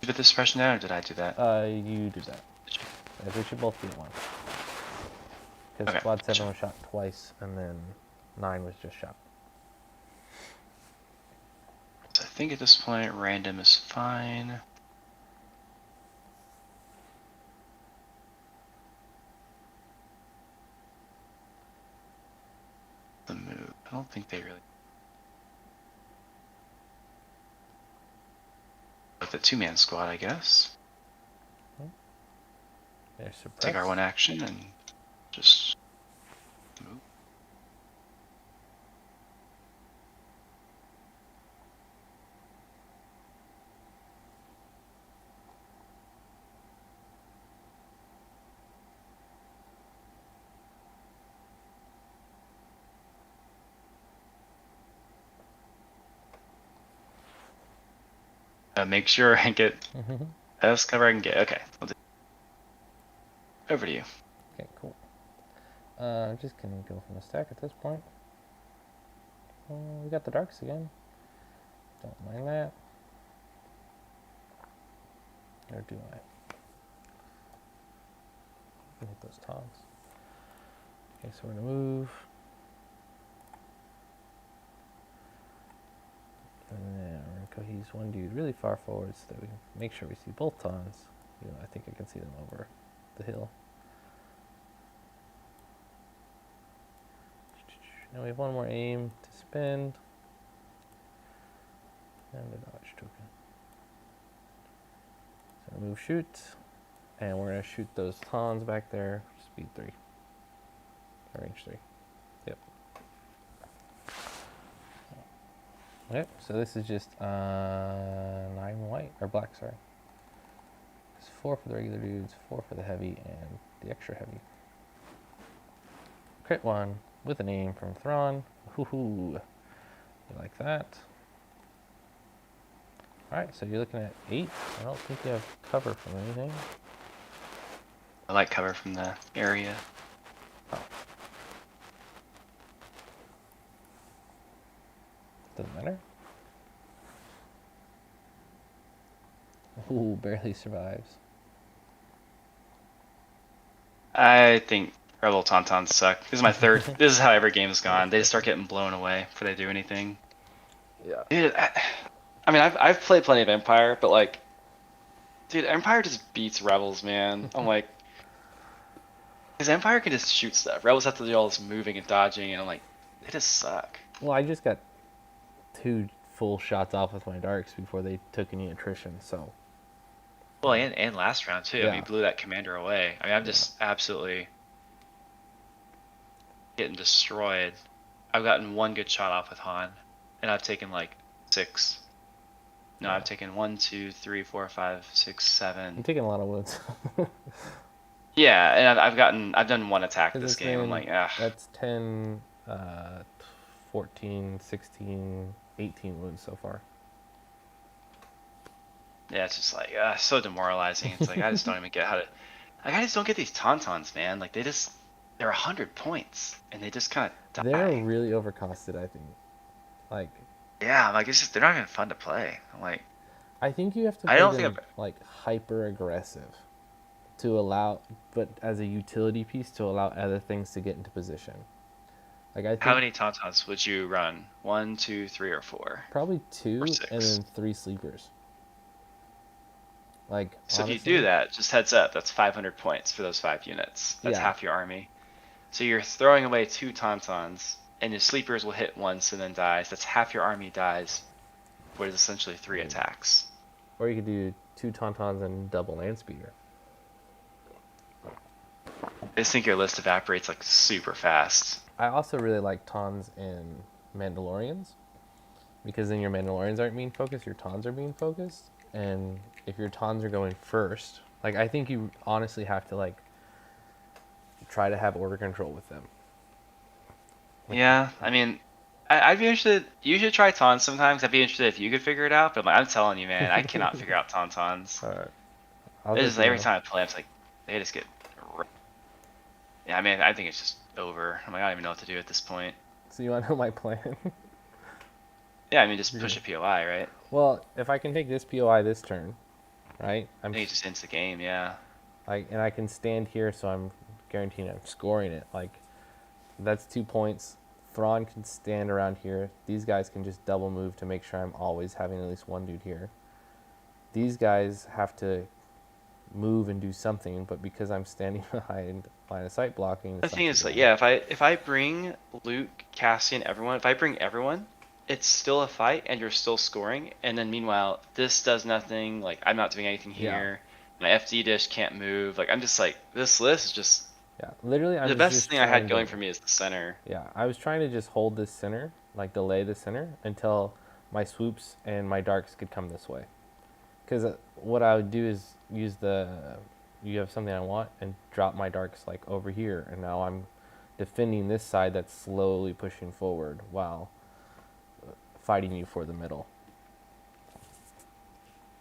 You did this pressure now, or did I do that? You do that. Yeah, we should both be at 1. Because Okay, squad 7 gotcha. was shot twice, and then 9 was just shot. So I think at this point, random is fine. The move. I don't think they really. With the 2-man squad, I guess. They're suppressed. Take our 1 action and just move. Make sure I get best cover I can get. Okay, over to you. Okay, cool. I'm just gonna go from the stack at this point. We got the darks again. Don't mind that. Or do I? Hit those tongs. Okay, so we're gonna move. And then we're gonna cohese 1 dude really far forward so that we can make sure we see both tongs. You know, I think I can see them over the hill. Now we have 1 more aim to spend. And a dodge token. So move shoot. And we're going to shoot those tawns back there. Speed 3. Or range 3. Yep. Yep, so this is just 9 white. Or black, sorry. It's 4 for the regular dudes, 4 for the heavy, and the extra heavy. Crit one with a name from Thrawn. Hoo-hoo. You like that? Alright, so you're looking at 8. I don't think you have cover from anything. I like cover from the area. Oh. Doesn't matter. Ooh, barely survives. I think Rebel Tauntauns suck. This is my third. This is how every game has gone. They just start getting blown away before they do anything. Yeah. Dude, I mean, I've played plenty of Empire, but like, dude, Empire just beats Rebels, man. I'm like, because Empire can just shoot stuff. Rebels have to do all this moving and dodging, and I'm like, they just suck. Well, I just got 2 full shots off with my darks before they took any attrition, so. Well, and last round too. Yeah. I mean, blew that commander away. I mean, I'm just absolutely getting destroyed. I've gotten 1 good shot off with Han, and I've taken like 6. No, I've taken 1, 2, 3, 4, 5, 6, 7. I'm taking a lot of wounds. Yeah, and I've done 1 attack this game. I'm like, ah. That's 10, 14, 16, 18 wounds so far. Yeah, it's just like so demoralizing. It's like I just don't even get how to. Like I just don't get these tauntauns, man. Like they're 100 points, and they just kind of die. They're really overcosted, I think. Like. Yeah, like it's just they're not even fun to play. I'm like. I think you have to. I don't play them, think like hyper aggressive, to allow, but as a utility piece to allow other things to get into position. Like I think. How many tauntauns would you run? 1, 2, 3, or 4? Probably 2, or 6. and then 3 sleepers. Like. So honestly, if you do that, just heads up, that's 500 points for those 5 units. That's Yeah. half your army. So you're throwing away 2 tauntauns, and your sleepers will hit once and then dies. That's half your army dies. What is essentially 3 attacks. Or you could do 2 tauntauns and double land speeder. I just think your list evaporates like super fast. I also really like tauns in Mandalorians, because then your Mandalorians aren't being focused, your tauns are being focused, and if your tauns are going first, like I think you honestly have to like try to have order control with them. Yeah, I mean, I'd be interested. You should try tauns sometimes. I'd be interested if you could figure it out. But I'm telling you, man, I cannot figure out tauntauns. Alright. It's just every time I play, it's like they just get. Yeah, I mean, I think it's just over. I'm like, I don't even know what to do at this point. So you want to know my plan? Yeah, I mean, just push a POI, right? Well, if I can take this POI this turn, right? I think it just ends the game. Yeah. Like, and I can stand here, so I'm guaranteeing I'm scoring it. Like, that's 2 points. Thrawn can stand around here. These guys can just double move to make sure I'm always having at least one dude here. These guys have to move and do something, but because I'm standing behind line of sight blocking, The thing is, like, yeah, if I bring Luke, Cassian, everyone, if I bring everyone, it's still a fight and you're still scoring. And then meanwhile, this does nothing. Like I'm not doing anything here. My FD dish can't move. Like I'm just like this list is just. Yeah, literally. The best thing I had going for me is the center. Yeah, I was trying to just hold this center, like delay the center until my swoops and my darks could come this way. Because what I would do is use you have something I want, and drop my darks like over here, and now I'm defending this side that's slowly pushing forward while fighting you for the middle.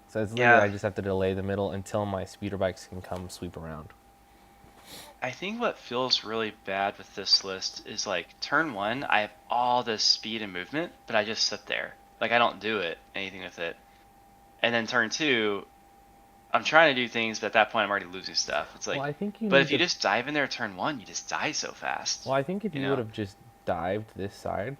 So it's literally I just have to delay the middle until my speeder bikes can come sweep around. I think what feels really bad with this list is like turn 1, I have all this speed and movement, but I just sit there. Like I don't do anything with it. And then turn 2, I'm trying to do things, but at that point I'm already losing stuff. It's like, well, I think but if you just dive in there turn 1, you just die so fast. Well, I think if you would have just dived this side,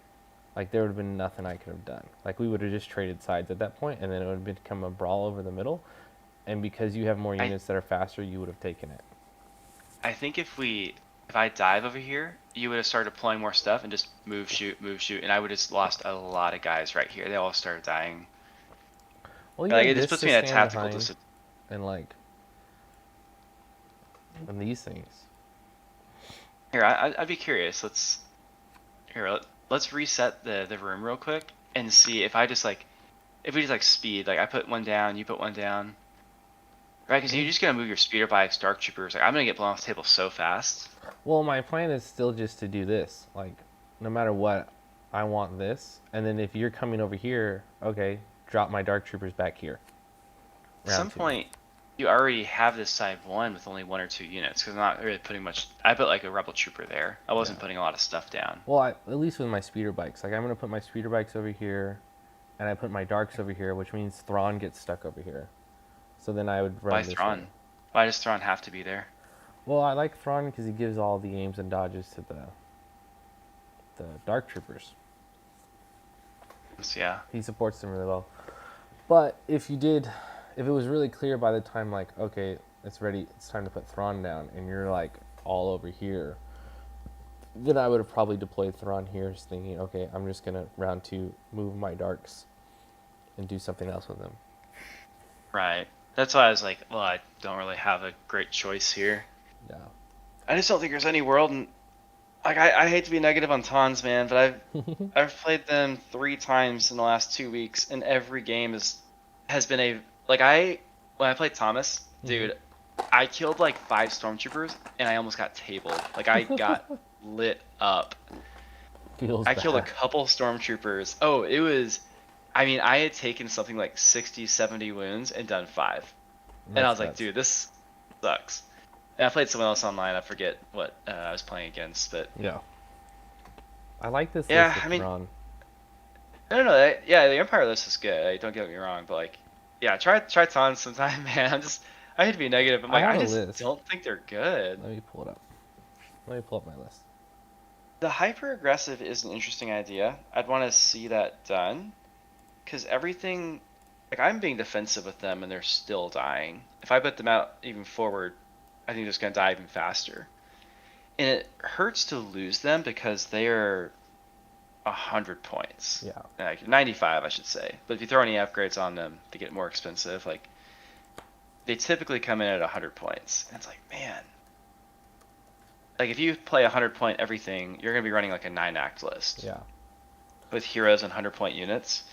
like there would have been nothing I could have done. Like we would have just traded sides at that point, and then it would have become a brawl over the middle. And because you have more units that are faster, you would have taken it. I think if I dive over here, you would have started deploying more stuff and just move, shoot, and I would have just lost a lot of guys right here. They all started dying. Well, like it just puts me in a tactical disadvantage. And like, and these things. Here, I'd be curious. Let's reset the room real quick and see if we just like speed. Like I put one down, you put one down. Right, because you're just gonna move your speeder bikes, dark troopers. Like I'm gonna get blown off the table so fast. Well, my plan is still just to do this. Like, no matter what, I want this. And then if you're coming over here, okay, drop my dark troopers back here. At some point, you already have this side 1 with only 1 or 2 units, because I'm not really putting much. I put like a rebel trooper there. I wasn't putting a lot of stuff down. Well, at least with my speeder bikes. Like, I'm going to put my speeder bikes over here, and I put my darks over here, which means Thrawn gets stuck over here. So then I would run Why this Thrawn? way. Why does Thrawn have to be there? Well, I like Thrawn because he gives all the aims and dodges to the dark troopers. So, yeah. He supports them really well. But if it was really clear by the time, like, okay, it's ready, it's time to put Thrawn down, and you're like all over here, then I would have probably deployed Thrawn here, just thinking, okay, I'm just gonna round 2 move my darks and do something else with them. Right. That's why I was like, well, I don't really have a great choice here. Yeah. I just don't think there's any world, and like I hate to be negative on Tons, man, but I've played them 3 times in the last 2 weeks, and every game has been a like when I played Thomas, dude, I killed like 5 stormtroopers and I almost got tabled. Like I got lit up. I killed a couple stormtroopers. Oh, it was. I mean, I had taken something like 60, 70 wounds and done 5, and I was like, dude, this sucks. And I played someone else online. I forget what I was playing against, but yeah, I like this. Yeah, list with I mean, Thrawn. I don't know. Yeah, the Empire list is good. Like, don't get me wrong, but like, yeah, try Tons sometime, man. I hate to be negative. I'm like, I just don't think they're good. Let me pull it up. Let me pull up my list. The hyper aggressive is an interesting idea. I'd want to see that done, because everything, like I'm being defensive with them and they're still dying. If I put them out even forward, I think they're just gonna die even faster. And it hurts to lose them because they are 100 points. Yeah. Like 95, I should say. But if you throw any upgrades on them, they get more expensive. Like they typically come in at 100 points. And it's like, man. Like if you play 100-point everything, you're gonna be running like a 9-act list. Yeah. With heroes and 100-point units.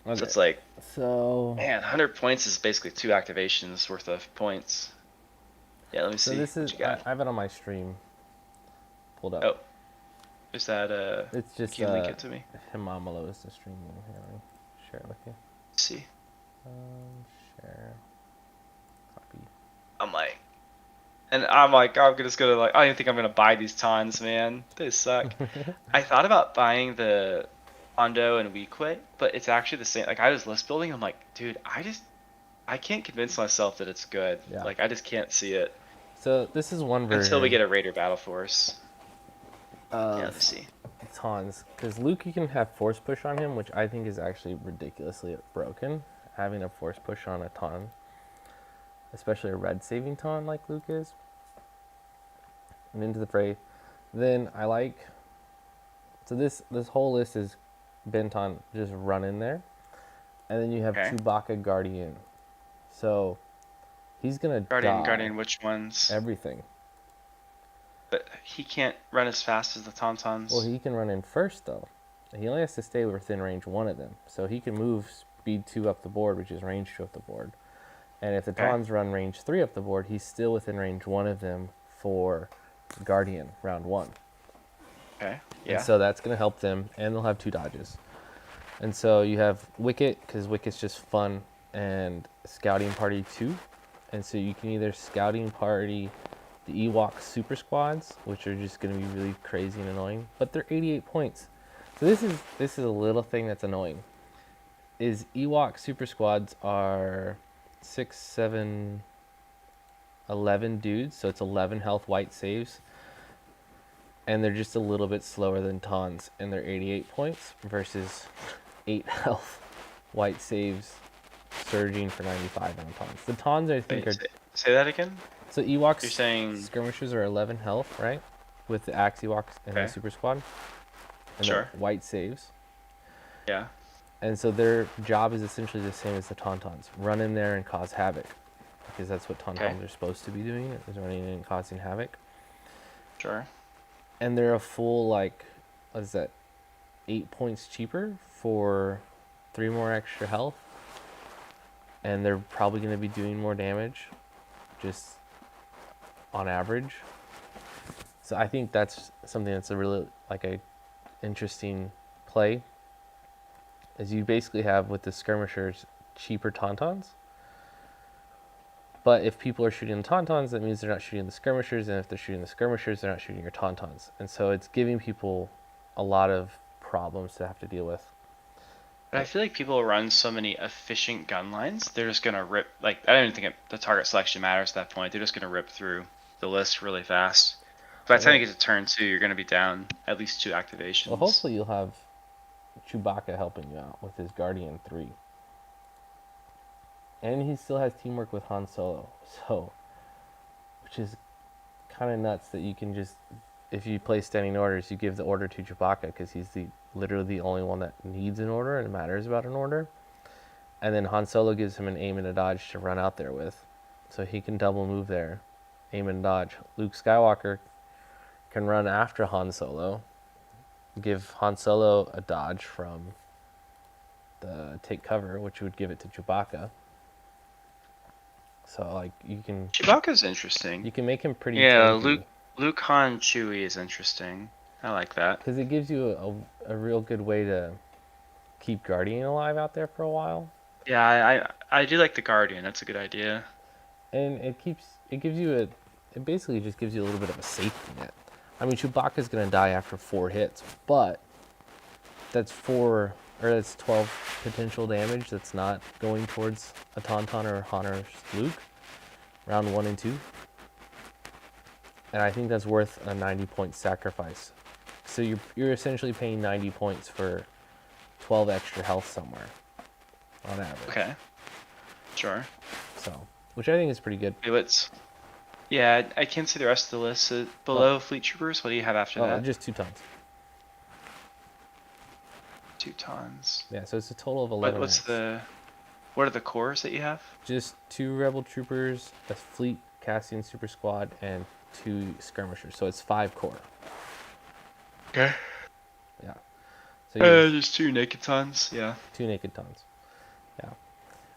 Okay. So it's like, man, 100 points is basically 2 activations worth of points. Yeah, let me see. So this is, I have it on my stream pulled up. Oh. Is that, it's just, can you link it to me? Himamalo is the stream name. Here, let me share it with you. Let's see. Share. Copy. I'm like, I'm just gonna like, I don't even think I'm gonna buy these Tons, man. They suck. I thought about buying the Hondo and Weequay, but it's actually the same. Like I was list building, I'm like, dude, I can't convince myself that it's good. Yeah. Like I just can't see it. So this is one version. Until we get a Raider Battle Force. Yeah, let's see. Tons, because Luke, you can have force push on him, which I think is actually ridiculously broken. Having a force push on a Ton, especially a red saving Ton like Luke is, and into the fray. Then I like. So this whole list is Benton just run in there, and then you have Chewbacca Guardian. So he's gonna Guardian. Which ones? Everything. But he can't run as fast as the Tauntauns. Well, he can run in first, though. He only has to stay within range 1 of them. So he can move speed 2 up the board, which is range 2 up the board. And if the Tauns run range 3 up the board, he's still within range 1 of them for Guardian round 1. Okay, yeah. And so that's going to help them, and they'll have 2 dodges. And so you have Wicket, because Wicket's just fun, and Scouting Party 2. And so you can either Scouting Party the Ewok Super Squads, which are just going to be really crazy and annoying, but they're 88 points. So this is a little thing that's annoying. Is Ewok Super Squads are 6, 7, 11 dudes, so it's 11 health white saves, and they're just a little bit slower than Tons, and they're 88 points versus 8 health white saves surging for 95 on Tons. The Tons, I think, say that again? So Ewoks, you're saying skirmishers are 11 health, right? With the Axe Ewoks and the Super Squad. And the white saves. Yeah. And so their job is essentially the same as the Tauntauns. Run in there and cause havoc. Because that's what Tauntauns are supposed to be doing, is running in and causing havoc. Sure. And they're a full, like, what is that, 8 points cheaper for 3 more extra health. and they're probably going to be doing more damage, just on average. So I think that's something that's a really a interesting play. Is you basically have with the skirmishers cheaper tauntauns. But if people are shooting the tauntauns, that means they're not shooting the skirmishers, and if they're shooting the skirmishers, they're not shooting your tauntauns. And so it's giving people a lot of problems to have to deal with. But I feel like people run so many efficient gun lines, they're just gonna rip. Like, I don't even think the target selection matters at that point. They're just gonna rip through the list really fast. By the time you get to turn 2, you're gonna be down at least 2 activations. Well, hopefully you'll have Chewbacca helping you out with his Guardian 3. And he still has teamwork with Han Solo, so, which is kind of nuts that you can just, if you play standing orders, you give the order to Chewbacca because he's literally the only one that needs an order and matters about an order. And then Han Solo gives him an aim and a dodge to run out there with, so he can double move there, aim and dodge. Luke Skywalker can run after Han Solo, give Han Solo a dodge from the take cover, which would give it to Chewbacca. So like you can. Chewbacca's interesting. You can make him pretty. Yeah, tanky. Luke, Han, Chewie is interesting. I like that because it gives you a real good way to keep Guardian alive out there for a while. Yeah, I do like the Guardian. That's a good idea. And it basically just gives you a little bit of a safety net. I mean, Chewbacca's gonna die after 4 hits, but that's 12 potential damage that's not going towards a Tauntaun or Han or Luke, round 1 and 2. And I think that's worth a 90-point sacrifice. So you're essentially paying 90 points for 12 extra health somewhere, on average. Okay. Sure. So, which I think is pretty good. Okay, yeah, I can't see the rest of the list. Below Fleet Troopers, what do you have after that? Just Teutons. Teutons. Yeah, so it's a total of 11. What are the cores that you have? Just 2 Rebel Troopers, a Fleet Cassian Super Squad, and 2 Skirmishers. So it's 5 core. Okay. Yeah. So just 2 Naked Tons, yeah. 2 Naked Tons. Yeah.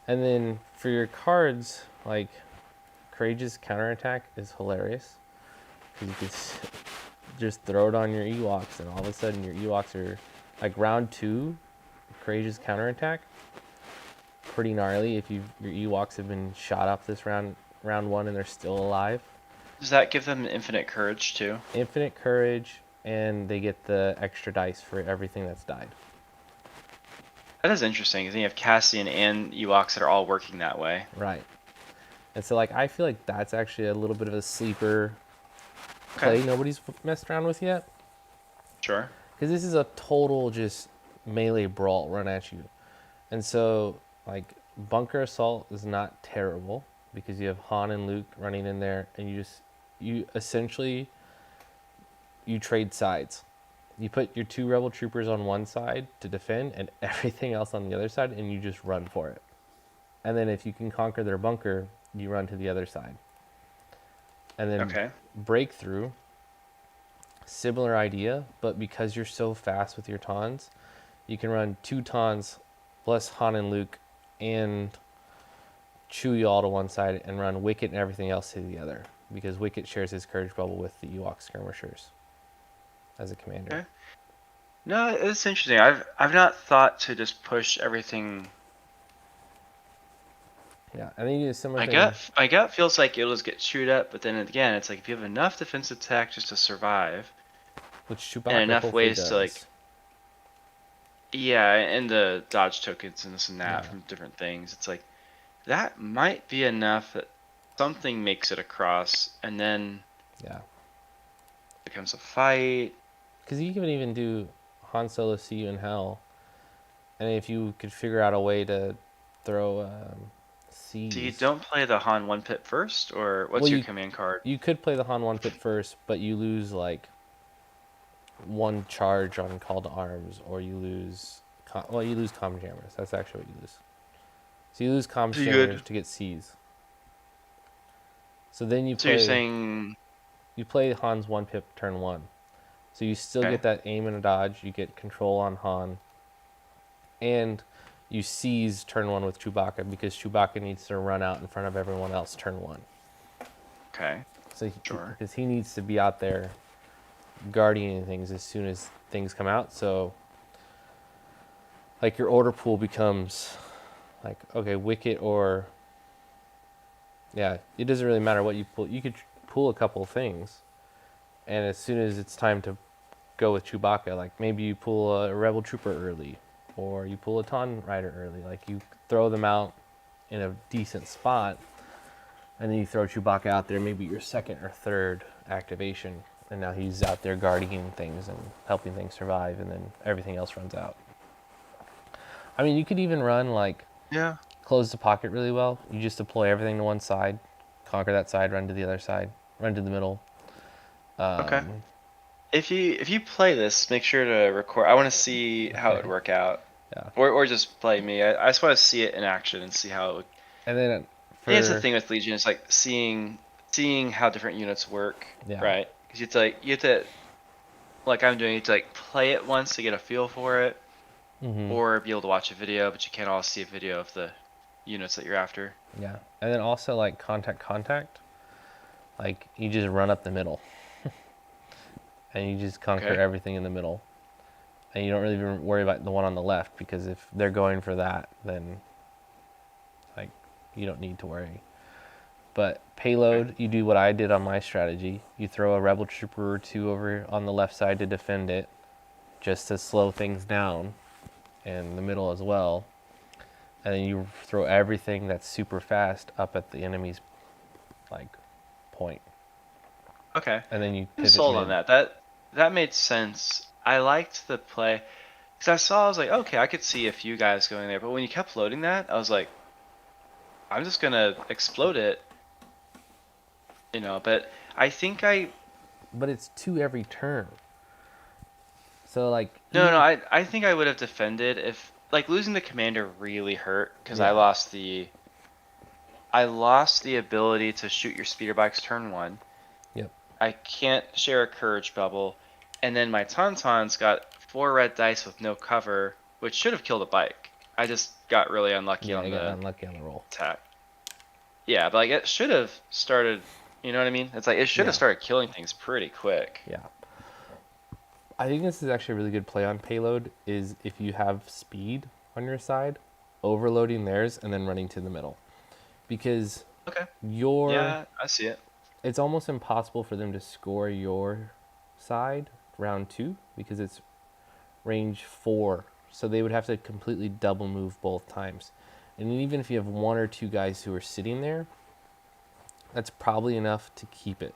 And then for your cards, like Courageous Counterattack is hilarious. Because you can just throw it on your Ewoks, and all of a sudden your Ewoks are like round 2. Courageous Counterattack, pretty gnarly if your Ewoks have been shot up this round 1 and they're still alive. Does that give them infinite courage too? Infinite courage, and they get the extra dice for everything that's died. That is interesting, because you have Cassian and Ewoks that are all working that way. Right. And so like I feel like that's actually a little bit of a sleeper play nobody's messed around with yet. Sure. Because this is a total just melee brawl run at you. And so like Bunker Assault is not terrible because you have Han and Luke running in there, and you essentially trade sides. You put your 2 Rebel Troopers on one side to defend and everything else on the other side, and you just run for it. And then if you can conquer their bunker, you run to the other side. And then Breakthrough, similar idea, but because you're so fast with your Tauns, you can run 2 Tauns plus Han and Luke and Chewie all to one side and run Wicket and everything else to the other, because Wicket shares his courage bubble with the Ewok skirmishers as a commander. Okay. No, it's interesting. I've not thought to just push everything. Yeah, I think it's similar. My gut feels like it'll just get chewed up, but then again, it's like if you have enough defense attack just to survive, which Chewbacca and enough ways does. to like. Yeah, and the dodge tokens and this and that from different things. It's like that might be enough that something makes it across, and then it becomes a fight. Because you can even do Han Solo see you in hell, and if you could figure out a way to throw seeds. So you don't play the Han 1 pit first, or what's your command card? You could play the Han 1 pit first, but you lose like 1 charge on call to arms, or you lose you lose comm jammers. That's actually what you lose. So you lose comm jammers to get C's. So then you play. So you're saying you play Han's 1 pip turn 1. So you still get that aim and a dodge. You get control on Han, and you seize turn 1 with Chewbacca because Chewbacca needs to run out in front of everyone else turn 1. Okay. So Sure. because he needs to be out there guarding things as soon as things come out. So like your order pool becomes like, okay, Wicket or it doesn't really matter what you pull. You could pull a couple of things, and as soon as it's time to go with Chewbacca, like maybe you pull a Rebel Trooper early, or you pull a Ton Rider early. Like you throw them out in a decent spot, and then you throw Chewbacca out there, maybe your second or third activation, and now he's out there guarding things and helping things survive, and then everything else runs out. I mean, you could even run like close the pocket really well. You just deploy everything to one side, conquer that side, run to the other side, run to the middle. Okay. If you play this, make sure to record. I want to see how it would work out. Yeah. Or just play me. I just want to see it in action and see how it would. And then It's the thing with Legion. It's like seeing how different units work, right? Because you have to, like I'm doing, you have to like play it once to get a feel for it, or be able to watch a video, but you can't all see a video of the units that you're after. Yeah, and then also like contact, like you just run up the middle, and you just conquer everything in the middle, and you don't really even worry about the one on the left because if they're going for that, then like you don't need to worry. But payload, you do what I did on my strategy. You throw a Rebel Trooper or 2 over on the left side to defend it, just to slow things down, in the middle as well. And then you throw everything that's super fast up at the enemy's like point. Okay. And then you pivot sold mid. on that. That made sense. I liked the play because I was like, okay, I could see a few guys going there, but when you kept loading that, I was like, I'm just gonna explode it, But I think But it's 2 every turn. So like. No, I think I would have defended if like losing the commander really hurt because I lost the ability to shoot your speeder bikes turn 1. Yep. I can't share a courage bubble, and then my Tauntauns got 4 red dice with no cover, which should have killed a bike. I just got really unlucky on the roll. Attack. Yeah, but like it should have started. You know what I mean? It's like it should have started killing things pretty quick. Yeah. I think this is actually a really good play on payload. Is if you have speed on your side, overloading theirs and then running to the middle, because I see it. It's almost impossible for them to score your side round 2 because it's range 4. So they would have to completely double move both times. And even if you have 1 or 2 guys who are sitting there, that's probably enough to keep it.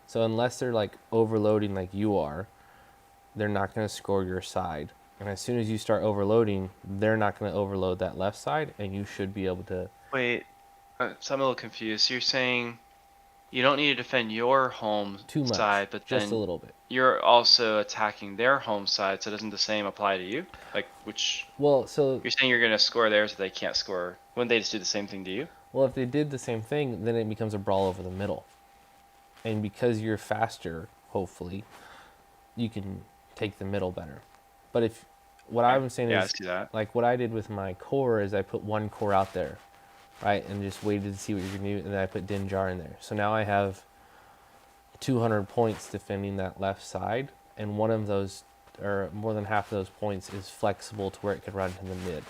So unless they're like overloading like you are, they're not going to score your side. And as soon as you start overloading, they're not going to overload that left side, and you should be able to. Wait, so I'm a little confused. So you're saying you don't need to defend your home side, but just then a little bit. You're also attacking their home side, so doesn't the same apply to you? Like, which? Well, so you're saying you're going to score theirs, so they can't score. Wouldn't they just do the same thing to you? Well, if they did the same thing, then it becomes a brawl over the middle. And because you're faster, hopefully, you can take the middle better. But if what I'm saying is, I see that. Like what I did with my core is I put 1 core out there, right, and just waited to see what you're gonna do, and then I put Din Djarin there. So now I have 200 points defending that left side, and one of those, or more than half of those points, is flexible to where it could run to the mid.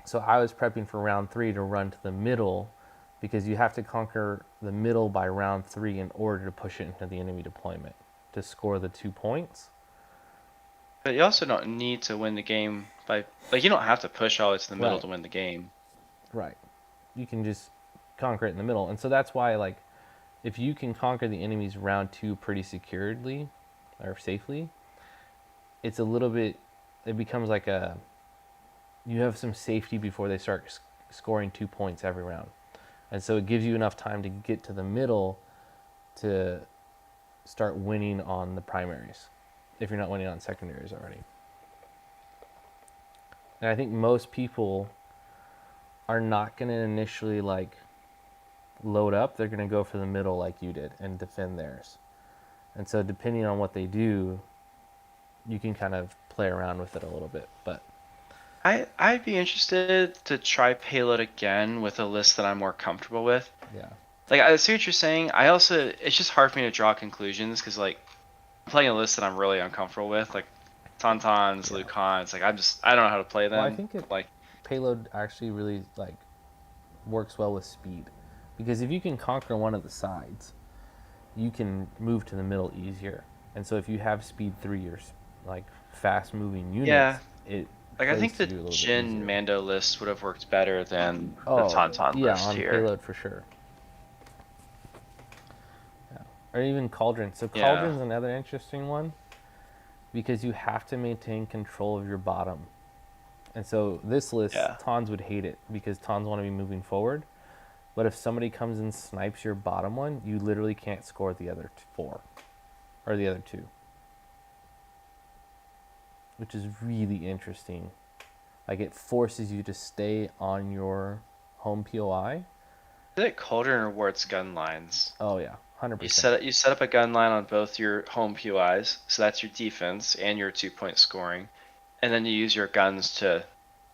So I was prepping for round 3 to run to the middle, because you have to conquer the middle by round 3 in order to push it into the enemy deployment to score the 2 points. But you also don't need to win the game by, like, you don't have to push all the way to the middle to win the game. Right. You can just conquer it in the middle. And so that's why, like, if you can conquer the enemies round 2 pretty securely or safely, it's a little bit, it becomes like you have some safety before they start scoring 2 points every round. And so it gives you enough time to get to the middle to start winning on the primaries, if you're not winning on secondaries already. And I think most people are not going to initially like load up. They're going to go for the middle like you did and defend theirs. And so depending on what they do, you can kind of play around with it a little bit. But I'd be interested to try payload again with a list that I'm more comfortable with. Yeah. Like I see what you're saying. It's just hard for me to draw conclusions because like I'm playing a list that I'm really uncomfortable with, like Tauntauns, Yeah. Lucons. Like I don't know how to play them. Well, I think payload actually really like works well with speed, because if you can conquer one of the sides, you can move to the middle easier. And so if you have speed 3 or like fast moving units, yeah. it Like I think the plays to you a little bit Jin easier. Mando list would have worked better than the Oh, Tauntaun yeah, list on here. payload for sure. Yeah. Or even Cauldron. So Yeah. Cauldron's another interesting one because you have to maintain control of your bottom. And so this list, Yeah. Tons would hate it because Tons want to be moving forward. But if somebody comes and snipes your bottom one, you literally can't score the other 4 or the other 2, which is really interesting. Like it forces you to stay on your home POI. I feel like Cauldron rewards gun lines. Oh yeah, 100%. You set up a gun line on both your home POIs, so that's your defense and your 2-point scoring, and then you use your guns to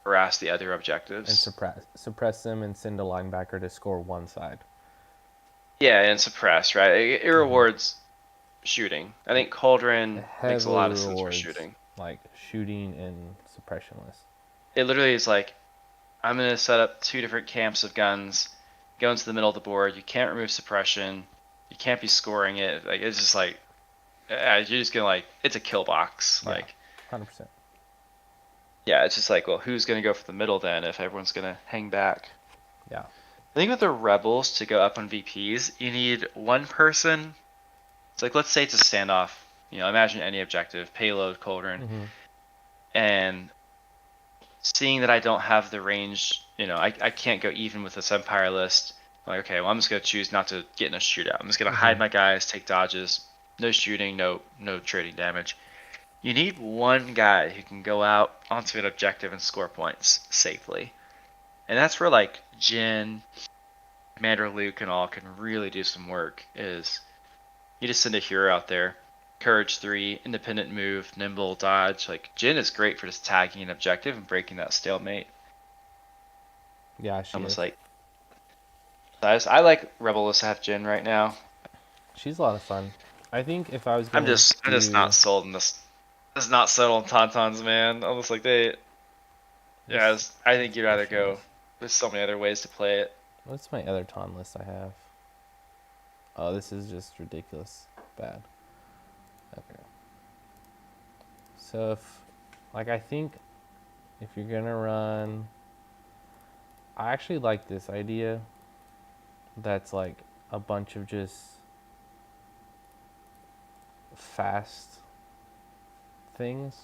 harass the other objectives. And suppress them and send a linebacker to score one side. Yeah, and suppress, right? It rewards shooting. I think Cauldron makes a lot of sense for shooting. Like shooting and suppressionless. It literally is like, I'm gonna set up 2 different camps of guns, go into the middle of the board. You can't remove suppression. You can't be scoring it. Like it's just like, you're just gonna like, it's a kill box. Yeah, like 100%. Yeah, it's just like, well, who's gonna go for the middle then if everyone's gonna hang back? Yeah. I think with the rebels to go up on VPs, you need one person. It's like, let's say it's a standoff. You know, imagine any objective, payload, Cauldron, and seeing that I don't have the range. You know, I can't go even with this Empire list. I'm like, okay, well, I'm just gonna choose not to get in a shootout. I'm just gonna hide my guys, take dodges, no shooting, no trading damage. You need one guy who can go out onto an objective and score points safely. And that's where like Jin, Commander Luke and all can really do some work, is you just send a hero out there. Courage 3, independent move, nimble, dodge. Like Jin is great for just tagging an objective and breaking that stalemate. Yeah, she Almost is. like I like Rebel to have Jin right now. She's a lot of fun. I think if I was going I'm just not sold in this. This is not settled on Tauntauns, man. Almost like they. Yeah, I think you'd rather go. There's so many other ways to play it. What's my other Taunt list I have? Oh, this is just ridiculous. Bad. Okay. So I think if you're gonna run, I actually like this idea. That's like a bunch of just fast things.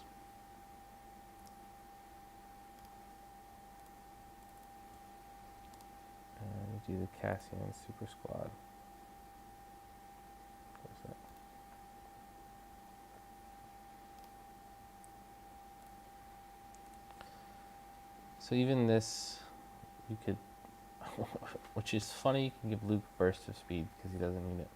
And do the Cassian Super Squad. Where's that? So even this, you could, which is funny, you can give Luke burst of speed because he doesn't need it.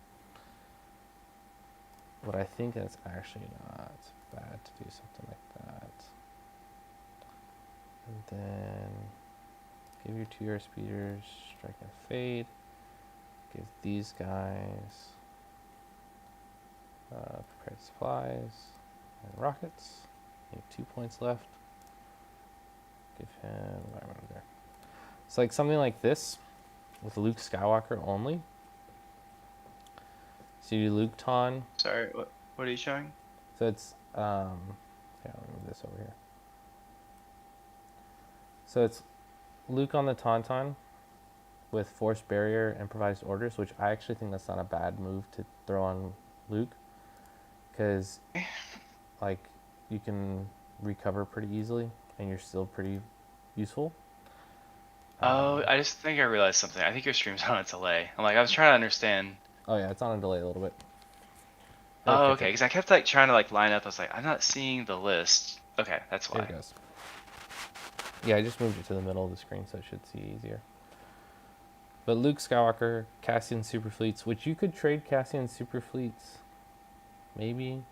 But I think that's actually not bad to do something like that. And then give your 2 air speeders strike and fade. Give these guys prepared supplies and rockets. You have 2 points left. Give him environment there. It's like something like this with Luke Skywalker only. So you do Luke Ton. Sorry, what are you showing? So it's yeah, let me move this over here. So it's Luke on the Tauntaun with Force Barrier and provides orders, which I actually think that's not a bad move to throw on Luke, because like you can recover pretty easily and you're still pretty useful. Oh, I just think I realized something. I think your stream's on a delay. I'm like, I was trying to understand. Oh yeah, it's on a delay a little bit. Oh, okay, because I kept like trying to like line up. I was like, I'm not seeing the list. Okay, that's why. There it goes. Yeah, I just moved it to the middle of the screen so it should see easier. But Luke Skywalker, Cassian Superfleets, which you could trade Cassian Superfleets, maybe.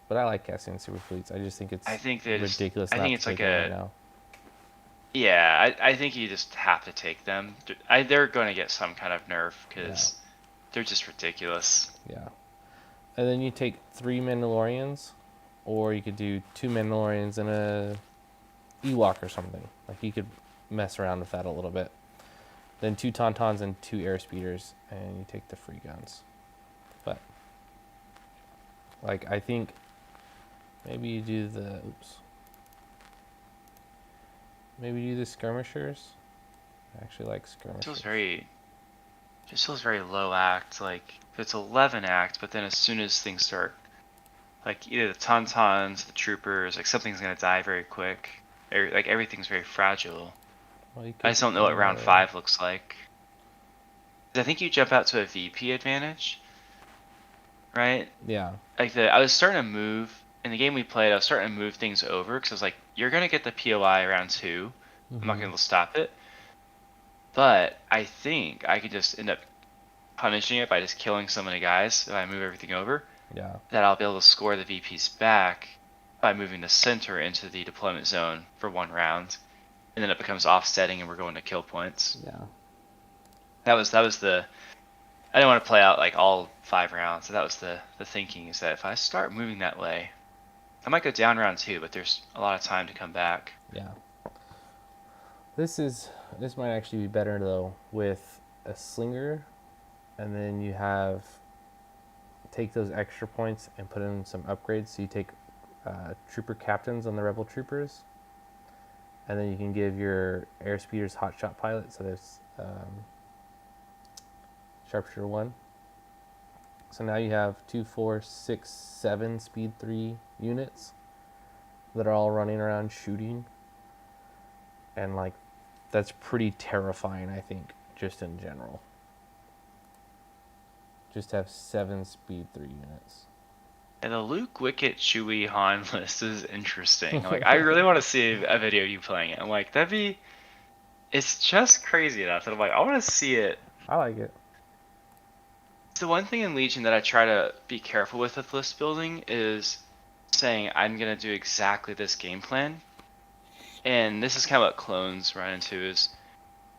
But I like Cassian Superfleets. I just think it's ridiculous. I think it's like a. Right now. Yeah, I think you just have to take them. They're going to get some kind of nerf because they're just ridiculous. Yeah. And then you take 3 Mandalorians, or you could do 2 Mandalorians and a Ewok or something. Like, you could mess around with that a little bit. Then 2 Tauntauns and 2 Airspeeders, and you take the free guns. But, like, I think maybe you do the... Oops. Maybe you do the Skirmishers. I actually like Skirmishers. Just feels very low act. Like, it's 11 act, but then as soon as things start, like, either the Tauntauns, the Troopers, like, something's going to die very quick. Or, like, everything's very fragile. Well, I just don't know what round 5 looks like. I think you jump out to a VP advantage, right? Yeah. Like, I was starting to move, in the game we played, I was starting to move things over, because I was like, you're going to get the POI round 2. I'm not going to be able to stop it. But I think I could just end up punishing it by just killing so many guys if I move everything over. Yeah. That I'll be able to score the VPs back by moving the center into the deployment zone for 1 round. And then it becomes offsetting and we're going to kill points. Yeah. That was the... I didn't want to play out like all 5 rounds. So that was the thinking, is that if I start moving that way, I might go down round 2, but there's a lot of time to come back. Yeah. This might actually be better though with a slinger, and then you take those extra points and put in some upgrades. So you take trooper captains on the rebel troopers, and then you can give your airspeeders hotshot pilot. So there's sharpshooter 1. So now you have 2, 4, 6, 7 speed 3 units that are all running around shooting, and like, that's pretty terrifying, I think, just in general. Just have 7 speed 3 units. And the Luke, Wicket, Chewie, Han list is interesting. Like, I really want to see a video of you playing it. I'm like, it's just crazy enough that I'm like, I want to see it. I like it. It's the one thing in Legion that I try to be careful with list building is saying I'm going to do exactly this game plan. And this is kind of what clones run into, is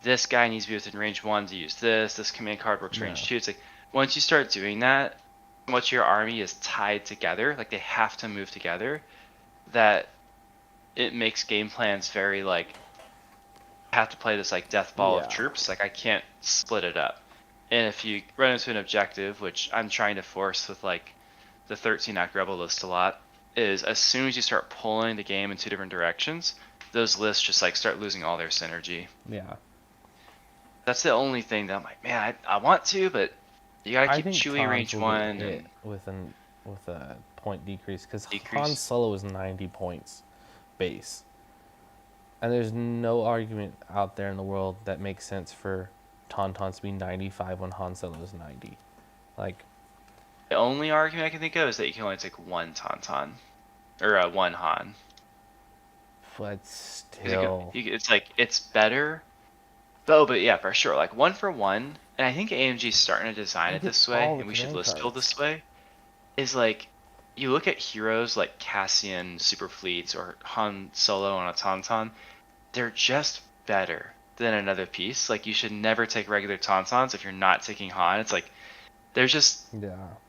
this guy needs to be within range 1 to use this command card works range 2. It's like, once you start doing that, once your army is tied together, like they have to move together, that it makes game plans very like, I have to play this like death ball of troops, like I can't split it up. And if you run into an objective, which I'm trying to force with like the 13 act rebel list a lot, is as soon as you start pulling the game in 2 different directions, those lists just like start losing all their synergy. Yeah. That's the only thing that I'm like, man, I want to, but you gotta keep Chewie range 1 and with a point decrease, because Han Solo is 90 points base, and there's no argument out there in the world that makes sense for Tauntauns to be 95 when Han Solo is 90. Like, the only argument I can think of is that you can only take 1 Tauntaun or 1 Han. But still, it's like, it's better. Oh, but yeah, for sure. Like 1 for 1, and I think AMG's starting to design it this way, and we should list build this way, is like, you look at heroes like Cassian Superfleets or Han Solo on a Tauntaun, they're just better than another piece. Like, you should never take regular Tauntauns if you're not taking Han. It's like, there's just,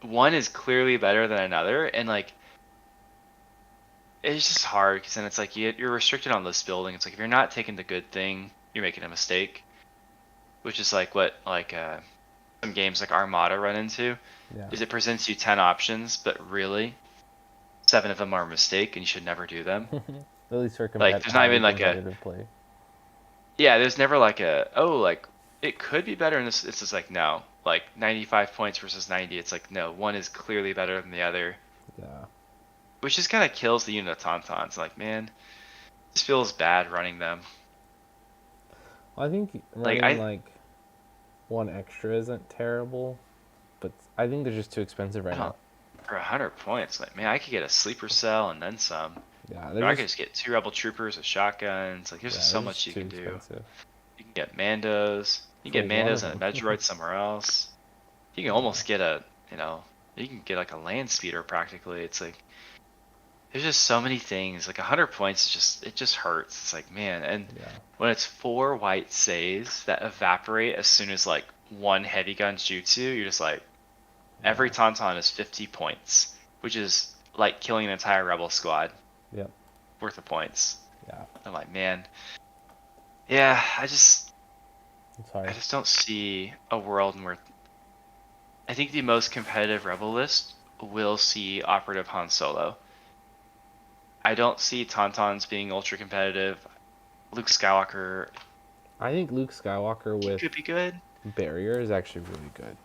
one is clearly better than another, and like, it's just hard, because then it's like, you're restricted on list building. It's like, if you're not taking the good thing, you're making a mistake. Which is like what some games like Armada run into, is it presents you 10 options, but really 7 of them are a mistake and you should never do them. At least for like, there's not even like play. Yeah, there's never like like it could be better, and it's just like, no, like 95 points versus 90. It's like, no, one is clearly better than the other. Yeah. Which just kind of kills the unit of Tauntauns. Like, man, this feels bad running them. I think running 1 extra isn't terrible, but I think they're just too expensive right now. For 100 points, like, man, I could get a sleeper cell and then some. Yeah, I could just get 2 rebel troopers with shotguns. Like, there's just so much you can do. You can get Mandos. You can get Mandos and a Medroid somewhere else. You can almost get you can get like a land speeder practically. It's like, there's just so many things. Like 100 points is it just hurts. It's like, man, and when it's 4 white saves that evaporate as soon as like 1 heavy gun shoots you, you're just like, every Tauntaun is 50 points, which is like killing an entire rebel squad. Yep. Worth of points. Yeah. I'm like, man. Yeah, I just Sorry. I just don't see a world where I think the most competitive rebel list will see Operative Han Solo. I don't see Tauntauns being ultra competitive. Luke Skywalker. I think Luke Skywalker with could be good. barrier is actually really good.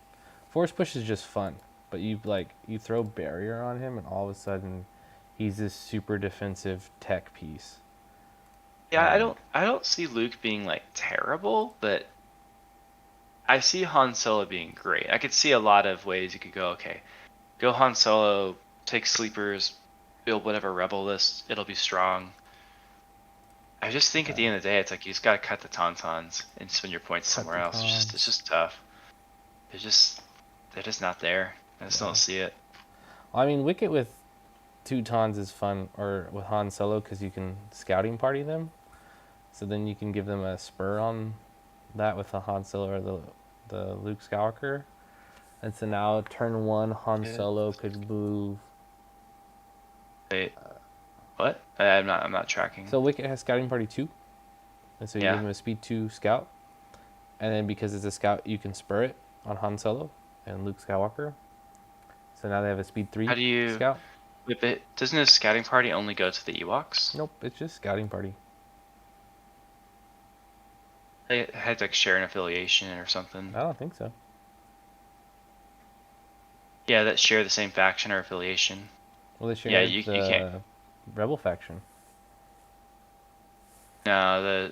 Force push is just fun, but you throw barrier on him, and all of a sudden, he's this super defensive tech piece. Yeah, I don't see Luke being like terrible, but I see Han Solo being great. I could see a lot of ways you could go. Okay, go Han Solo, take sleepers, build whatever rebel list. It'll be strong. I just think at the end of the day, it's like you just gotta cut the Tauntauns and spend your points somewhere else. It's just tough. They're just not there. I just don't see it. I mean, Wicket with 2 Tauns is fun, or with Han Solo, because you can scouting party them. So then you can give them a spur on that with the Han Solo or the Luke Skywalker. And so now turn 1 Han Solo could move. Wait, what? I'm not tracking. So Wicket has scouting party 2, and so you give him a speed 2 scout, and then because it's a scout, you can spur it on Han Solo and Luke Skywalker. So now they have a speed 3 scout. But doesn't his scouting party only go to the Ewoks? Nope, it's just scouting party. They had to like share an affiliation or something. I don't think so. Yeah, that share the same faction or affiliation. Well, they share you can't. Rebel faction. No, the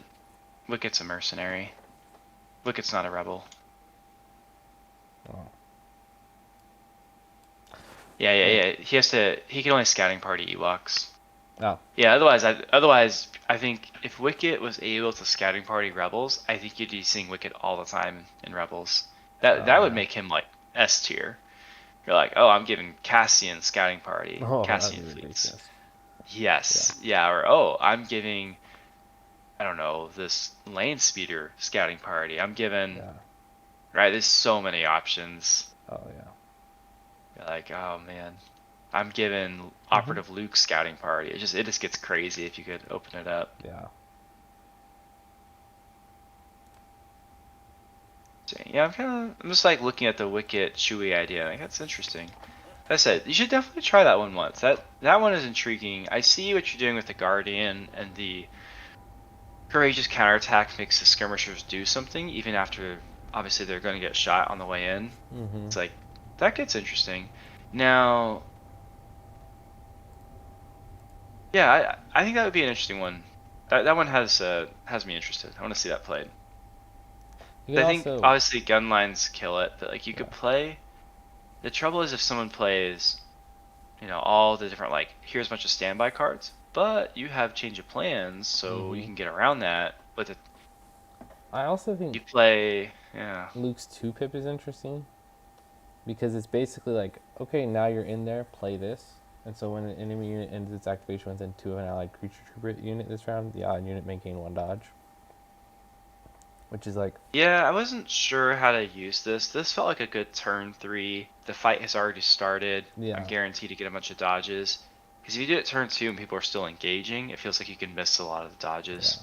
Wicket's a mercenary. Wicket's not a rebel. Oh. Yeah. He can only scouting party Ewoks. Oh. Yeah. Otherwise, I think if Wicket was able to scouting party rebels, I think you'd be seeing Wicket all the time in rebels. That would make him like S tier. You're like, oh, I'm giving Cassian scouting party, Cassian fleets. Yes. Yeah. Or oh, I'm giving, I don't know, this lane speeder scouting party. I'm giving. Right. There's so many options. Oh yeah. You're like, oh man, I'm giving Operative Luke scouting party. It just gets crazy if you could open it up. Yeah. Yeah, I'm just like looking at the Wicket Chewie idea. Like, that's interesting. Like I said, you should definitely try that one once. That one is intriguing. I see what you're doing with the Guardian, and the courageous counterattack makes the skirmishers do something even after obviously they're going to get shot on the way in. It's like that gets interesting. Now, yeah, I think that would be an interesting one. That one has me interested. I want to see that played. I think obviously gun lines kill it, but like you could play. The trouble is if someone plays, all the different like here's a bunch of standby cards, but you have change of plans, so you can get around that. But I also think you play, Luke's 2-pip is interesting because it's basically like, okay, now you're in there, play this, and so when an enemy unit ends its activation within 2 of an allied creature trooper unit this round, the allied unit may gain 1 dodge. Which is like... Yeah, I wasn't sure how to use this. This felt like a good turn 3. The fight has already started. Yeah. I'm guaranteed to get a bunch of dodges. Because if you do it turn 2 and people are still engaging, it feels like you can miss a lot of the dodges.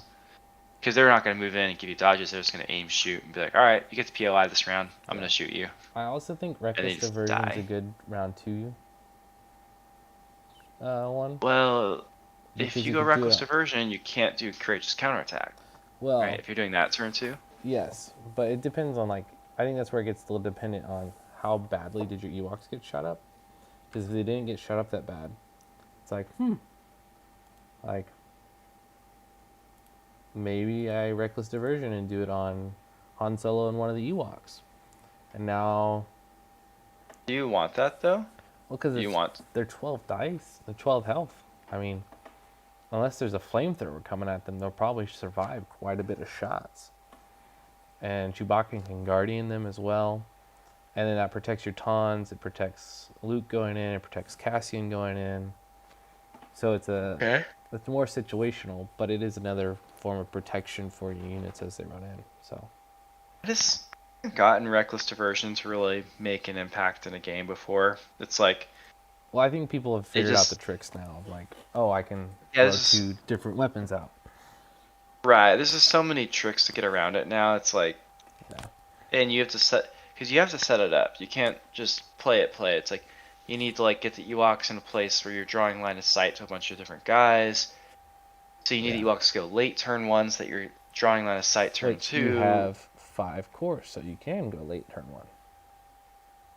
Because they're not going to move in and give you dodges. They're just going to aim, shoot, and be like, alright, you get the POI this round. I'm going to shoot you. I also think Reckless Diversion is a good round 2 one. Well, because if you go Reckless Diversion, you can't do Courageous Counterattack. Well, right, if you're doing that turn 2. Yes, but it depends on I think that's where it gets a little dependent on how badly did your Ewoks get shot up. Because if they didn't get shot up that bad, it's like, like, maybe I Reckless Diversion and do it on Han Solo and one of the Ewoks. And now... Do you want that, though? Well, because they're 12 dice, they're 12 health. I mean, unless there's a flamethrower coming at them, they'll probably survive quite a bit of shots. And Chewbacca can Guardian them as well. And then that protects your Tauns, it protects Luke going in, it protects Cassian going in. So it's more situational, but it is another form of protection for your units as they run in. So I just haven't gotten Reckless Diversion to really make an impact in a game before. It's like, well, I think people have figured out the just- tricks now of like, oh, I can Yeah, throw this is- 2 different weapons out. right, there's just so many tricks to get around it now. It's like, Yeah. and you have to set, because you have to set it up. You can't just play it. It's like, you need to like get the Ewoks in a place where you're drawing line of sight to a bunch of different guys. So you need the Ewoks to go late turn 1 so that you're drawing line of sight turn But 2. you have 5 cores, so you can go late turn 1.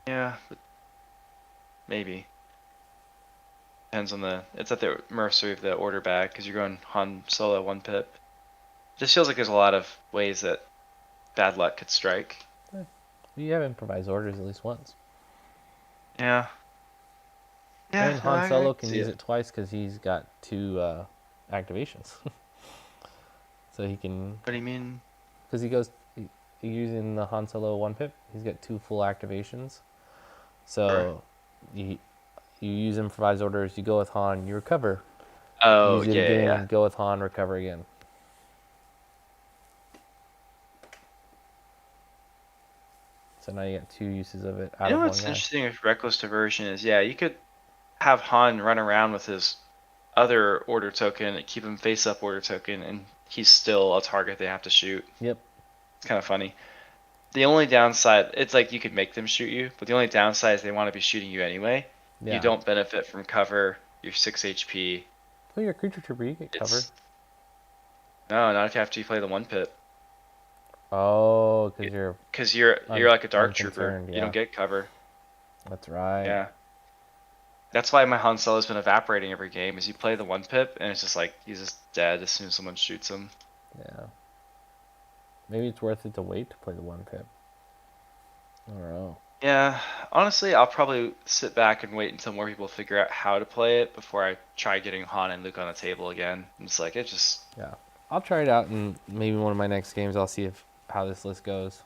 Yeah, but maybe. Depends on the. It's at the mercy of the order bag because you're going Han Solo 1 pip. Just feels like there's a lot of ways that bad luck could strike. You have improvised orders at least once. Yeah. Yeah. And Han Solo can use it twice because he's got 2 activations. So he can. What do you mean? Because he goes using the Han Solo 1 pip, he's got 2 full activations. So you use improvised orders, you go with Han, you recover. Oh, use it yeah, again, yeah. go with Han, recover again. So now you got 2 uses of it out You know of what's one guy. interesting with Reckless Diversion is, yeah, you could have Han run around with his other order token and keep him face up order token, and he's still a target they have to shoot. Yep. It's kind of funny. The only downside, it's like you could make them shoot you, but the only downside is they want to be shooting you anyway. Yeah. You don't benefit from cover. You're 6 HP. Well, you're a creature trooper, you get cover. No, not after you play the 1 pip. Oh, because you're. Because you're like a dark trooper. unconcerned, You yeah. don't get cover. That's right. Yeah. That's why my Han Solo's been evaporating every game. Is you play the 1 pip and it's just like he's just dead as soon as someone shoots him. Yeah. Maybe it's worth it to wait to play the 1 pip. I don't know. Yeah, honestly, I'll probably sit back and wait until more people figure out how to play it before I try getting Han and Luke on the table again. It's like it just. Yeah. I'll try it out, and maybe one of my next games I'll see how this list goes.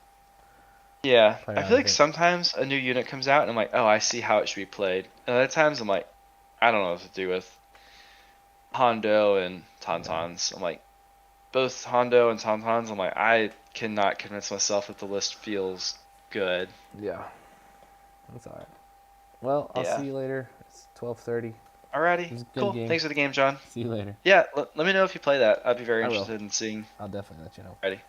Yeah, Play I around feel with like it. sometimes a new unit comes out and I'm like, oh, I see how it should be played. And other times I'm like, I don't know what to do with Hondo and Tauntauns. I'm like, both Hondo and Tauntauns, I'm like, I cannot convince myself that the list feels good. Yeah. That's alright. Well, I'll Yeah. see you later. It's 12:30. Alrighty, was a good cool. game. Thanks for the game, John. See you later. Yeah, let me know if you play that. I'd be very I will. interested in seeing. I'll definitely let you know. Ready.